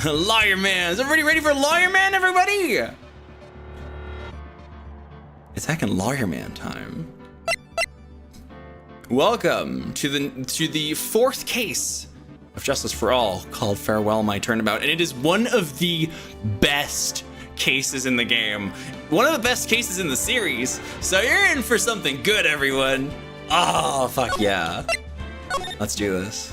Lawyer Man. Is everybody ready for Lawyer Man, everybody? It's heckin' Lawyer Man time. Welcome to the fourth case of Justice for All called Farewell My Turnabout, and it is one of the best cases in the game. One of the best cases in the series. So you're in for something good, everyone. Oh, fuck yeah. Let's do this.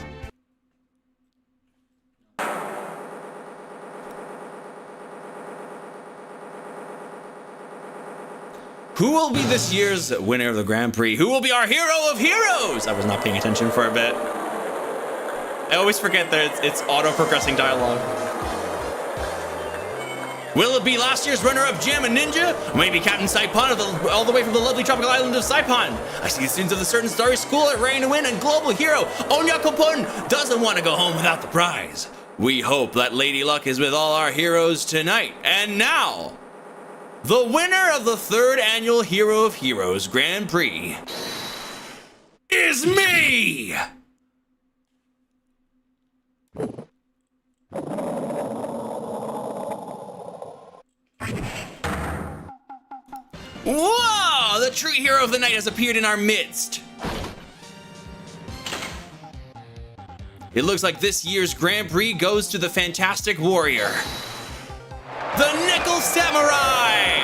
Who will be this year's winner of the Grand Prix? Who will be our hero of heroes? I was not paying attention for a bit. I always forget that it's auto-progressing dialogue. Will it be last year's runner-up Jammin' Ninja? Or maybe Captain Saipan all the way from the lovely tropical island of Saipan? I see the students of the certain starry school are ready to win, and global hero Onya Kopun doesn't want to go home without the prize. We hope that Lady Luck is with all our heroes tonight. And now, the winner of the third annual Hero of Heroes Grand Prix is me! Whoa! The true hero of the night has appeared in our midst. It looks like this year's Grand Prix goes to the Fantastic Warrior, the Nickel Samurai!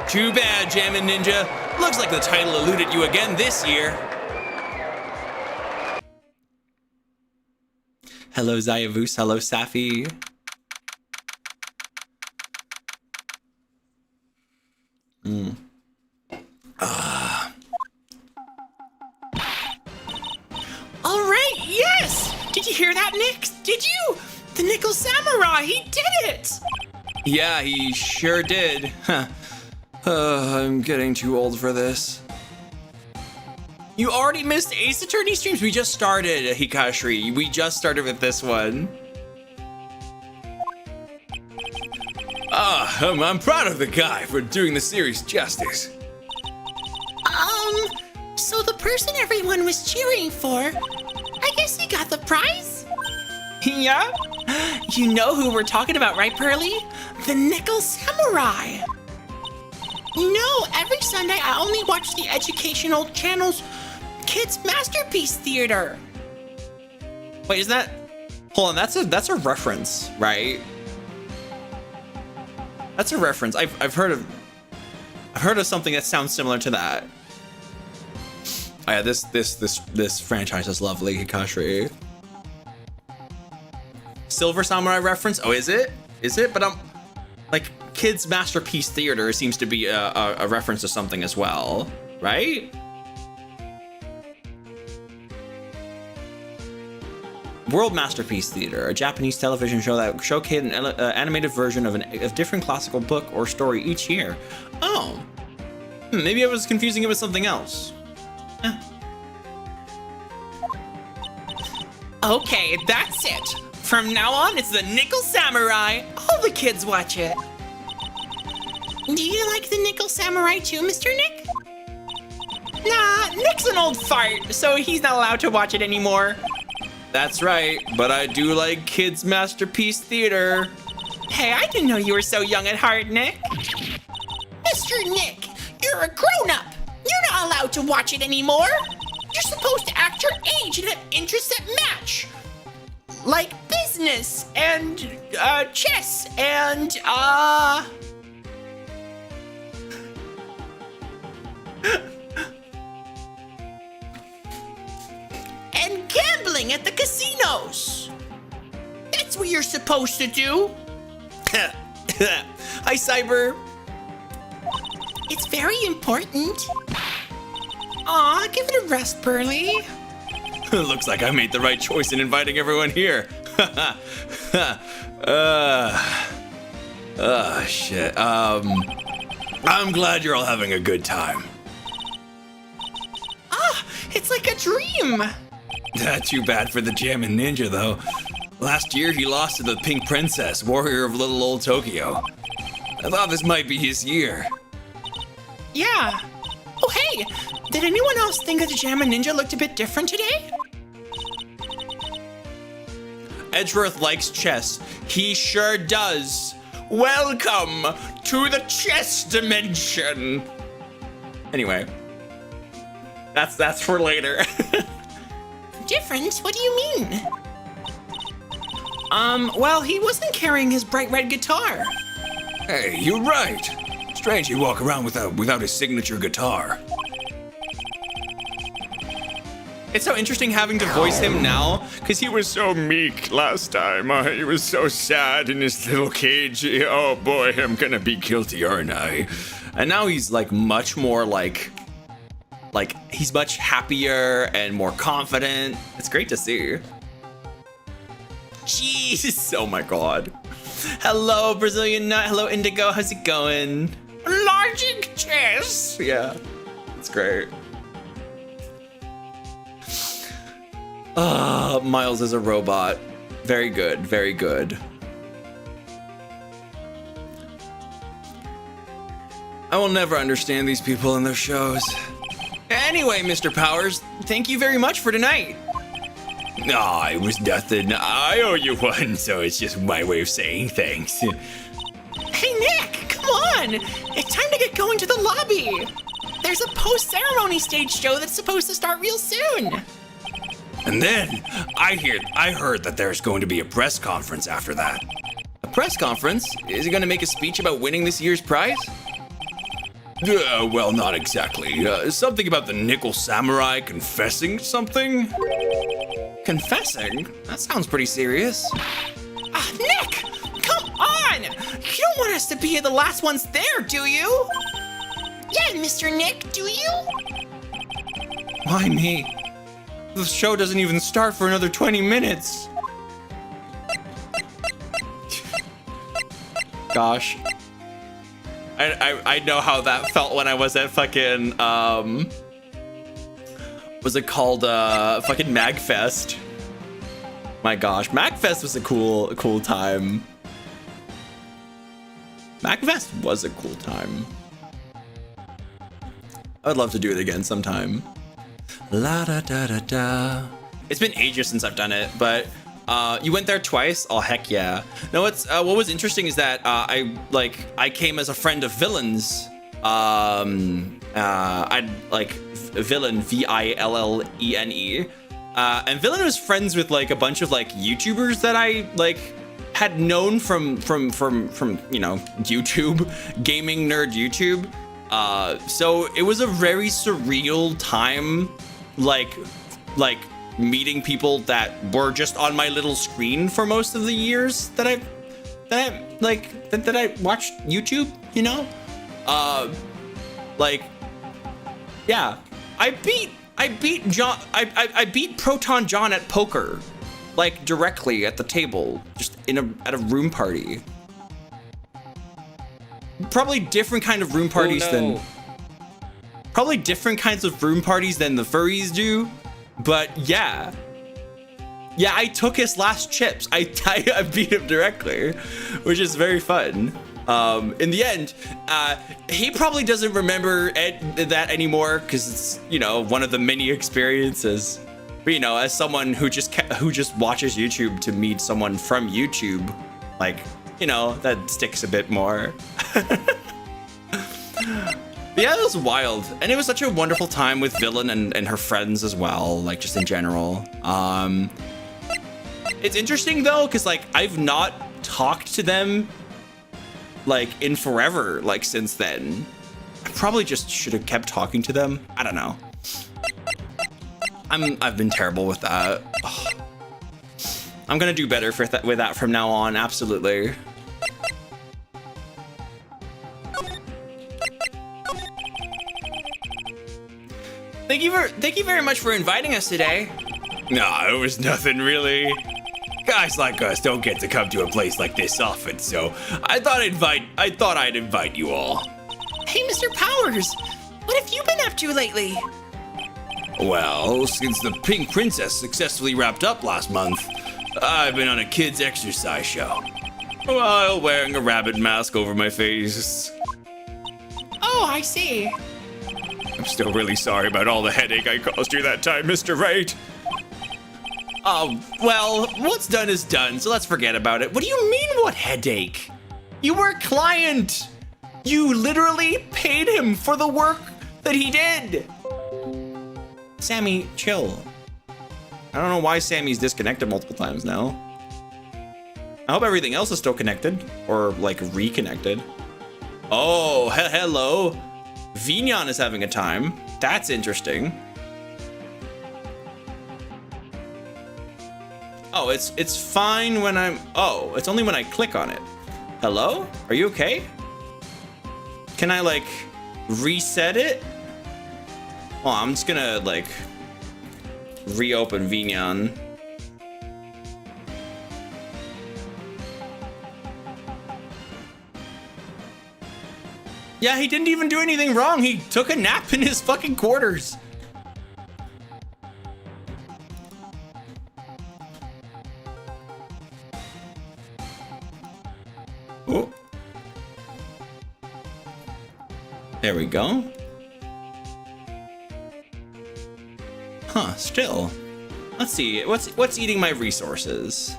Too bad, Jammin' Ninja. Looks like the title eluded you again this year. Hello, Zayavus. Hello, Safi. All right, yes! Did you hear that, Nick? Did you? The Nickel Samurai, he did it! Yeah, he sure did. Huh. I'm getting too old for this. You already missed Ace Attorney streams. We just started, Hikashri. We just started with this one. I'm proud of the guy for doing the series justice. So the person everyone was cheering for, I guess he got the prize? Yeah? You know who we're talking about, right, Pearly? The Nickel Samurai. No, every Sunday I only watch the educational channel's Kids Masterpiece Theater. Wait, is that? Hold on, that's a reference, right? That's a reference. I've heard of something that sounds similar to that. Oh yeah, this franchise is lovely, Hikashri. Silver Samurai reference? Oh, is it? Is it? But like Kids Masterpiece Theater seems to be a reference to something as well, right? World Masterpiece Theater, a Japanese television show that showcased an animated version of a different classical book or story each year. Oh, maybe I was confusing it with something else. Okay, that's it. From now on, it's the Nickel Samurai. All the kids watch it. Do you like the Nickel Samurai too, Mr. Nick? Nah, Nick's an old fart, so he's not allowed to watch it anymore. That's right, but I do like Kids Masterpiece Theater. Hey, I didn't know you were so young at heart, Nick. Mr. Nick, you're a grown-up. You're not allowed to watch it anymore. You're supposed to act your age and have interests that match. Like business and chess and and gambling at the casinos. That's what you're supposed to do. Hi, Cyber. It's very important. Aw, give it a rest, Pearly. Looks like I made the right choice in inviting everyone here. Shit. I'm glad you're all having a good time. It's like a dream. Too bad for the Jammin' Ninja, though. Last year, he lost to the Pink Princess, warrior of little old Tokyo. I thought this might be his year. Yeah. Oh, hey, did anyone else think that the Jammin' Ninja looked a bit different today? Edgeworth likes chess. He sure does. Welcome to the chess dimension. Anyway, that's for later. Different? What do you mean? Well, he wasn't carrying his bright red guitar. Hey, you're right. Strange you walk around without his signature guitar. It's so interesting having to voice him now, because he was so meek last time. He was so sad in his little cage. Oh boy, I'm gonna be guilty, aren't I? And now he's like much more like he's much happier and more confident. It's great to see. Jeez, oh my god. Hello, Brazilian Nut. Hello, Indigo. How's it going? Logic chess. Yeah, it's great. Miles is a robot. Very good, very good. I will never understand these people and their shows. Anyway, Mr. Powers, thank you very much for tonight. Nah, it was nothing. I owe you one, so it's just my way of saying thanks. Hey, Nick, come on. It's time to get going to the lobby. There's a post-ceremony stage show that's supposed to start real soon. And then I heard that there's going to be a press conference after that. A press conference? Is he going to make a speech about winning this year's prize? Well, not exactly. Something about the Nickel Samurai confessing something? Confessing? That sounds pretty serious. Nick, come on. You don't want us to be the last ones there, do you? Yeah, Mr. Nick, do you? Why me? The show doesn't even start for another 20 minutes. Gosh. I know how that felt when I was at fucking, was it called, fucking MagFest? My gosh, MagFest was a cool time. MagFest was a cool time. I'd love to do it again sometime. La da da da da. It's been ages since I've done it, but you went there twice? Oh heck yeah. No, it's what was interesting is that I came as a friend of Villain's. I'd like Villain Villene. And Villain was friends with like a bunch of like YouTubers that I like had known from you know YouTube, gaming nerd YouTube. So it was a very surreal time, like meeting people that were just on my little screen for most of the years that I watched YouTube, you know? Like, yeah, I beat John, I beat Proton John at poker, like directly at the table, just at a room party. Probably different kind of room parties probably different kinds of room parties than the furries do, but yeah, I took his last chips. I beat him directly, which is very fun. In the end, he probably doesn't remember that anymore because it's, you know, one of the many experiences. But, you know, as someone who just watches YouTube to meet someone from YouTube, like, you know, that sticks a bit more. But yeah, it was wild. And it was such a wonderful time with Villain and her friends as well, like just in general. It's interesting though, because like I've not talked to them like in forever, like since then. I probably just should have kept talking to them. I don't know. I've been terrible with that. Ugh. I'm gonna do better with that from now on, absolutely. Thank you very much for inviting us today. Nah, it was nothing really. Guys like us don't get to come to a place like this often, so I thought I'd invite you all. Hey, Mr. Powers, what have you been up to lately? Well, since the Pink Princess successfully wrapped up last month, I've been on a kids' exercise show, while wearing a rabbit mask over my face. Oh, I see. I'm still really sorry about all the headache I caused you that time, Mr. Right. Oh, well, what's done is done, so let's forget about it. What do you mean, what headache? You were a client. You literally paid him for the work that he did. Sammy, chill. I don't know why Sammy's disconnected multiple times now. I hope everything else is still connected, or like reconnected. Oh, hello. Vignon is having a time. That's interesting. Oh, it's fine when oh, it's only when I click on it. Hello? Are you okay? Can I like reset it? Oh, I'm just gonna like reopen Vignon. Yeah, he didn't even do anything wrong. He took a nap in his fucking quarters. Oh. There we go. Huh, still. Let's see, what's eating my resources?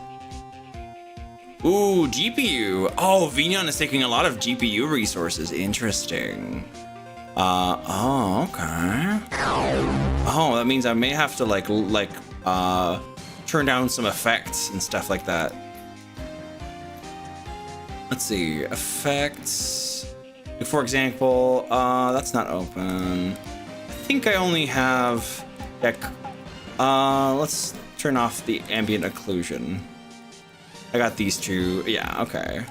Ooh, GPU. Oh, Vignon is taking a lot of GPU resources. Interesting. Oh, okay. Oh, that means I may have to turn down some effects and stuff like that. Let's see, effects. For example, that's not open. I think I only have, let's turn off the ambient occlusion. I got these two, yeah, okay.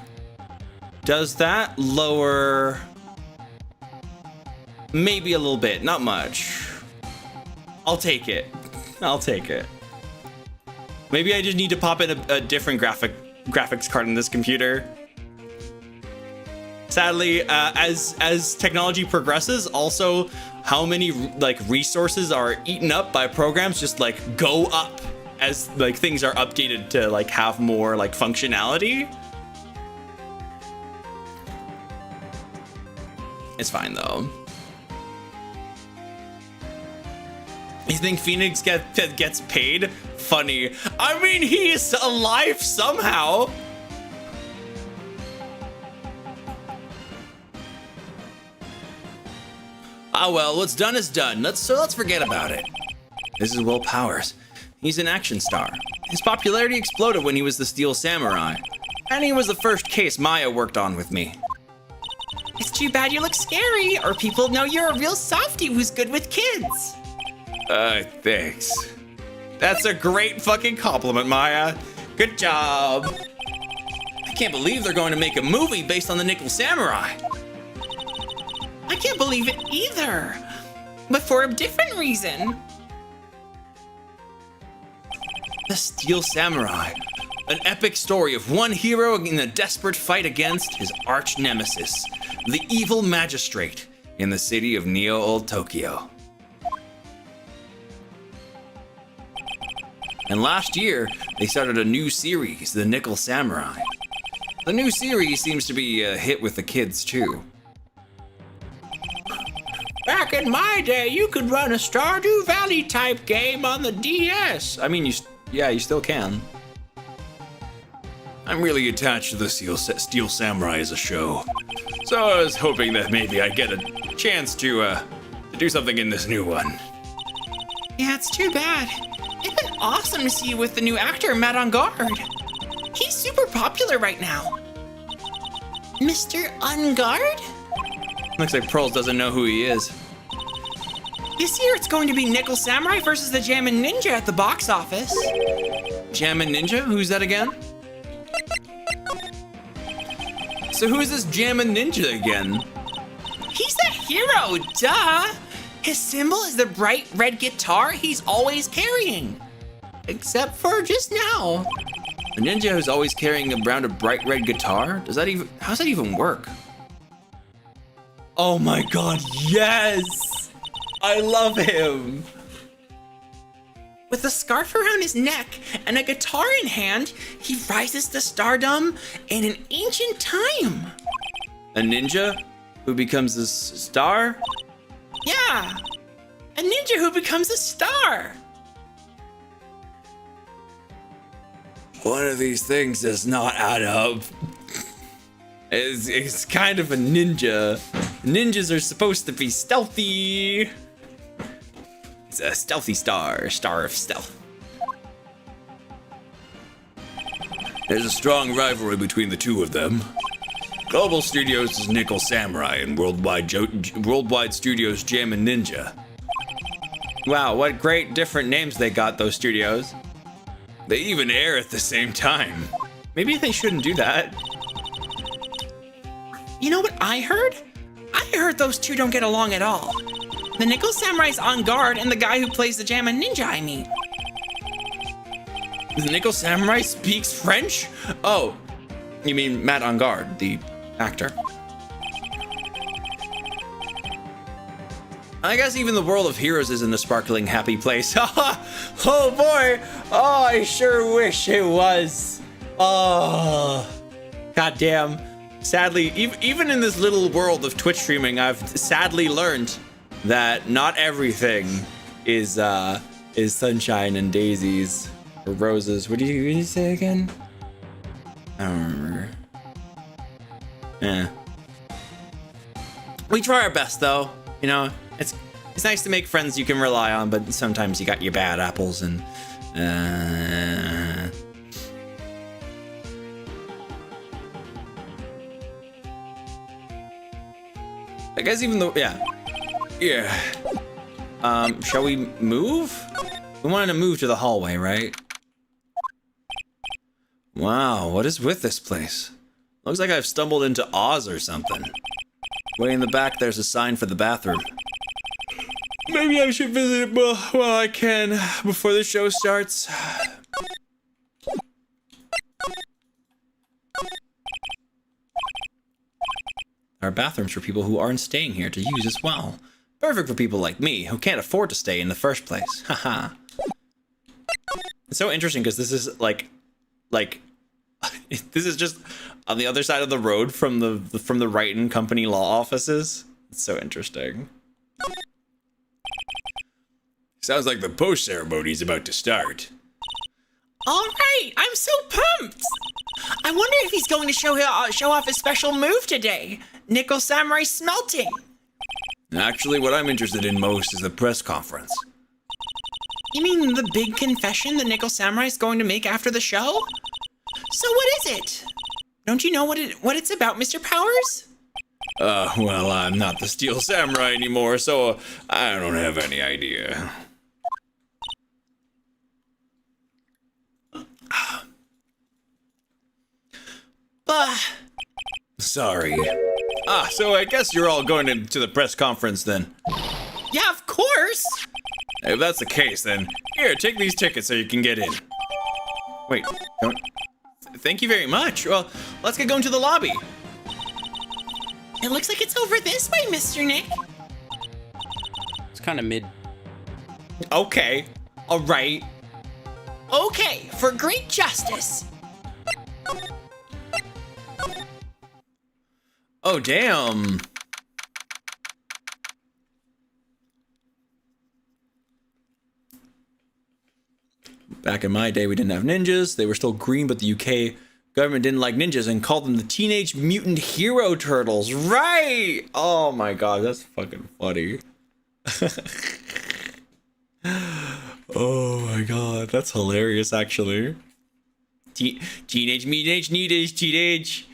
Does that lower? Maybe a little bit, not much. I'll take it. I'll take it. Maybe I just need to pop in a different graphics card in this computer. Sadly, as technology progresses, also how many resources are eaten up by programs just go up as things are updated to have more functionality. It's fine though. You think Phoenix gets paid? Funny. I mean, he is alive somehow. Ah well, what's done is done. Let's forget about it. This is Will Powers. He's an action star. His popularity exploded when he was the Steel Samurai, and he was the first case Maya worked on with me. It's too bad you look scary, or people know you're a real softie who's good with kids. Thanks. That's a great fucking compliment, Maya. Good job. I can't believe they're going to make a movie based on the Nickel Samurai. I can't believe it either, but for a different reason. The Steel Samurai, an epic story of one hero in a desperate fight against his arch nemesis, the evil magistrate in the city of Neo Old Tokyo. And last year, they started a new series, The Nickel Samurai. The new series seems to be a hit with the kids too. Back in my day, you could run a Stardew Valley type game on the DS. I mean, you still can. I'm really attached to the Steel Samurai as a show, so I was hoping that maybe I'd get a chance to do something in this new one. Yeah, it's too bad. It'd been awesome to see you with the new actor, Matt on Guard. He's super popular right now. Mr. Unguard? Looks like Pearls doesn't know who he is. This year it's going to be Nickel Samurai versus the Jammin' Ninja at the box office. Jammin' Ninja? Who's that again? So who is this Jammin' Ninja again? He's the hero, duh! His symbol is the bright red guitar he's always carrying. Except for just now. A ninja who's always carrying around a bright red guitar? How's that even work? Oh my god, yes! I love him! With a scarf around his neck and a guitar in hand, he rises to stardom in an ancient time. A ninja who becomes a star? Yeah, a ninja who becomes a star. One of these things does not add up. It's kind of a ninja. Ninjas are supposed to be stealthy. It's a stealthy star of stealth. There's a strong rivalry between the two of them. Global Studios is Nickel Samurai and Worldwide Studios Jam and Ninja. Wow, what great different names they got, those studios. They even air at the same time. Maybe they shouldn't do that. You know what I heard? I heard those two don't get along at all. The Nickel Samurai's on guard, and the guy who plays the Jammin' Ninja, I mean. The Nickel Samurai speaks French? Oh, you mean Matt on guard, the actor. I guess even the world of heroes isn't a sparkling, happy place. Oh boy! Oh, I sure wish it was. Oh, goddamn. Sadly, even in this little world of Twitch streaming, I've sadly learned that not everything is sunshine and daisies or roses. What do you say again? I don't remember. Yeah. We try our best, though. You know, it's nice to make friends you can rely on, but sometimes you got your bad apples and. I guess even though, yeah. Shall we move? We wanted to move to the hallway, right? Wow, what is with this place? Looks like I've stumbled into Oz or something. Way in the back, there's a sign for the bathroom. Maybe I should visit it while I can, before the show starts. There are bathrooms for people who aren't staying here to use as well. Perfect for people like me, who can't afford to stay in the first place. Haha. It's so interesting because this is like, this is just on the other side of the road from the Wright and Company law offices. It's so interesting. Sounds like the post ceremony's about to start. All right, I'm so pumped. I wonder if he's going to show off his special move today. Nickel Samurai smelting. Actually, what I'm interested in most is the press conference. You mean the big confession the Nickel Samurai's going to make after the show? So what is it? Don't you know what it's about, Mr. Powers? Well, I'm not the Steel Samurai anymore, so I don't have any idea. Sorry. So I guess you're all going to the press conference then. Yeah, of course. If that's the case, then here, take these tickets so you can get in. Wait, don't. Thank you very much. Well, let's get going to the lobby. It looks like it's over this way, Mr. Nick. It's kind of mid. Okay. All right. Okay, for great justice. Oh, damn. Back in my day, we didn't have ninjas. They were still green, but the UK government didn't like ninjas and called them the Teenage Mutant Hero Turtles. Right! Oh my god, that's fucking funny. Oh my god, that's hilarious, actually. Teenage Mutant Teenage.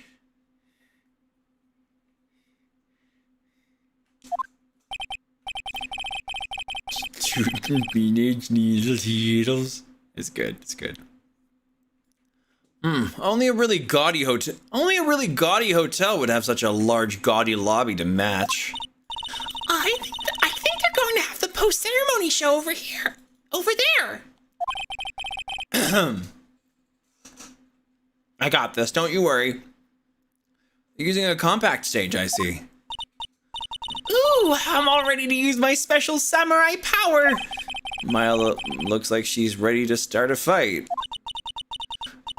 Teenage Needles. It's good. It's good. Only a really gaudy hotel would have such a large, gaudy lobby to match. I think they're going to have the post-ceremony show over here. Over there. I got this. Don't you worry. You're using a compact stage, I see. Ooh, I'm all ready to use my special samurai power. Maya looks like she's ready to start a fight.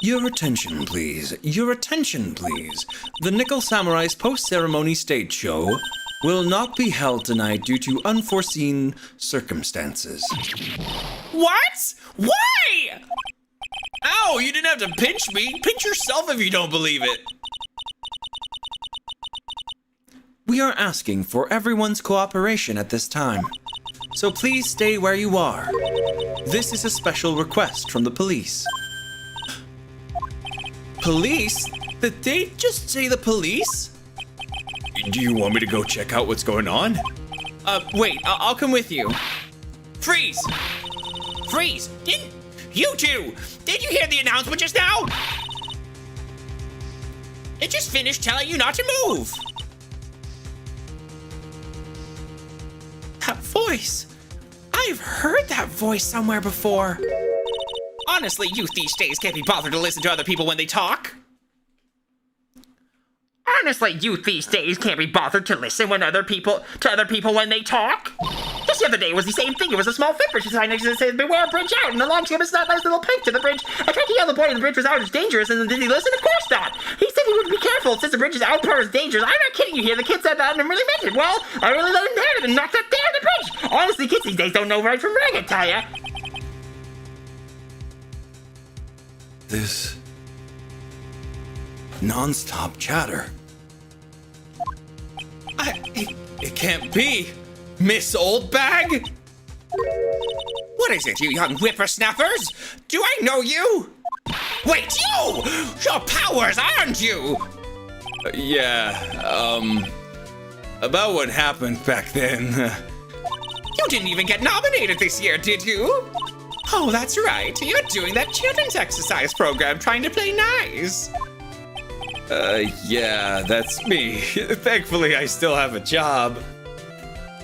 Your attention, please. Your attention, please. The Nickel Samurai's post-ceremony stage show will not be held tonight due to unforeseen circumstances. What? Why? Ow, you didn't have to pinch me. Pinch yourself if you don't believe it. We are asking for everyone's cooperation at this time, so please stay where you are. This is a special request from the police. Police? Did they just say the police? Do you want me to go check out what's going on? Wait, I'll come with you. Freeze! Freeze! Didn't you two? Did you hear the announcement just now? It just finished telling you not to move. That voice. I've heard that voice somewhere before. Honestly, youth these days can't be bothered to listen to other people when they talk. Honestly, youth these days can't be bothered to listen when other people when they talk. Just the other day was the same thing. It was a small footbridge sign next to it says "Beware, bridge out," and along came a nice little pink to the bridge. I tried to yell the boy the bridge was out, it's dangerous, and did he listen? Of course not. He said he would be careful since the bridge is out, part is dangerous. I'm not kidding you here. The kid said that and really meant it. Well, I really let him have it and knocked that down the bridge. Honestly, kids these days don't know right from wrong, I tell ya. This non-stop chatter. It can't be. Miss Oldbag? What is it, you young whippersnappers? Do I know you? Wait, you! Your powers, aren't you? About what happened back then. You didn't even get nominated this year, did you? Oh, that's right. You're doing that children's exercise program trying to play nice. Yeah, that's me. Thankfully, I still have a job.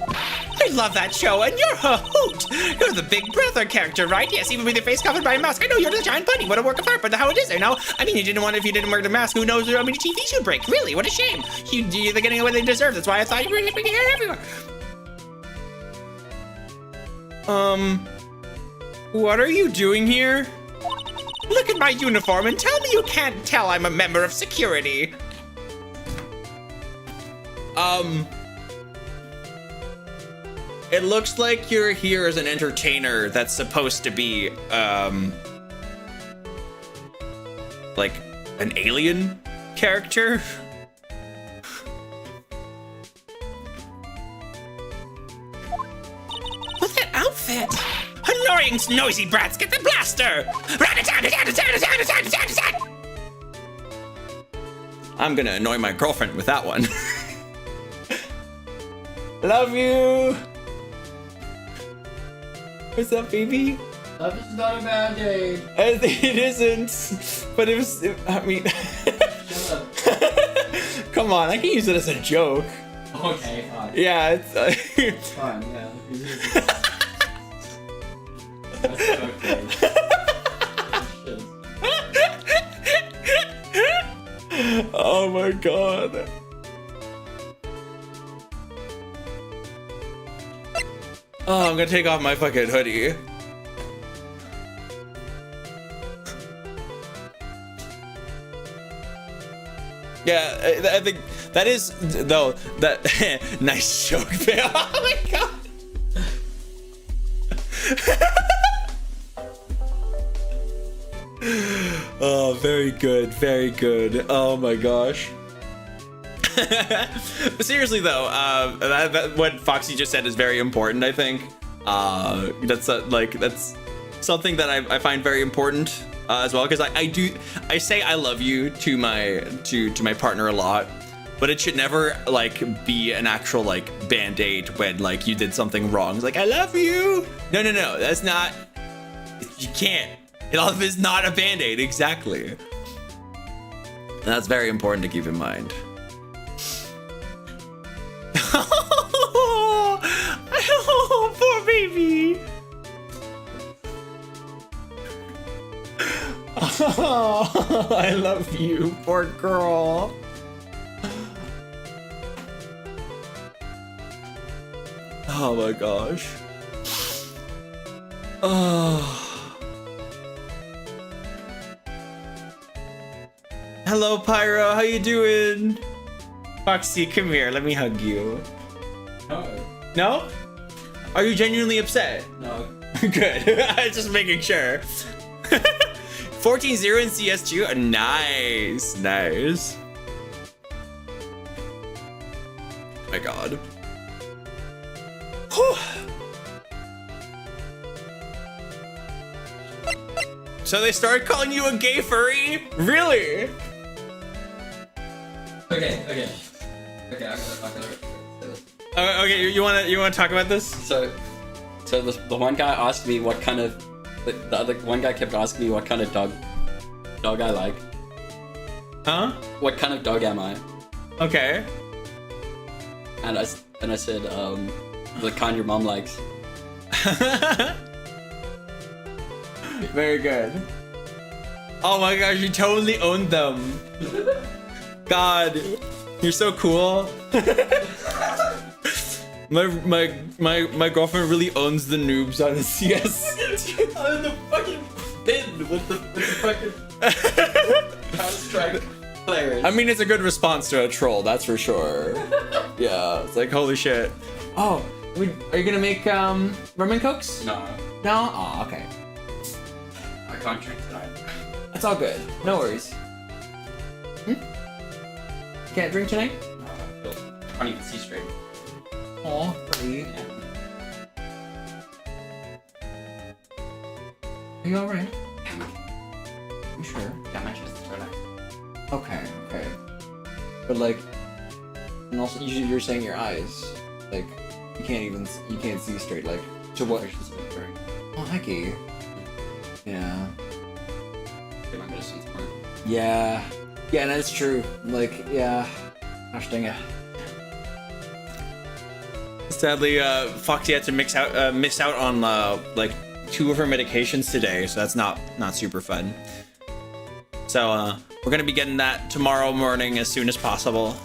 I love that show, and you're a hoot. You're the Big Brother character, right? Yes, even with your face covered by a mask. I know you're the giant bunny. What a work of art, but how it is there now. I mean, you didn't want it if you didn't wear the mask. Who knows how many TVs you'd break? Really, what a shame. They're getting what they deserve. That's why I thought you were bringing it everywhere. What are you doing here? Look at my uniform and tell me you can't tell I'm a member of security. It looks like you're here as an entertainer that's supposed to be, like an alien character. What's that outfit? Annoying, noisy brats, get the blaster! I'm gonna annoy my girlfriend with that one. Love you! What's up, baby? Love is not a bad day. It isn't, but it was, I mean... Shut up. Come on, I can use it as a joke. Okay, fine. Yeah, it's... Fine, yeah. That's okay. Oh my god. Oh, I'm gonna take off my fucking hoodie. Yeah, I think that is, though, that nice joke, man. Oh my god. Oh, very good, very good. Oh my gosh. But seriously though, what Foxy just said is very important, I think. That's that's something that I find very important as well, because I say I love you to my partner a lot, but it should never like be an actual like band-aid when like you did something wrong. It's like, I love you. No, that's not, you can't. It is not a band-aid, exactly. And that's very important to keep in mind. Oh, poor baby. Oh, I love you, poor girl. Oh my gosh. Oh. Hello, Pyro. How you doing? Foxy, come here. Let me hug you. No. No? Are you genuinely upset? No. Good. I was just making sure. 14-0 in CS2. Nice, nice. My God. Whew. So they started calling you a gay furry? Really? Okay. Okay, you wanna talk about this? So the one guy asked me what kind of the other one guy kept asking me what kind of dog I like. Huh? What kind of dog am I? Okay. And I said the kind your mom likes. Very good. Oh my gosh, you totally owned them. God, you're so cool. My girlfriend really owns the noobs on the CS. On the fucking bin with the fucking Counter-Strike players. I mean, it's a good response to a troll, that's for sure. Yeah, it's like, holy shit. Oh, are you gonna make rum and cokes? No, No? Oh, okay. I can't drink tonight. That's all good. No worries. Can't drink tonight? No, I can't even see straight. Oh, pretty. Yeah. Are you alright? You sure? Yeah, my chest is relaxed. Okay. But like, and also you're saying your eyes, like, you can't see straight, like, to what? Oh, hecky. Yeah. Get my medicine tomorrow. Yeah, that's true. Like, yeah. Gosh dang it. Sadly, Foxy had to miss out on like 2 of her medications today, so that's not super fun. So we're gonna be getting that tomorrow morning as soon as possible.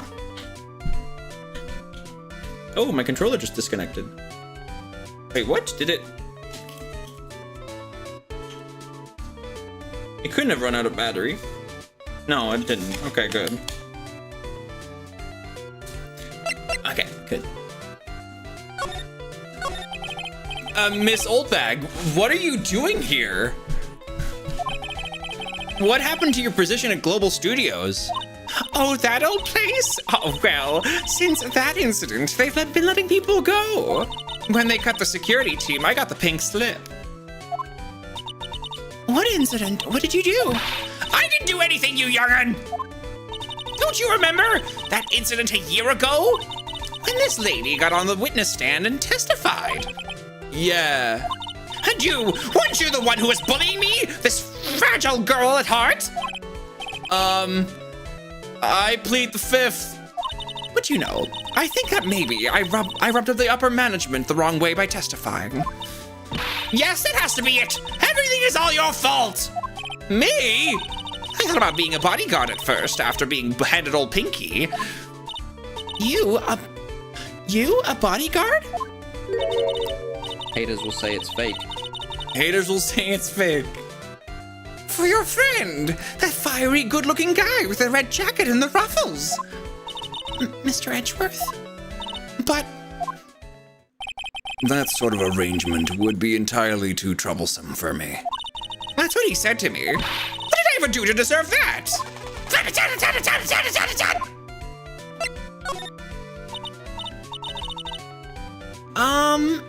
Oh, my controller just disconnected. Wait, what? Did it? It couldn't have run out of battery. No, it didn't. Okay, good. Okay, good. Miss Oldbag, what are you doing here? What happened to your position at Global Studios? Oh, that old place? Oh, well, since that incident, they've been letting people go. When they cut the security team, I got the pink slip. What incident? What did you do? I didn't do anything, you young'un! Don't you remember that incident a year ago? When this lady got on the witness stand and testified. Yeah. And weren't you the one who was bullying me? This fragile girl at heart? I plead the 5th. But you know, I think that maybe I rubbed up the upper management the wrong way by testifying. Yes, that has to be it. Everything is all your fault. Me? I thought about being a bodyguard at first, after being handed old Pinky. You a bodyguard? Haters will say it's fake. Haters will say it's fake. For your friend, that fiery, good-looking guy with the red jacket and the ruffles. Mr. Edgeworth? But That sort of arrangement would be entirely too troublesome for me. that's what he said to me. What did I ever do to deserve that?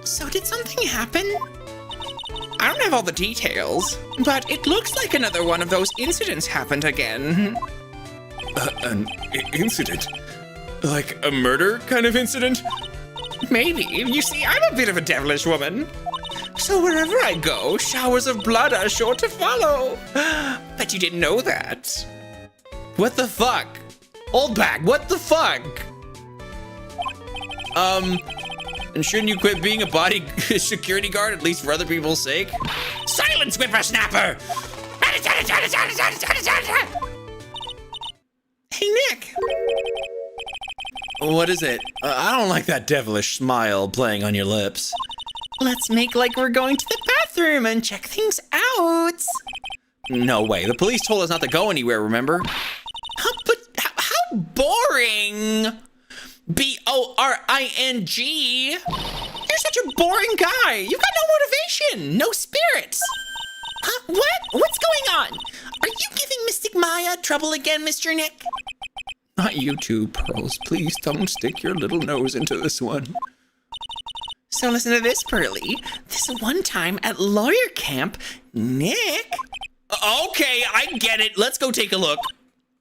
So did something happen? I don't have all the details, but it looks like another one of those incidents happened again. An incident? Like a murder kind of incident? Maybe. You see, I'm a bit of a devilish woman. So wherever I go, showers of blood are sure to follow. Bet you didn't know that. What the fuck? Old bag, what the fuck? And shouldn't you quit being a body security guard, at least for other people's sake? Silence, whippersnapper! Hey, Nick. What is it? I don't like that devilish smile playing on your lips. Let's make like we're going to the bathroom and check things out. No way, the police told us not to go anywhere, remember? But how boring. boring. You're such a boring guy. You got no motivation, no spirit. Huh? What? What's going on? Maya, trouble again, Mr. Nick? Not you too, Pearls. Please don't stick your little nose into this one. So listen to this, Pearly. This one time at lawyer camp, Nick... Okay, I get it. Let's go take a look.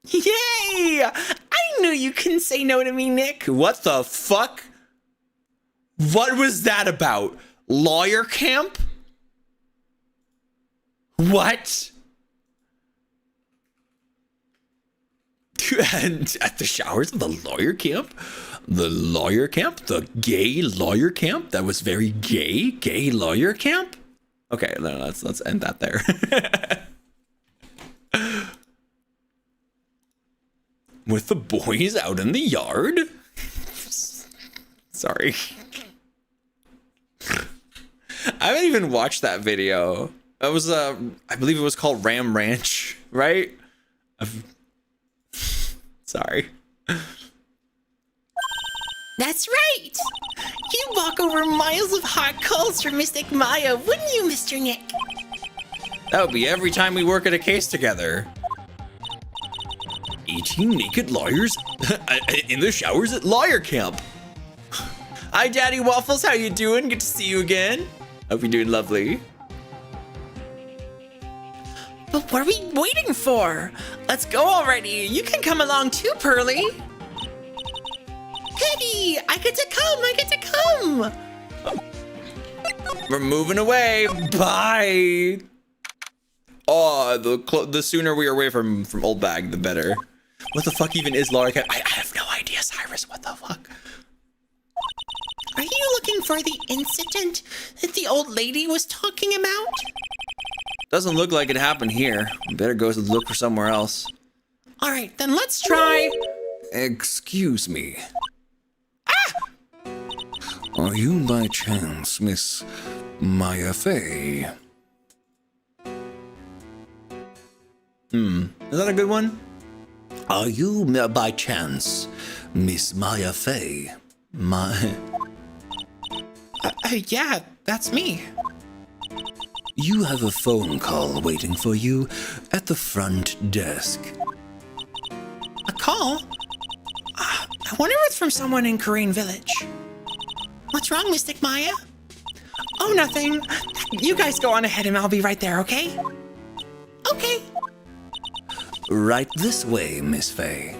Yay! I knew you couldn't say no to me, Nick. What the fuck? What was that about? Lawyer camp? What? And at the showers of the lawyer camp? The lawyer camp? The gay lawyer camp? That was very gay? Gay lawyer camp? Okay, no, let's end that there. With the boys out in the yard? Sorry. I haven't even watched that video. It was, I believe it was called Ram Ranch, right? Sorry. That's right. You'd walk over miles of hot calls for Mystic Maya, wouldn't you, Mr. Nick? That would be every time we work at a case together. 18 naked lawyers in the showers at lawyer camp. Hi, Daddy Waffles. How you doing? Good to see you again. Hope you're doing lovely. But what are we waiting for? Let's go already. You can come along too, Pearly. Hey, I get to come. We're moving away. Bye. Oh, the sooner we are away from Old Bag, the better. What the fuck even is lawyer camp? I have no idea, Cyrus. What the fuck? Are you looking for the incident that the old lady was talking about? Doesn't look like it happened here. We better go look for somewhere else. All right, then let's try. Excuse me. Are you by chance Miss Maya Fey? Is that a good one? Are you by chance Miss Maya Fey? Yeah, that's me. You have a phone call waiting for you at the front desk. A call? I wonder if it's from someone in Korean Village. What's wrong, Mystic Maya? Oh, nothing. You guys go on ahead and I'll be right there, okay? Okay. Right this way, Miss Fey.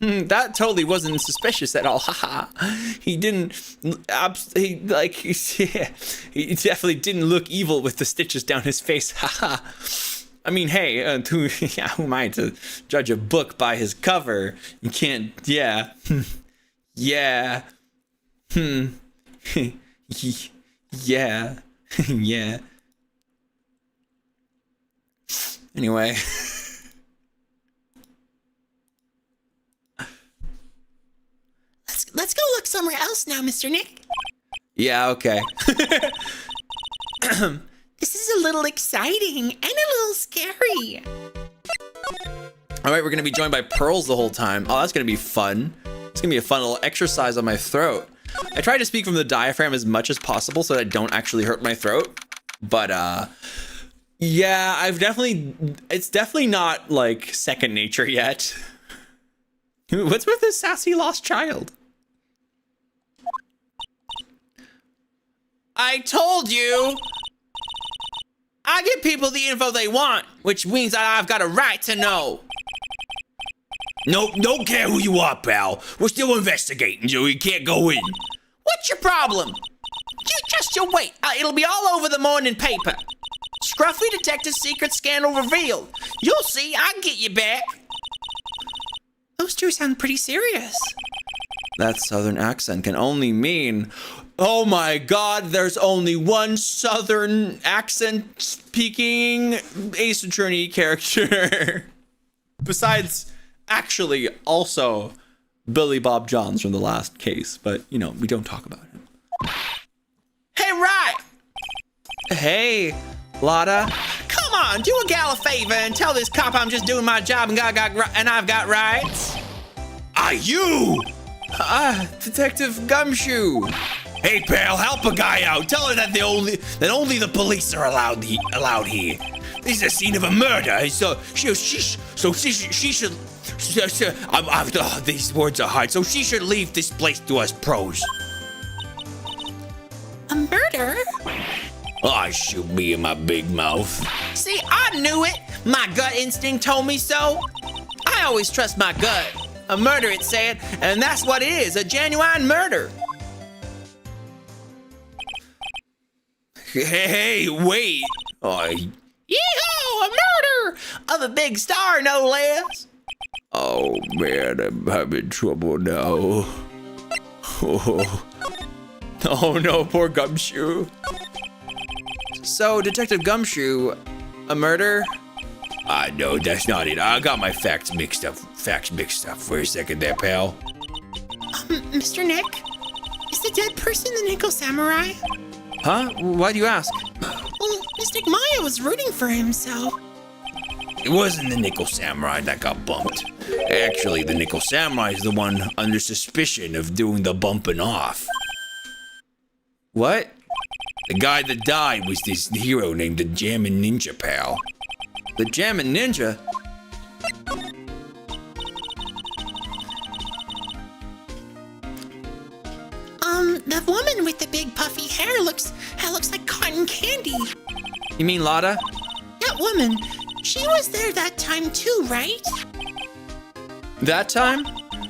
That totally wasn't suspicious at all. Haha. He didn't. He definitely didn't look evil with the stitches down his face. Haha. I mean, hey, who am I to judge a book by his cover? You can't. Yeah. Yeah. Yeah. Yeah. Anyway. Let's go look somewhere else now, Mr. Nick. Yeah, okay. This is a little exciting and a little scary. All right, we're going to be joined by Pearls the whole time. Oh, that's going to be fun. It's going to be a fun little exercise on my throat. I try to speak from the diaphragm as much as possible so that I don't actually hurt my throat. But, yeah, it's definitely not, like, second nature yet. What's with this sassy lost child? I told you! I give people the info they want, which means that I've got a right to know. No, don't care who you are, pal. We're still investigating, so you can't go in. What's your problem? You wait. It'll be all over the morning paper. Scruffy detective secret scandal revealed. You'll see, I'll get you back. Those two sound pretty serious. That southern accent can only mean... Oh my god, there's only one southern accent speaking Ace Attorney character. Besides, actually, also Billy Bob Johns from the last case. But, you know, we don't talk about him. Hey, Rye! Hey, Lotta. Come on, do a gal a favor and tell this cop I'm just doing my job and I've got rights. Are you? Detective Gumshoe. Hey, pal, help a guy out. Tell her that only the police are allowed here. This is a scene of a murder. So she should. These words are hard. So she should leave this place to us pros. A murder? Oh, shoot me in my big mouth. See, I knew it. My gut instinct told me so. I always trust my gut. A murder, it said, and that's what it is, a genuine murder. Hey, wait. Oh, Yeehaw, a murder of a big star, no less. oh man, I'm having trouble now. Oh no, poor Gumshoe. So, Detective Gumshoe, a murder? No, that's not it. I got my facts mixed up for a second there, pal. Mr. Nick? Is the dead person the Nickel Samurai? Huh? Why do you ask? Well, Mystic Maya was rooting for him, so... It wasn't the Nickel Samurai that got bumped. Actually, the Nickel Samurai is the one under suspicion of doing the bumping off. What? The guy that died was this hero named the Jammin' Ninja, pal. The Jammin' Ninja? The woman with the big puffy hair looks like cotton candy. You mean Lada? That woman, she was there that time too, right? That time?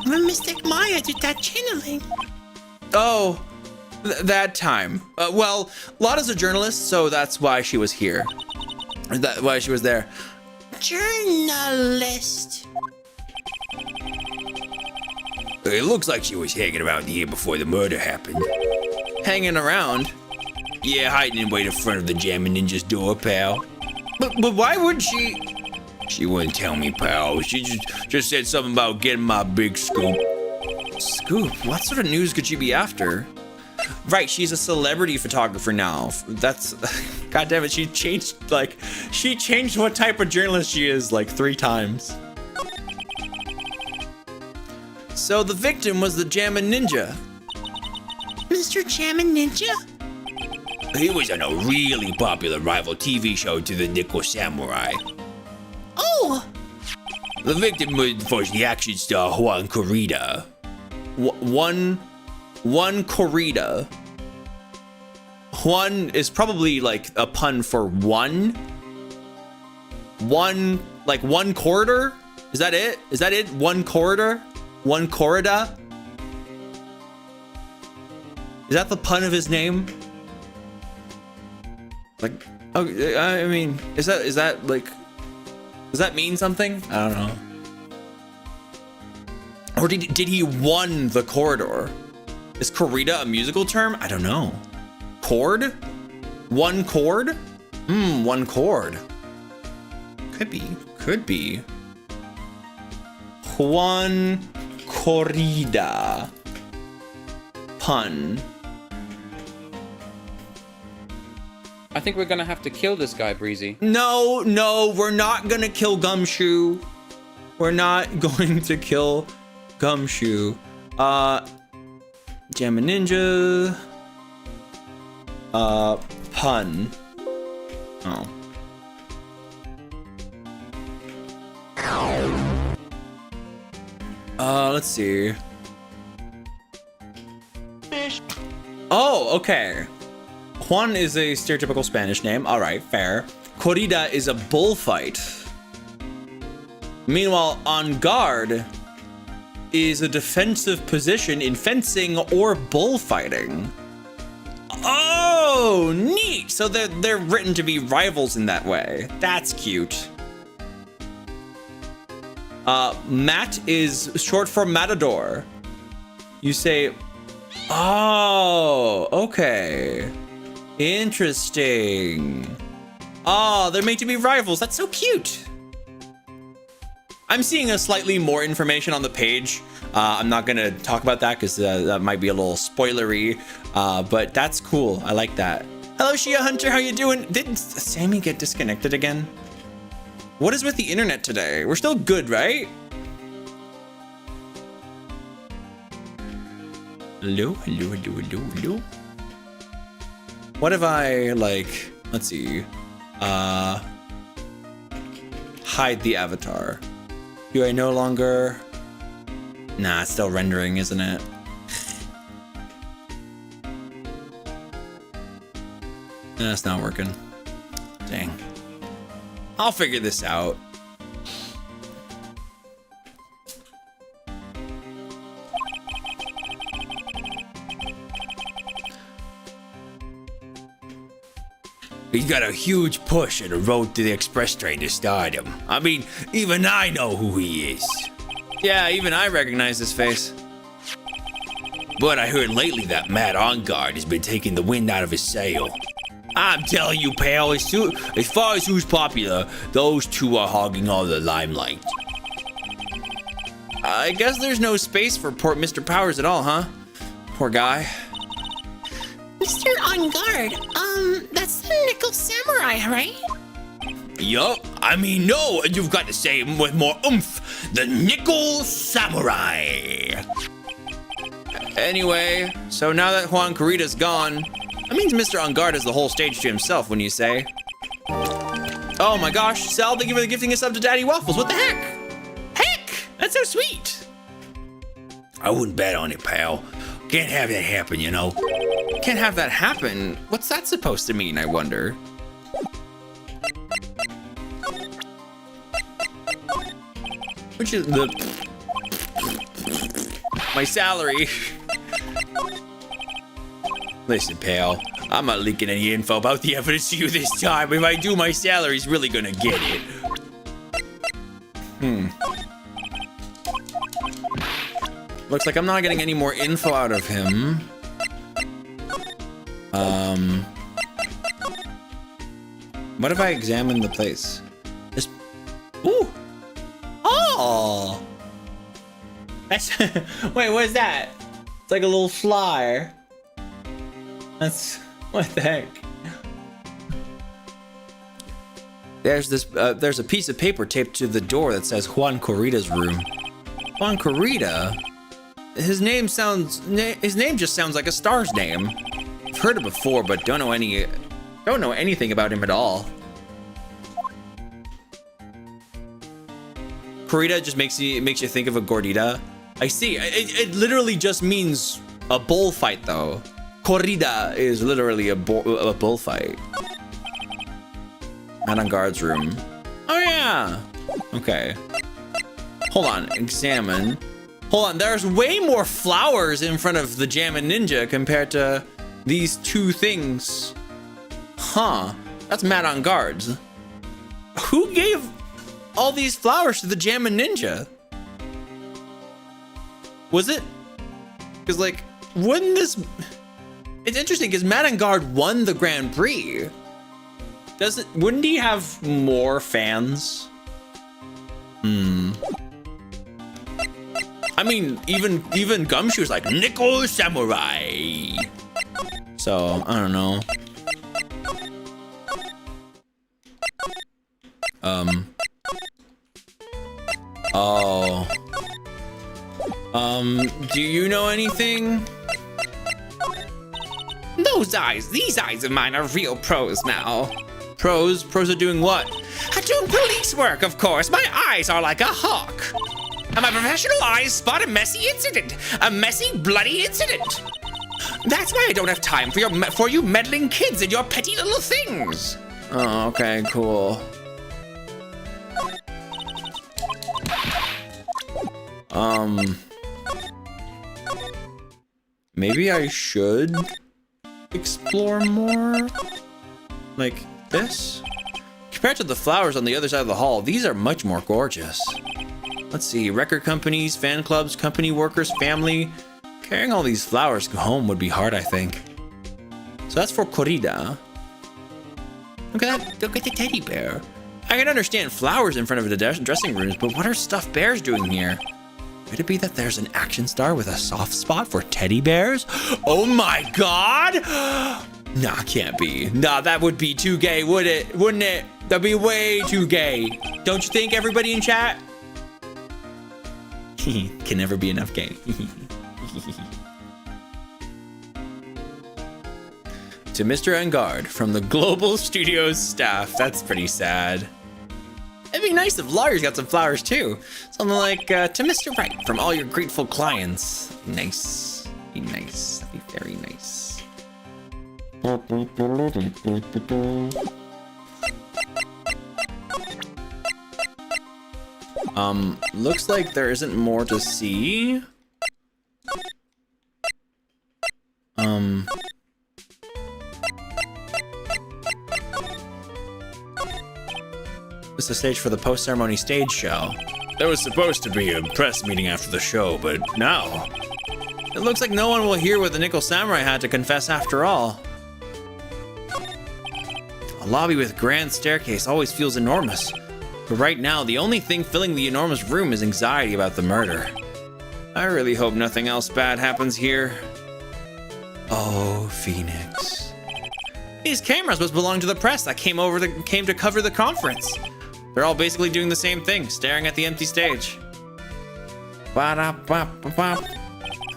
When Mystic Maya did that channeling. Oh, that time. Well, Lada's a journalist, so that's why she was here. That's why she was there. Journalist. It looks like she was hanging around here before the murder happened. Hanging around. Yeah, hiding right in front of the Jammin' Ninja's door, pal. But why would she? She wouldn't tell me, pal. She just said something about getting my big scoop. Scoop? What sort of news could she be after? Right, she's a celebrity photographer now. That's, God damn it, she changed what type of journalist she is like 3 times. So the victim was the Jammin' Ninja. Mr. Jammin' Ninja? He was on a really popular rival TV show to the Nickel Samurai. Oh! The victim was the action star Juan Corrida. One corrida. Juan is probably like a pun for one. Like one corridor? Is that it? Is that it? One corridor? One corrida? Is that the pun of his name? Like, oh, I mean, is that like, does that mean something? I don't know. Or did he won the corridor? Is corrida a musical term? I don't know. Chord? One chord? One chord. Could be. Juan corrida. Pun. I think we're gonna have to kill this guy, Breezy. No, we're not gonna kill Gumshoe. We're not going to kill Gumshoe. Jammin' Ninja. Pun. Oh. Let's see. Oh, okay. Juan is a stereotypical Spanish name. All right, fair. Corrida is a bullfight. Meanwhile, en garde is a defensive position in fencing or bullfighting. Oh, neat. So they're written to be rivals in that way. That's cute. Mat is short for matador. You say, oh, okay. Interesting. Oh, they're made to be rivals. That's so cute. I'm seeing a slightly more information on the page. I'm not gonna talk about that because that might be a little spoilery, but that's cool. I like that. Hello, Shia Hunter, how you doing? Did Sammy get disconnected again? What is with the internet today? We're still good, right? Hello. What if I, like, let's see. hide the avatar. Do I no longer... Nah, it's still rendering, isn't it? That's not working. Dang. I'll figure this out. He's got a huge push and a road to the express train to stardom. I mean, even I know who he is. Yeah, even I recognize his face. But I heard lately that Matt On Guard has been taking the wind out of his sail. I'm telling you, pal, as far as who's popular, those two are hogging all the limelight. I guess there's no space for poor Mr. Powers at all, huh? Poor guy. Mr. On Guard, that's the Nickel Samurai, right? Yup, I mean, no, you've got to say it with more oomph. The Nickel Samurai. Anyway, so now that Juan Corrida's gone, that means Mr. On Guard has the whole stage to himself, wouldn't you say? Oh my gosh, Sal, thank you for gifting us up to Daddy Waffles. What the heck? Heck, that's so sweet. I wouldn't bet on it, pal. Can't have that happen, you know. Can't have that happen? What's that supposed to mean, I wonder? Which is the... My salary. Listen, pal, I'm not leaking any info about the evidence to you this time. If I do, my salary's really gonna get it. Looks like I'm not getting any more info out of him. What if I examine the place? Just... Ooh! Oh! That's... Wait, what is that? It's like a little flyer. That's... What the heck? There's a piece of paper taped to the door that says Juan Corrida's room. Juan Corrida? His name just sounds like a star's name. I've heard it before, but don't know anything about him at all. Corrida just makes you think of a gordita. I see. It literally just means a bullfight, though. Corrida is literally a bullfight. Not on guard's room. Oh yeah. Okay. Hold on. Examine. Hold on. There's way more flowers in front of the Jammin' Ninja compared to these two things. Huh. That's Matt on guards. Who gave all these flowers to the Jammin' Ninja? Was it? Because, like, wouldn't this... It's interesting because Matt on guard won the Grand Prix. Wouldn't he have more fans? I mean, even Gumshoe's like Nickel Samurai. So I don't know. Oh. Do you know anything? These eyes of mine are real pros now. Pros? Pros are doing what? Doing police work, of course. My eyes are like a hawk. And my professional eyes spot a messy incident. A messy, bloody incident. That's why I don't have time for you meddling kids and your petty little things. Oh, okay, cool. Maybe I should explore more? Like this? Compared to the flowers on the other side of the hall, these are much more gorgeous. Let's see, record companies, fan clubs, company workers, family. Carrying all these flowers home would be hard, I think. So that's for Corrida. Look at that, look at the teddy bear. I can understand flowers in front of the dressing rooms, but what are stuffed bears doing here? Could it be that there's an action star with a soft spot for teddy bears? Oh my god! Nah, can't be. Nah, that would be too gay, would it? Wouldn't it? That'd be way too gay. Don't you think, everybody in chat? Can never be enough gay. To Mr. Engard from the Global Studios staff. That's pretty sad. It'd be nice if lawyers got some flowers too. Something like, to Mr. Right, from all your grateful clients. Nice. Be nice. That'd be very nice. Looks like there isn't more to see. This is the stage for the post-ceremony stage show. There was supposed to be a press meeting after the show, but now it looks like no one will hear what the Nickel Samurai had to confess after all. A lobby with grand staircase always feels enormous, but right now the only thing filling the enormous room is anxiety about the murder. I really hope nothing else bad happens here. Oh, Phoenix. These cameras must belong to the press that came to cover the conference. They're all basically doing the same thing, staring at the empty stage.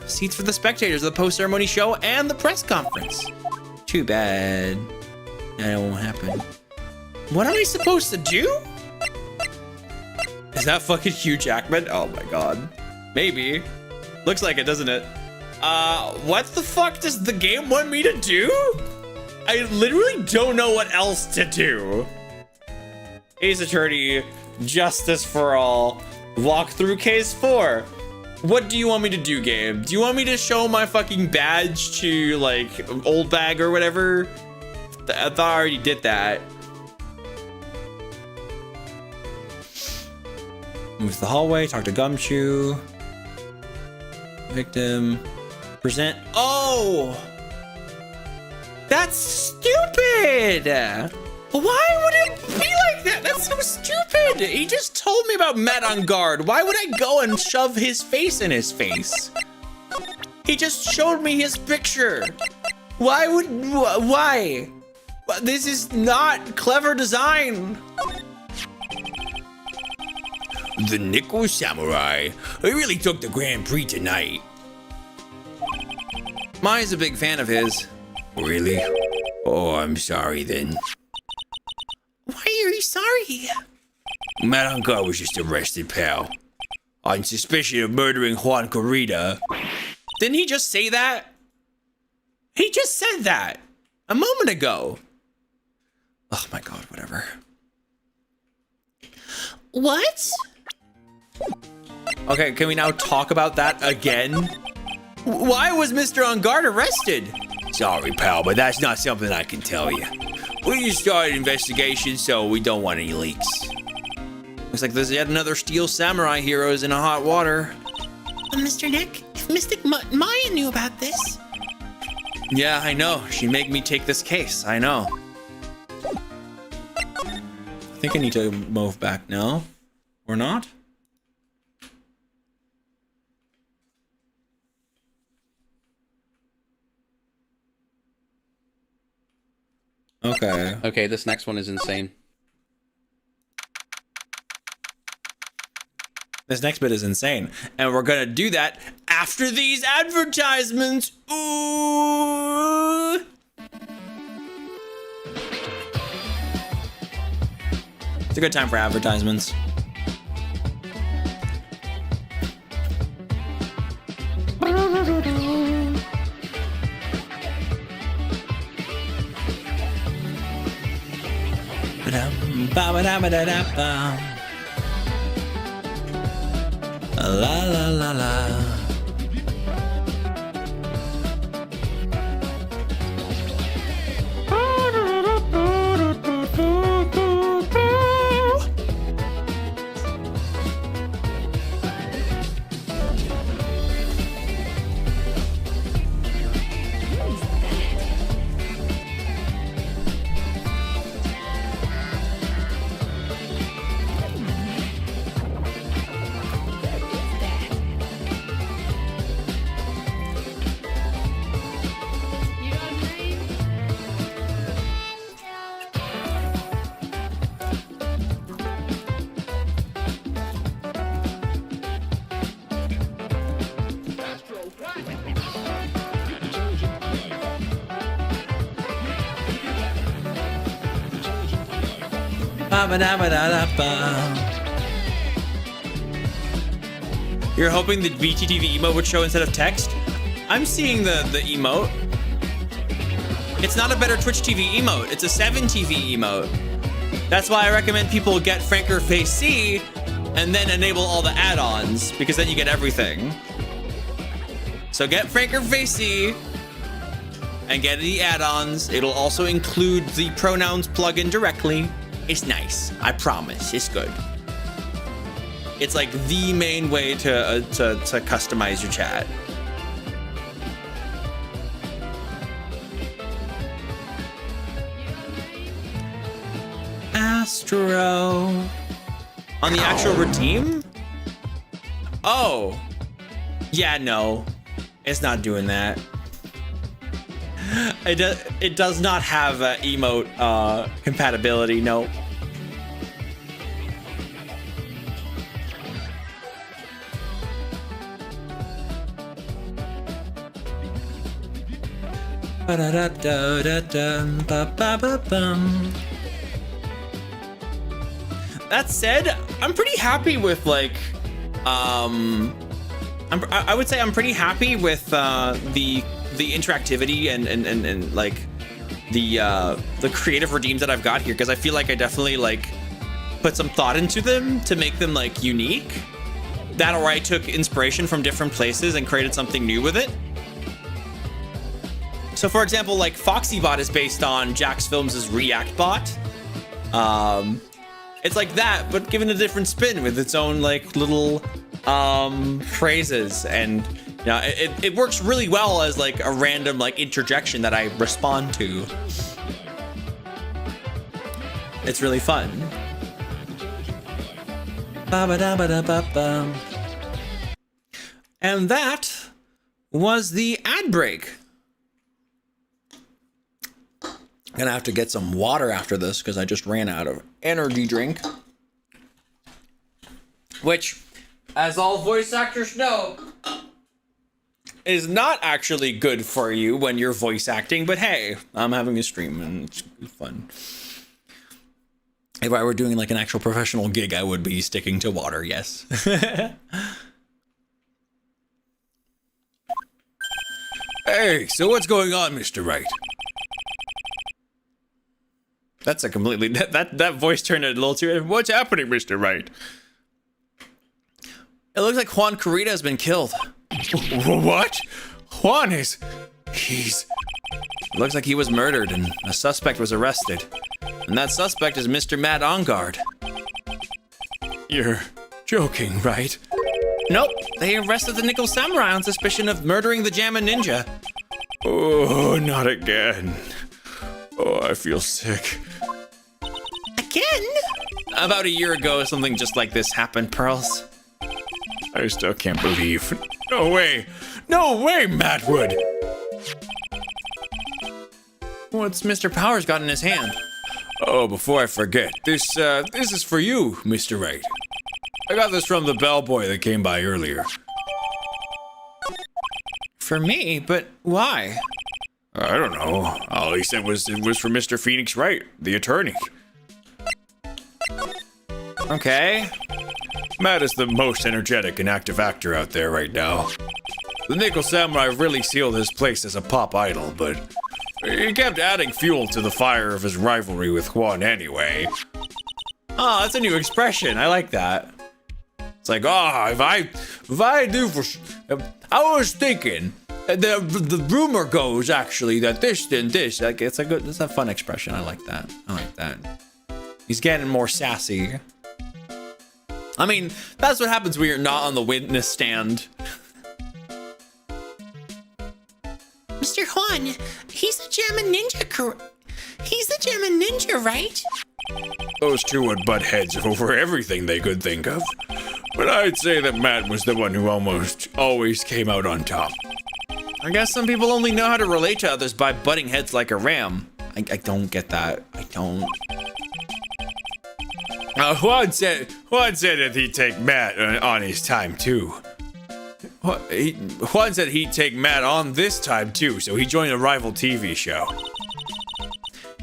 Seats for the spectators of the post-ceremony show and the press conference. Too bad. That won't happen. What am I supposed to do? Is that fucking Hugh Jackman? Oh my god. Maybe. Looks like it, doesn't it? What the fuck does the game want me to do? I literally don't know what else to do. Ace Attorney, Justice for All, walk through case 4. What do you want me to do, game? Do you want me to show my fucking badge to, like, Old Bag or whatever? I thought I already did that. Move to the hallway, talk to Gumshoe. Victim. Present. Oh! That's stupid! Why would it be like that? That's so stupid! He just told me about Met on Guard. Why would I go and shove his face in his face? He just showed me his picture. Why? This is not clever design. The Nickel Samurai. He really took the Grand Prix tonight. Mai's a big fan of his. Really? Oh, I'm sorry then. Why are you sorry? Matt Hungar was just arrested, pal. On suspicion of murdering Juan Corrida. Didn't he just say that? He just said that a moment ago. Oh my god, whatever. What? Okay, can we now talk about that again? Why was Mr. On Guard arrested? Sorry, pal, but that's not something I can tell you. We just started an investigation, so we don't want any leaks. Looks like there's yet another Steel Samurai heroes in a hot water. Mr. Nick, if Mystic Maya knew about this. Yeah, I know. She'd make me take this case. I know. I think I need to move back now. Or not? Okay. Okay, this next one is insane. This next bit is insane. And we're gonna do that after these advertisements. Ooh. It's a good time for advertisements. La la la la. You're hoping the VTTV emote would show instead of text? I'm seeing the emote. It's not a better Twitch TV emote. It's a 7 TV emote. That's why I recommend people get Franker Face C and then enable all the add-ons, because then you get everything. So get Franker Face C and get the add-ons. It'll also include the pronouns plugin directly. It's nice. I promise. It's good. It's like the main way to customize your chat. Astro. On the actual redeem? Oh. Yeah, no. It's not doing that. It does not have emote compatibility, no. That said, I'm pretty happy with like, I would say I'm pretty happy with the interactivity and like the creative redeems that I've got here, because I feel like I definitely like put some thought into them to make them like unique. That, or I took inspiration from different places and created something new with it. So for example, like FoxyBot is based on Jax Films' React bot. It's like that, but given a different spin with its own like little phrases, and you know, it works really well as like a random like interjection that I respond to. It's really fun. And that was the ad break. Gonna have to get some water after this because I just ran out of energy drink. Which, as all voice actors know, is not actually good for you when you're voice acting, but hey, I'm having a stream and it's fun. If I were doing like an actual professional gig, I would be sticking to water, yes. Hey, so what's going on, Mr. Wright? That's a completely, that voice turned a little too, What's happening, Mr. Wright? it looks like Juan Carita has been killed. What? Juan is... He's... It looks like he was murdered and a suspect was arrested. And that suspect is Mr. Matt Ongard. You're joking, right? Nope, they arrested the Nickel Samurai on suspicion of murdering the Jamma Ninja. Oh, not again. Oh, I feel sick. Again? About a year ago, something just like this happened, Pearls. I still can't believe. No way. No way, Mattwood. What's Mr. Powers got in his hand? Oh, before I forget, this is for you, Mr. Wright. I got this from the bellboy that came by earlier. For me? But why? I don't know. All he said was it was for Mr. Phoenix Wright, the attorney. Okay. Matt is the most energetic and active actor out there right now. The Nickel Samurai really sealed his place as a pop idol, but he kept adding fuel to the fire of his rivalry with Juan anyway. Oh, that's a new expression. I like that. It's like, if I do for... I was thinking, the rumor goes actually that this and this. Like, it's a fun expression. I like that. He's getting more sassy. I mean, that's what happens when you're not on the witness stand. Mr. Juan, he's a Jamma Ninja, he's a Jamma Ninja, right? Those two would butt heads over everything they could think of. But I'd say that Matt was the one who almost always came out on top. I guess some people only know how to relate to others by butting heads like a ram. I don't get that. I don't. Juan said that he'd take Matt on his time too. Juan said he'd take Matt on this time too, so he joined a rival TV show.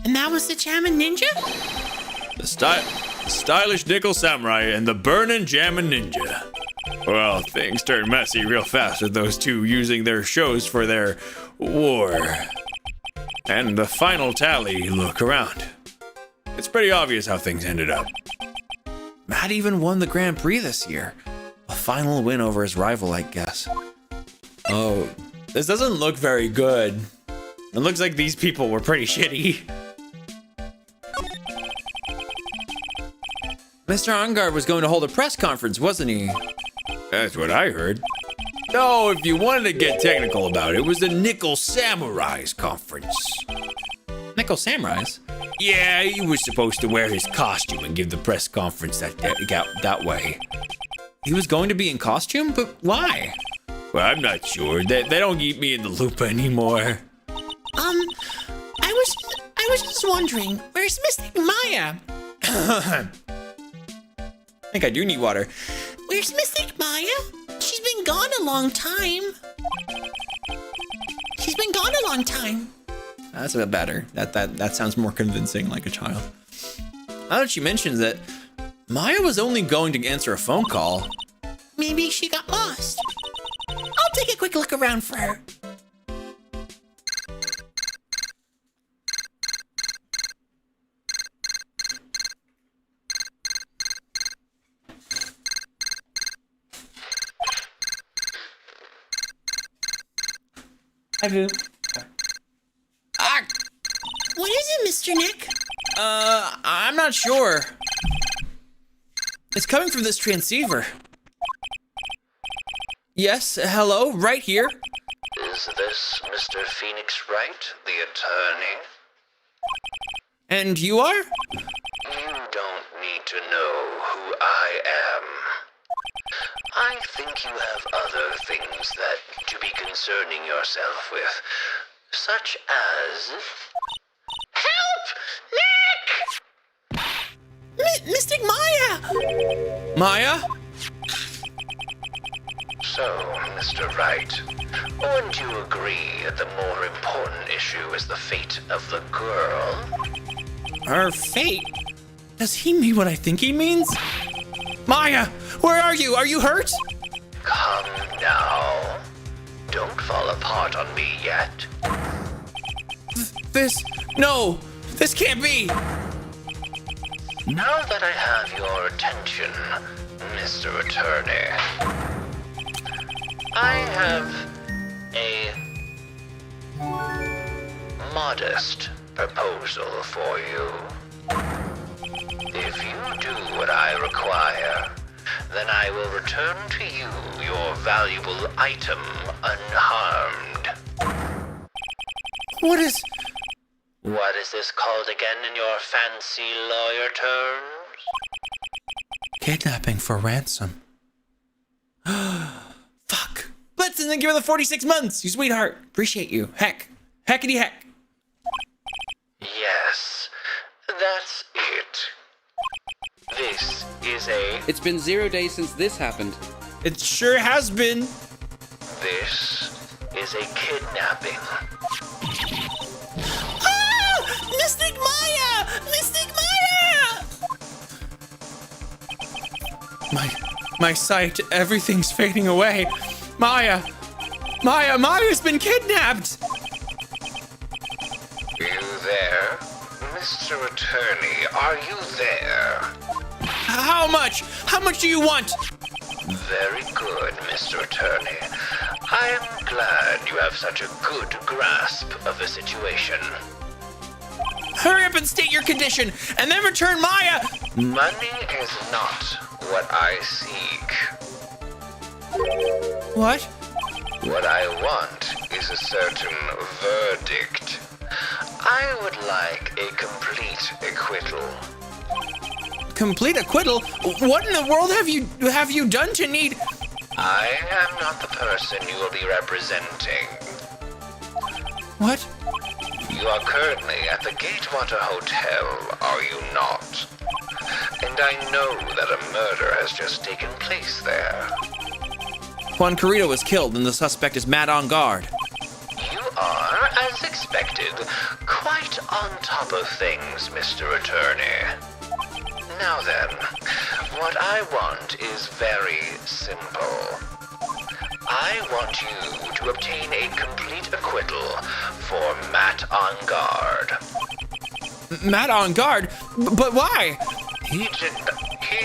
And that was the Jamma Ninja? The style. Stylish Nickel Samurai and the Burnin' Jammin' Ninja. Well, things turned messy real fast with those two using their shows for their war. And the final tally, look around. It's pretty obvious how things ended up. Matt even won the Grand Prix this year. A final win over his rival, I guess. Oh, this doesn't look very good. It looks like these people were pretty shitty. Mr. Angard was going to hold a press conference, wasn't he? That's what I heard. No, if you wanted to get technical about it, it was the Nickel Samurai's conference. Nickel Samurai's? Yeah, he was supposed to wear his costume and give the press conference that way. He was going to be in costume? But why? Well, I'm not sure. They don't keep me in the loop anymore. I was just wondering, where's Mystic Maya? I think I do need water. Where's Mystic Maya? She's been gone a long time. She's been gone a long time. That's a bit better. That sounds more convincing, like a child. Now that she mentions it, Maya was only going to answer a phone call. Maybe she got lost. I'll take a quick look around for her. Hi, Boo. Ah! What is it, Mr. Nick? I'm not sure. It's coming from this transceiver. Yes, hello, right here. Is this Mr. Phoenix Wright, the attorney? And you are? You don't need to know who I am. I think you have other things that to be concerning yourself with, such as... Help! Nick! Mystic Maya! Maya? So, Mr. Wright, wouldn't you agree that the more important issue is the fate of the girl? Her fate? Does he mean what I think he means? Maya, where are you? Are you hurt? Come now. Don't fall apart on me yet. No, this can't be. Now that I have your attention, Mr. Attorney, I have a modest proposal for you. If you do what I require, then I will return to you your valuable item unharmed. What is... What is this called again in your fancy lawyer terms? Kidnapping for ransom. Fuck. Blitzen, thank you for the 46 months, you sweetheart. Appreciate you. Heck. Heckity heck. Yes, that's it. This is a... It's been 0 days since this happened. It sure has been. This is a kidnapping. Ah! Mystic Maya! Mystic Maya! My sight, everything's fading away. Maya's been kidnapped. You there? Mr. Attorney, are you there? How much? How much do you want? Very good, Mr. Attorney. I am glad you have such a good grasp of the situation. Hurry up and state your condition, and then return Maya. Money is not what I seek. What? What I want is a certain verdict. I would like a complete acquittal. Complete acquittal? What in the world have you done to need? I am not the person you will be representing. What? You are currently at the Gatewater Hotel, are you not? And I know that a murder has just taken place there. Juan Carrito was killed and the suspect is Matt on guard. You are, as expected, quite on top of things, Mr. Attorney. Now then, what I want is very simple. I want you to obtain a complete acquittal for Matt on guard. Matt on guard? But why? He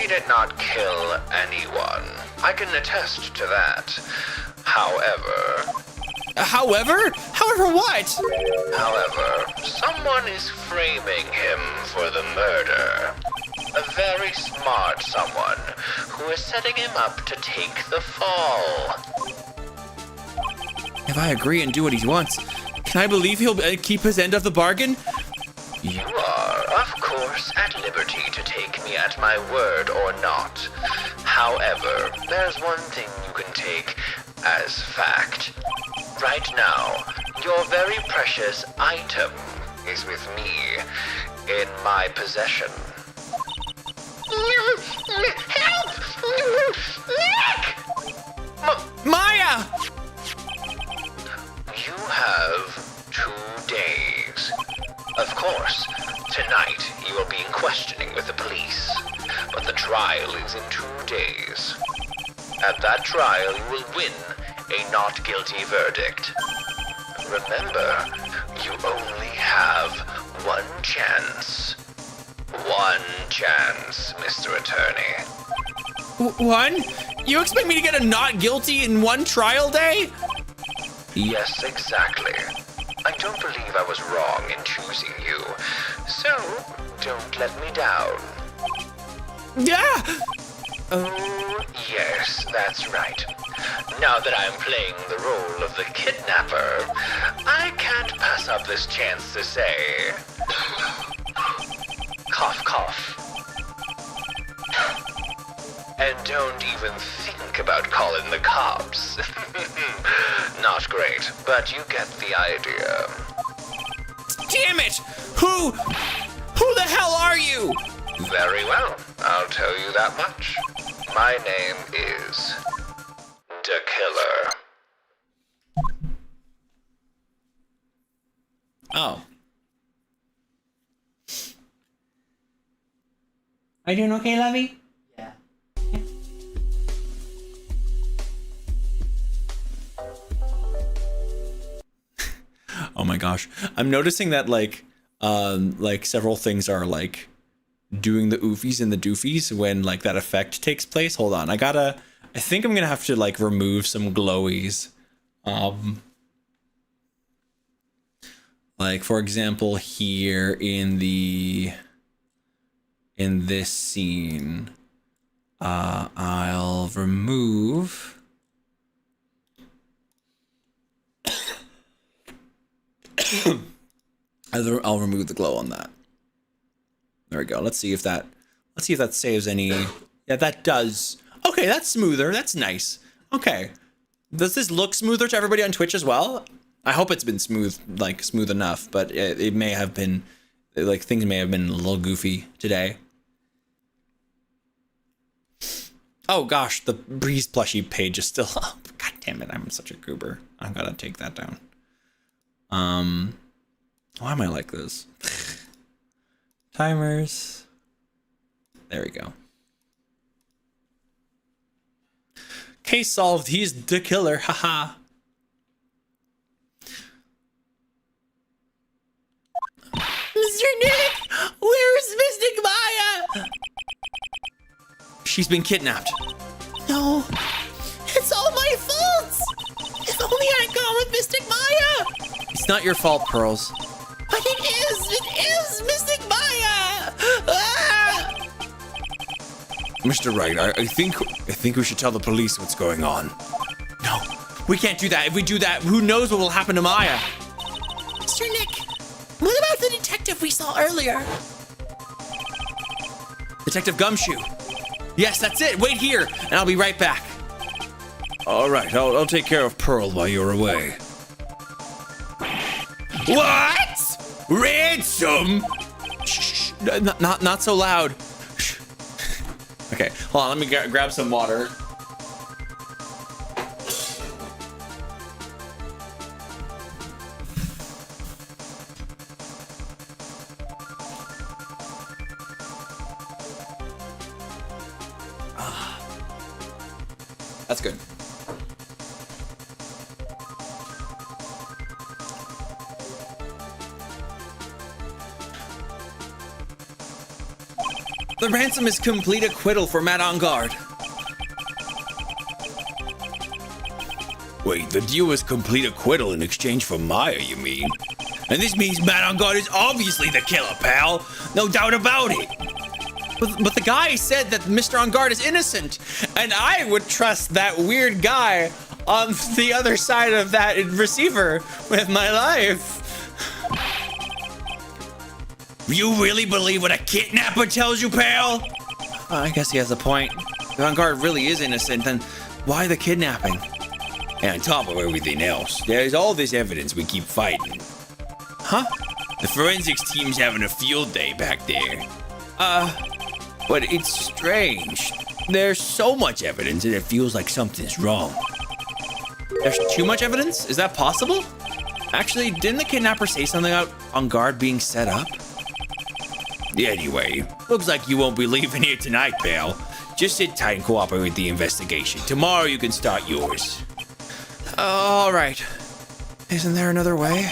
did not kill anyone. I can attest to that. However, However what? someone is framing him for the murder. A very smart someone who is setting him up to take the fall. If I agree and do what he wants, can I believe he'll keep his end of the bargain? You are, of course, at liberty to take me at my word or not. However, there's one thing you can take as fact. Right now, your very precious item is with me, in my possession. Help! Nick! Maya! You have 2 days. Of course, tonight you will be in questioning with the police, but the trial is in 2 days. At that trial, you will win a not guilty verdict. Remember, you only have one chance. One chance, Mr. Attorney. One? You expect me to get a not guilty in one trial day? Yes, exactly. I don't believe I was wrong in choosing you, so don't let me down. Yeah! Oh, yes, that's right. Now that I'm playing the role of the kidnapper, I can't pass up this chance to say... cough, cough. And don't even think about calling the cops. Not great, but you get the idea. Damn it! Who the hell are you? Very well, I'll tell you that much. My name is... The Killer. Oh. Are you doing okay, Lovey? Yeah. Oh my gosh. I'm noticing that like several things are like doing the oofies and the doofies when like that effect takes place. Hold on. I think I'm gonna have to like remove some glowies. Like for example here in this scene, I'll remove I'll remove the glow on that. There we go. Let's see if that saves any. Yeah, that does. Okay, that's smoother. That's nice. Okay. Does this look smoother to everybody on Twitch as well? I hope it's been smooth enough, but it may have been, like, things may have been a little goofy today. Oh gosh, the Breeze plushie page is still up. God damn it, I'm such a goober. I'm gonna take that down. Why am I like this? Timers. There we go. Case solved. He's the killer. Haha. Mr. Nick, where's Mystic Maya? She's been kidnapped. No, it's all my fault. If only I'd gone with Mystic Maya. It's not your fault, Pearls. But it is Mystic Maya. Ah! Mr. Wright, I think we should tell the police what's going on. No, we can't do that. If we do that, who knows what will happen to Maya? Mr. Nick, what about the detective we saw earlier? Detective Gumshoe. Yes, that's it. Wait here, and I'll be right back. All right, I'll take care of Pearl while you're away. What? Ransom? Shh, not so loud. Shh. Okay, hold on. Let me grab some water. That's good. The ransom is complete acquittal for Matt on guard. Wait, the deal was complete acquittal in exchange for Maya, you mean? And this means Matt on guard is obviously the killer, pal. No doubt about it. But the guy said that Mr. On Guard is innocent, and I would trust that weird guy on the other side of that receiver with my life. You really believe what a kidnapper tells you, pal? I guess he has a point. If On Guard really is innocent, then why the kidnapping? And on top of everything else, there's all this evidence we keep fighting. Huh? The forensics team's having a field day back there. But it's strange. There's so much evidence and it feels like something's wrong. There's too much evidence? Is that possible? Actually, didn't the kidnapper say something about On Guard being set up? Anyway, looks like you won't be leaving here tonight, pal. Just sit tight and cooperate with the investigation. Tomorrow you can start yours. All right. Isn't there another way?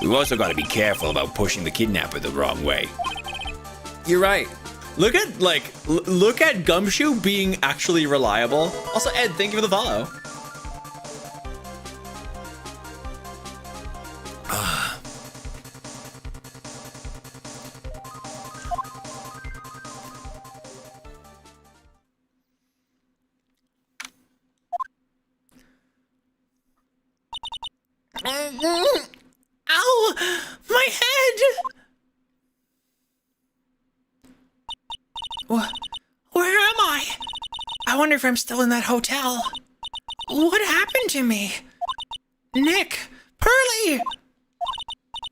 We've also got to be careful about pushing the kidnapper the wrong way. You're right. Look at Gumshoe being actually reliable. Also, Ed, thank you for the follow. Ow! My head! Where am I? I wonder if I'm still in that hotel. What happened to me? Nick! Pearly!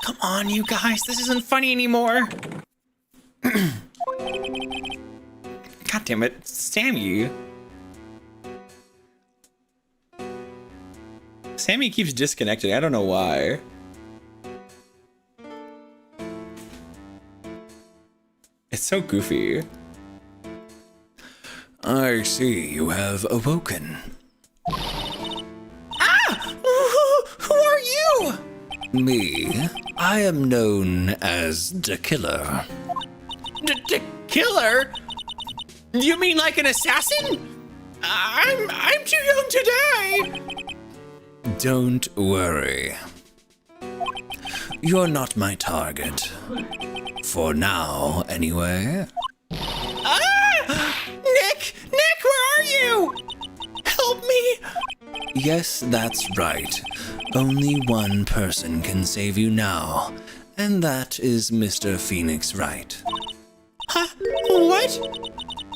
Come on, you guys. This isn't funny anymore. God damn it, Sammy. Sammy keeps disconnecting. I don't know why. It's so goofy. I see you have awoken. Ah! Who are you? Me? I am known as the Killer. Killer? You mean like an assassin? I'm too young to die. Don't worry. You're not my target. For now, anyway. Ah! Nick! Nick, where are you? Help me! Yes, that's right. Only one person can save you now, and that is Mr. Phoenix Wright. Huh? What?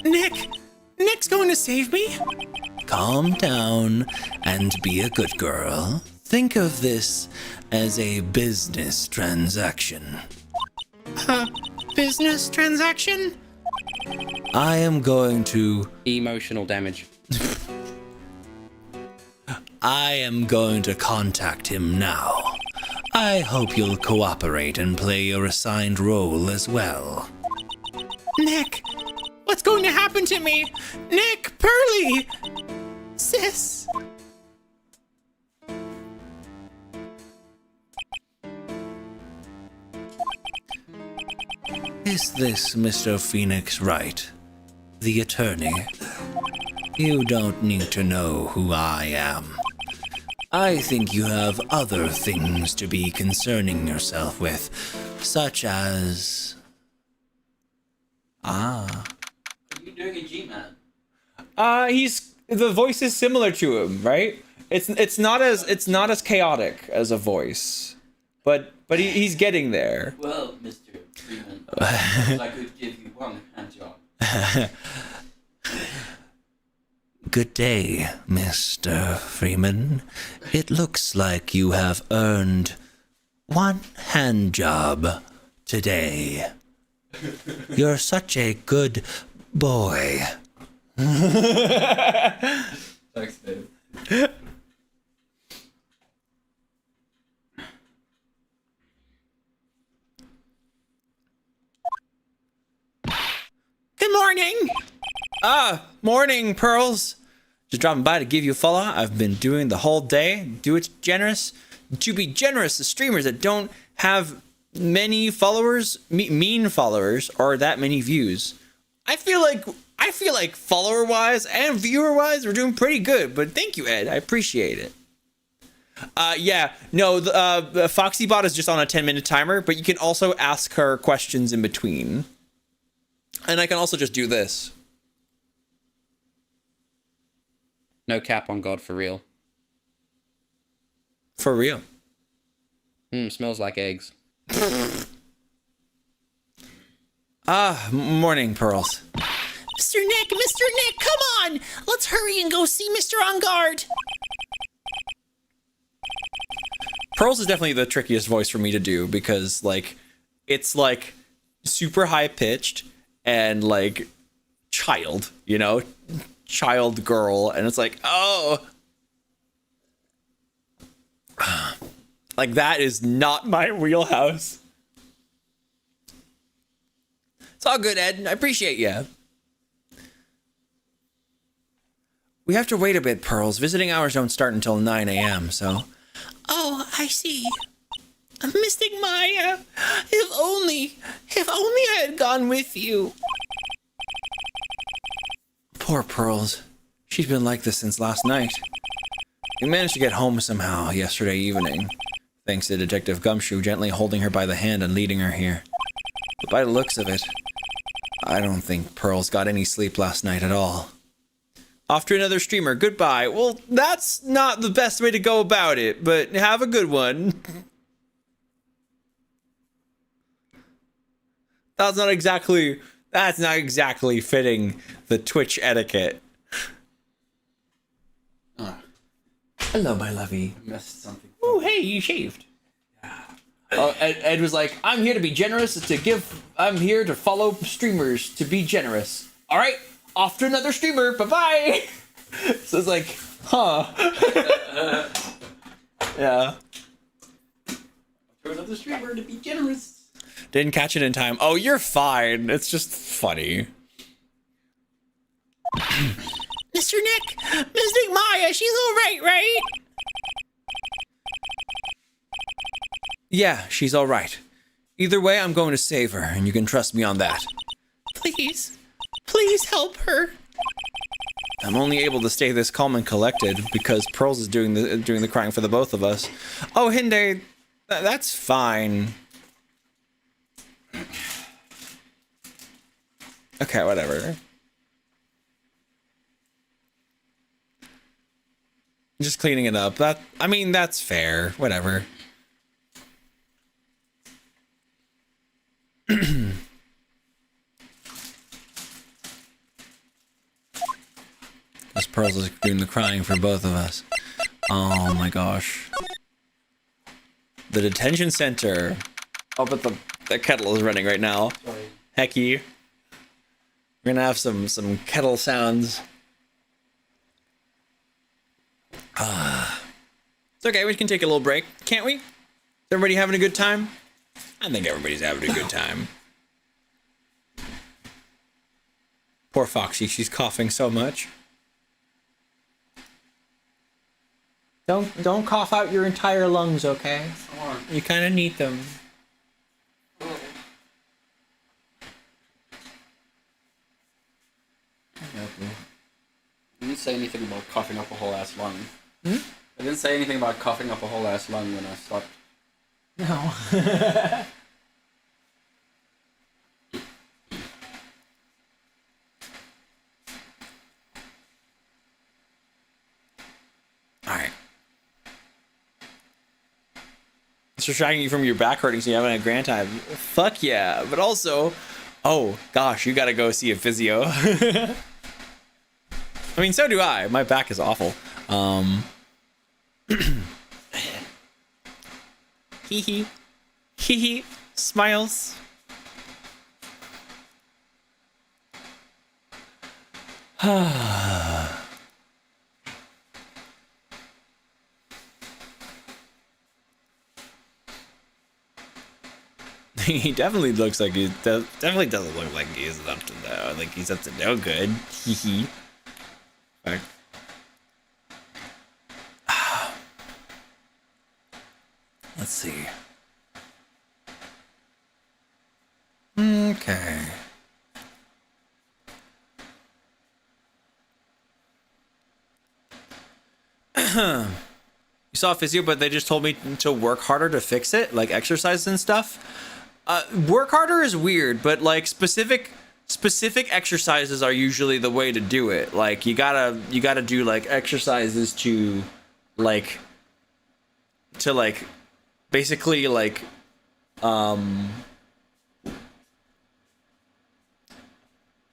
Nick's going to save me? Calm down and be a good girl. Think of this as a business transaction. Business transaction? I am going to... Emotional damage. I am going to contact him now. I hope you'll cooperate and play your assigned role as well. Nick, what's going to happen to me? Nick, Pearly! Sis! Is this Mr. Phoenix Wright, the attorney? You don't need to know who I am. I think you have other things to be concerning yourself with, such as... Are you doing a G-Man? The voice is similar to him, right? It's not as chaotic as a voice, but he's getting there. Well, Mr. Freeman, I could give you one hand job. Good day, Mr. Freeman. It looks like you have earned one hand job today. You're such a good boy. Thanks, Dave. Good morning! Morning, Pearls. Just dropping by to give you a follow. I've been doing the whole day. Do it generous. To be generous to streamers that don't have many followers, mean followers, or that many views. I feel like follower wise and viewer wise, we're doing pretty good. But thank you, Ed. I appreciate it. Yeah, no, the FoxyBot is just on a 10-minute timer, but you can also ask her questions in between. And I can also just do this. No cap on God, for real. For real. Smells like eggs. Morning, Pearls. Mr. Nick, come on! Let's hurry and go see Mr. On Guard. Pearls is definitely the trickiest voice for me to do because, like, it's, like, super high-pitched and, like, child, you know? Child girl. And it's like, oh... Like, that is not my wheelhouse. It's all good, Ed. I appreciate you. We have to wait a bit, Pearls. Visiting hours don't start until 9 a.m., so... Oh, I see. Mystic Maya, if only I had gone with you. Poor Pearls. She's been like this since last night. We managed to get home somehow yesterday evening, thanks to Detective Gumshoe gently holding her by the hand and leading her here. But by the looks of it, I don't think Pearls got any sleep last night at all. Off to another streamer. Goodbye. Well, that's not the best way to go about it, but have a good one. That's not exactly fitting the Twitch etiquette. Hello, my lovey. I missed something. Oh, hey, you shaved. Yeah. Oh, Ed was like, I'm here to be generous, I'm here to follow streamers to be generous. All right, off to another streamer. Bye-bye. So it's like, huh. Yeah. To another streamer to be generous. Didn't catch it in time. Oh, you're fine. It's just funny. Mr. Nick, Mystic Maya, she's all right? Yeah, she's all right. Either way, I'm going to save her, and you can trust me on that. Please help her. I'm only able to stay this calm and collected because Pearls is doing the crying for the both of us. Oh, Hinde, that's fine. Okay, whatever. Just cleaning it up. That's fair. Whatever. This Pearls is doing the crying for both of us. Oh my gosh. The detention center. Oh, but the kettle is running right now. Sorry. Hecky. We're gonna have some kettle sounds. It's okay, we can take a little break, can't we? Is everybody having a good time? I think everybody's having a good time. Poor Foxy, she's coughing so much. Don't cough out your entire lungs, okay? You kind of need them. I didn't say anything about coughing up a whole ass lung. Hmm? I didn't say anything about coughing up a whole ass lung when I stopped. No. Alright. It's distracting you from your back hurting so you haven't had grand time. Fuck yeah. But also, oh gosh, you gotta go see a physio. I mean, so do I. My back is awful. Hee hee. Hee hee. Smiles. He definitely looks like definitely doesn't look like he's up to no. Like he's up to no good. Hee hee. Let's see. Okay. You saw a physio, but they just told me to work harder to fix it, like exercise and stuff. Work harder is weird, but like specific exercises are usually the way to do it. Like you gotta do like exercises to basically like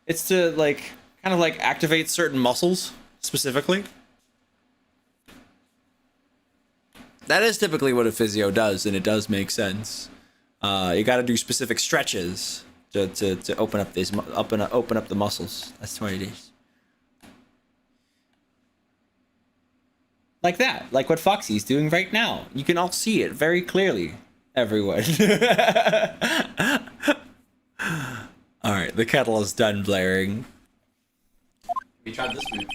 it's to like kind of like activate certain muscles specifically. That is typically what a physio does, and it does make sense. You got to do specific stretches to open up these open up the muscles. That's what it is. Like that, like what Foxy's doing right now. You can all see it very clearly, everyone. All right, the kettle is done blaring. We tried this move.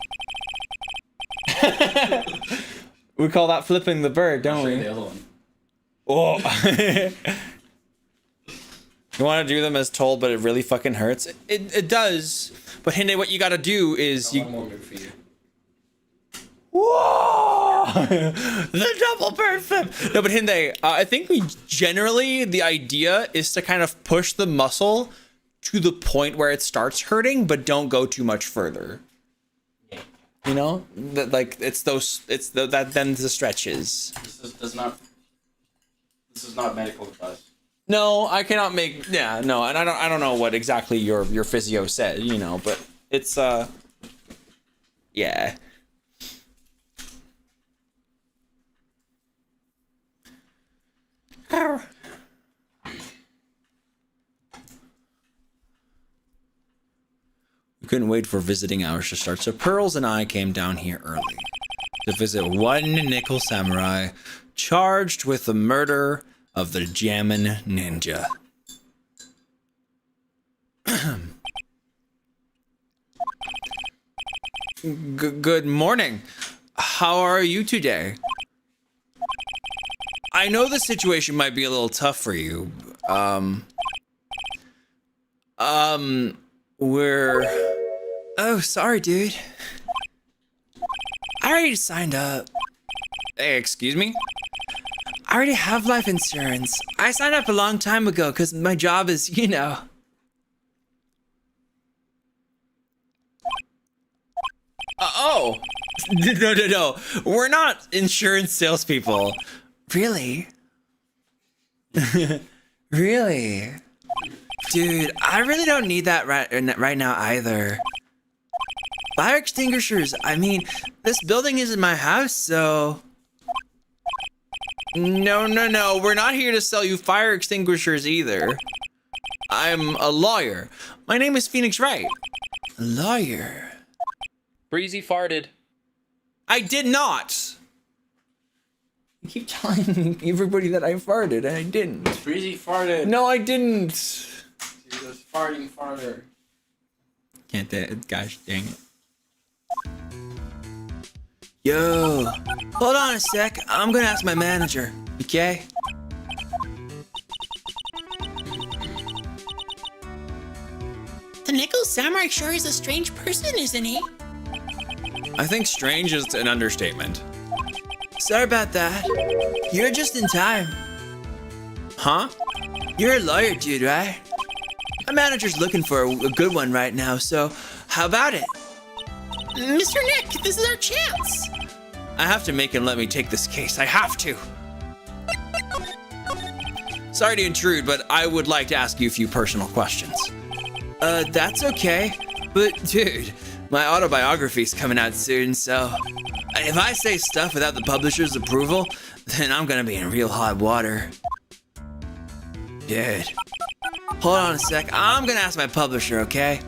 We call that flipping the bird, don't I'll show you we? the other one. Oh. You want to do them as told, but it really fucking hurts. It does. But Hinde, what you got to do is One more move for you. Whoa! The double bird flip. No, but Hinde, I think generally the idea is to kind of push the muscle to the point where it starts hurting, but don't go too much further. You know, that like it's that then the stretches. This is not medical advice. No, I cannot make. Yeah, no, and I don't know what exactly your physio said. You know, but it's yeah. We couldn't wait for visiting hours to start, so Pearls and I came down here early to visit one nickel samurai charged with the murder of the Jammin Ninja. Good morning. How are you today? I know the situation might be a little tough for you. We're... Oh, sorry, dude. I already signed up. Hey, excuse me? I already have life insurance. I signed up a long time ago because my job is, you know... Oh! No. We're not insurance salespeople. Really? Really? Dude, I really don't need that right now either. Fire extinguishers. I mean, this building isn't my house, so... No. We're not here to sell you fire extinguishers either. I'm a lawyer. My name is Phoenix Wright. A lawyer. Breezy farted. I did not. You keep telling everybody that I farted, and I didn't. Breezy farted. No, I didn't. He was farting farther. Can't gosh dang it. Yo, hold on a sec. I'm gonna ask my manager, okay? The Nickel Samurai sure is a strange person, isn't he? I think strange is an understatement. Sorry about that. You're just in time. Huh? You're a lawyer, dude, right? My manager's looking for a good one right now, so how about it? Mr. Nick, this is our chance. I have to make him let me take this case. I have to. Sorry to intrude, but I would like to ask you a few personal questions. That's okay. But dude, my autobiography's coming out soon, so if I say stuff without the publisher's approval, then I'm gonna be in real hot water. Dude, hold on a sec. I'm gonna ask my publisher, okay?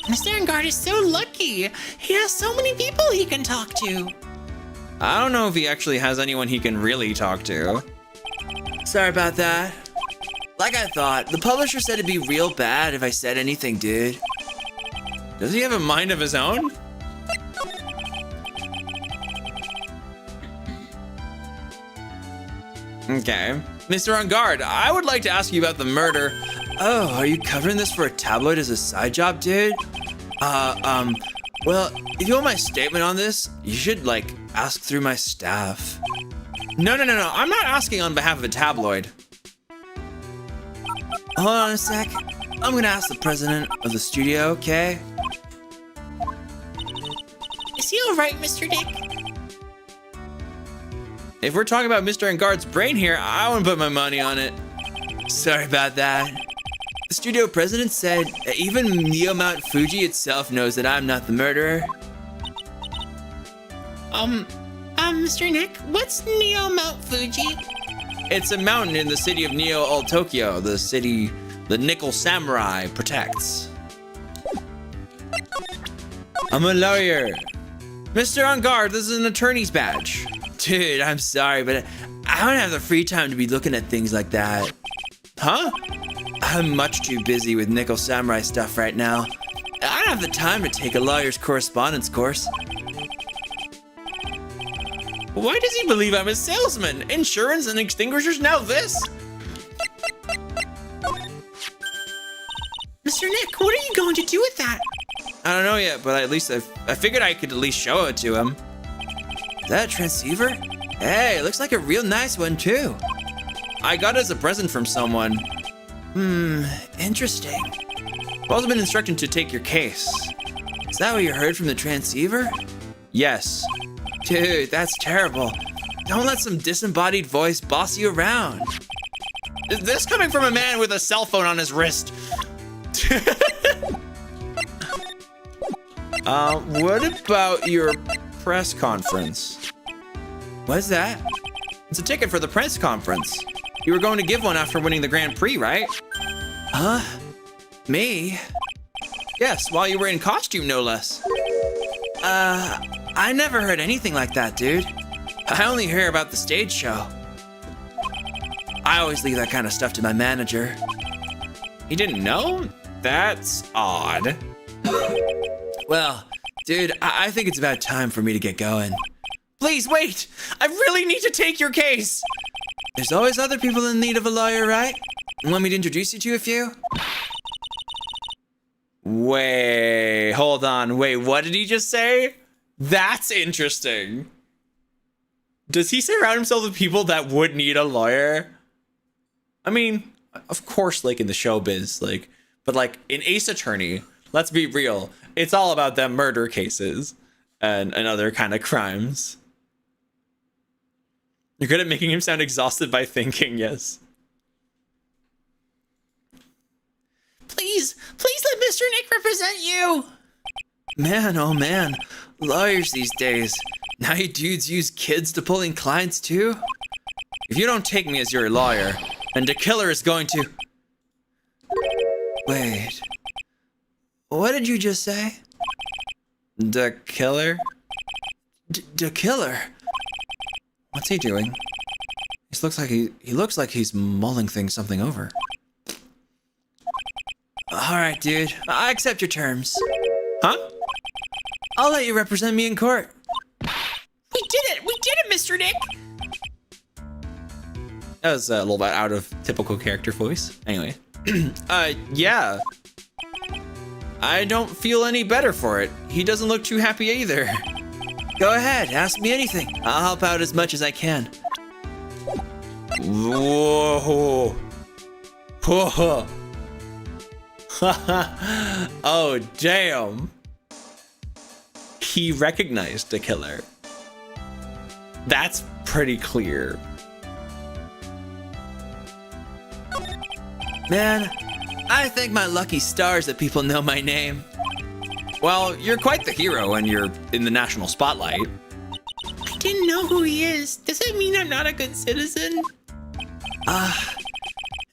Mr. Engard is so lucky. He has so many people he can talk to. I don't know if he actually has anyone he can really talk to. Sorry about that. Like I thought, the publisher said it'd be real bad if I said anything, dude. Does he have a mind of his own? Okay. Mr. On Guard, I would like to ask you about the murder. Oh, are you covering this for a tabloid as a side job, dude? Well, if you want my statement on this, you should, like, ask through my staff. No. I'm not asking on behalf of a tabloid. Hold on a sec. I'm gonna ask the president of the studio, okay? Is he all right, Mr. Nick? If we're talking about Mr. Engard's brain here, I wouldn't put my money on it. Sorry about that. The studio president said even Neo Mount Fuji itself knows that I'm not the murderer. Mr. Nick, what's Neo Mount Fuji? It's a mountain in the city of Neo Old Tokyo, the city the Nickel Samurai protects. I'm a lawyer. Mr. On Guard, this is an attorney's badge. Dude, I'm sorry, but I don't have the free time to be looking at things like that. Huh? I'm much too busy with Nickel Samurai stuff right now. I don't have the time to take a lawyer's correspondence course. Why does he believe I'm a salesman? Insurance and extinguishers, now this? Mr. Nick, what are you going to do with that? I don't know yet, but at least I figured I could at least show it to him. Is that a transceiver? Hey, it looks like a real nice one too. I got it as a present from someone. Interesting. I've also been instructed to take your case. Is that what you heard from the transceiver? Yes. Dude, that's terrible. Don't let some disembodied voice boss you around. Is this coming from a man with a cell phone on his wrist? What about your press conference? What's that? It's a ticket for the press conference. You were going to give one after winning the Grand Prix, right? Huh? Me? Yes, while you were in costume, no less. I never heard anything like that, dude. I only hear about the stage show. I always leave that kind of stuff to my manager. He didn't know? That's odd. Well, dude, I think it's about time for me to get going. Please wait! I really need to take your case! There's always other people in need of a lawyer, right? Want me to introduce you to a few? Wait, hold on. Wait, what did he just say? That's interesting. Does he surround himself with people that would need a lawyer? I mean, of course, like in the showbiz, like, but like in Ace Attorney, let's be real. It's all about them murder cases and other kind of crimes. You're good at making him sound exhausted by thinking, yes. Please let Mr. Nick represent you. Man, oh man, lawyers these days. Now you dudes use kids to pull in clients too? If you don't take me as your lawyer, then the killer is going to... Wait. What did you just say? The killer? The killer? What's he doing? He looks like he's mulling something over. All right, dude. I accept your terms. Huh? I'll let you represent me in court. We did it, Mr. Nick. That was a little bit out of typical character voice. Anyway. Yeah. I don't feel any better for it. He doesn't look too happy either. Go ahead, ask me anything. I'll help out as much as I can. Whoa. Whoa. Oh, damn. He recognized the killer. That's pretty clear. Man, I thank my lucky stars that people know my name. Well, you're quite the hero when you're in the national spotlight. I didn't know who he is. Does that mean I'm not a good citizen?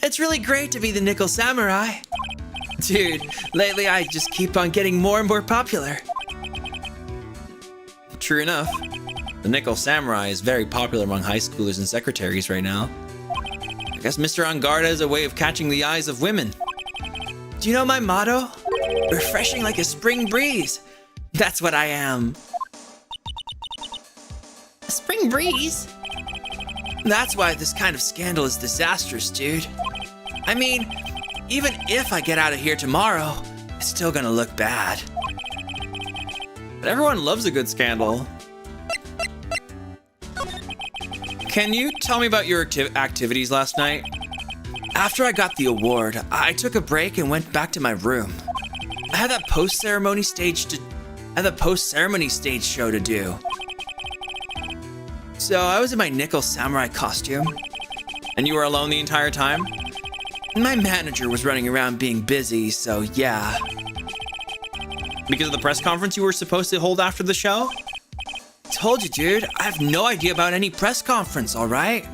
It's really great to be the Nickel Samurai. Dude, lately I just keep on getting more and more popular. True enough. The Nickel Samurai is very popular among high schoolers and secretaries right now. I guess Mr. On Guard has a way of catching the eyes of women. Do you know my motto? Refreshing like a spring breeze. That's what I am. A spring breeze? That's why this kind of scandal is disastrous, dude. I mean, even if I get out of here tomorrow, it's still gonna look bad. But everyone loves a good scandal. Can you tell me about your activities last night? After I got the award, I took a break and went back to my room. I had that post-ceremony stage show to do. So I was in my nickel samurai costume. And you were alone the entire time? My manager was running around being busy, so yeah. Because of the press conference you were supposed to hold after the show? Told you, dude. I have no idea about any press conference, all right?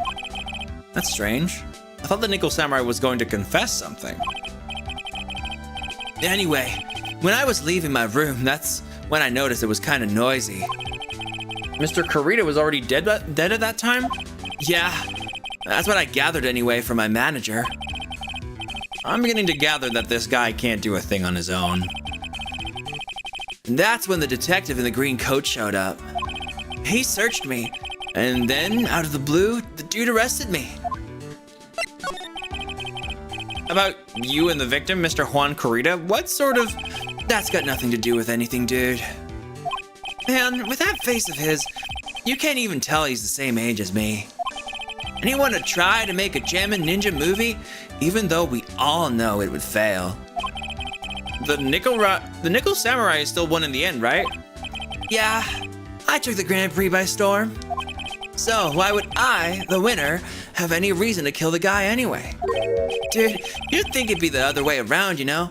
That's strange. I thought the Nickel Samurai was going to confess something. Anyway, when I was leaving my room, that's when I noticed it was kind of noisy. Mr. Kurita was already dead at that time? Yeah, that's what I gathered anyway from my manager. I'm beginning to gather that this guy can't do a thing on his own. And that's when the detective in the green coat showed up. He searched me, and then, out of the blue, the dude arrested me. About you and the victim, Mr. Juan Kurita? What sort of... That's got nothing to do with anything, dude. Man, with that face of his, you can't even tell he's the same age as me. And he wanted to try to make a Jammin' Ninja movie, even though we all know it would fail. The Nickel Samurai is still won in the end, right? Yeah, I took the Grand Prix by storm. So why would I, the winner, have any reason to kill the guy anyway? Dude, you'd think it'd be the other way around, you know?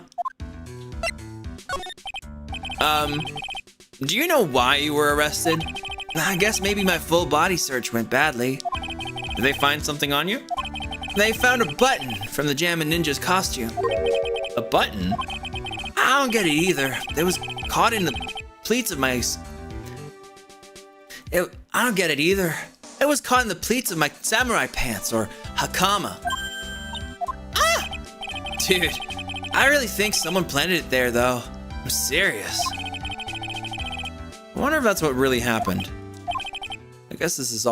Do you know why you were arrested? I guess maybe my full body search went badly. Did they find something on you? They found a button from the Jammin' Ninja's costume. A button? I don't get it either. It was caught in the pleats of my... I don't get it either. It was caught in the pleats of my samurai pants, or hakama. Ah! Dude, I really think someone planted it there, though. I'm serious. I wonder if that's what really happened. I guess this is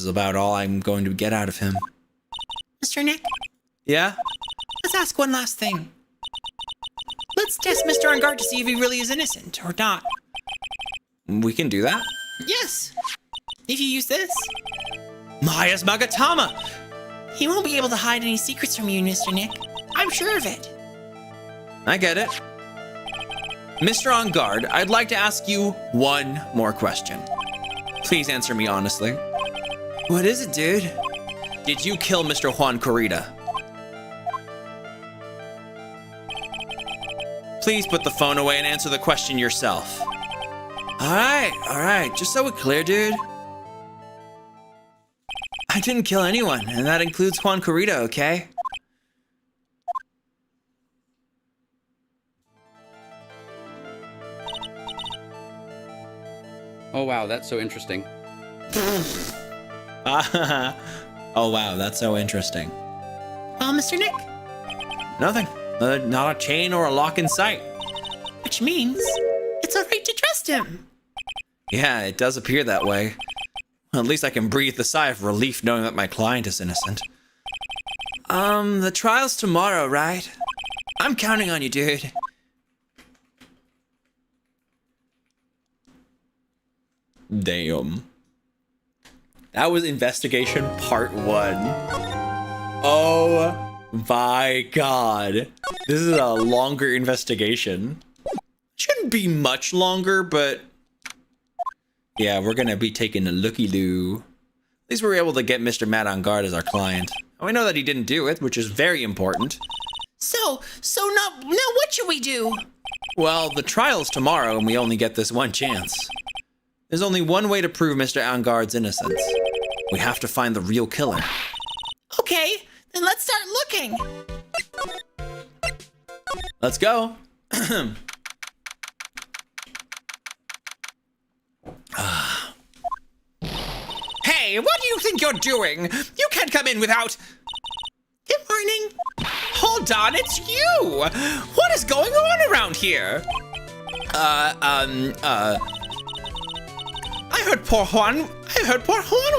about all I'm going to get out of him. Mr. Nick, Yeah? let's ask one last thing. Let's test Mr. On Guard to see if he really is innocent or not. We can do that? Yes. If you use this, Maya's Magatama! he won't be able to hide any secrets from you, Mr. Nick. I'm sure of it. I get it. Mr. On Guard, I'd like to ask you one more question. Please answer me honestly. What is it, dude? Did you kill Mr. Juan Kurita? Please put the phone away and answer the question yourself. All right, just so we're clear, dude. I didn't kill anyone, and that includes Juan Kurita, okay? Oh wow, that's so interesting. Oh wow, that's so interesting. Well, Mr. Nick, Nothing. Not a chain or a lock in sight. which means it's all right to trust him. Yeah, it does appear that way. Well, at least I can breathe a sigh of relief knowing that my client is innocent. The trial's tomorrow, right? I'm counting on you, dude. Damn. That was investigation part 1. Oh my god. This is a longer investigation. Shouldn't be much longer, but yeah, we're gonna be taking a looky-loo. At least we were able to get Mr. Matt on Guard as our client. And we know that he didn't do it, which is very important. So now what should we do? Well, the trial's tomorrow and we only get this one chance. There's only one way to prove Mr. On Guard's innocence. We have to find the real killer. Okay, then let's start looking. Let's go. Hey, what do you think you're doing? You can't come in without... Good morning. Hold on, it's you! What is going on around here? I heard poor Juan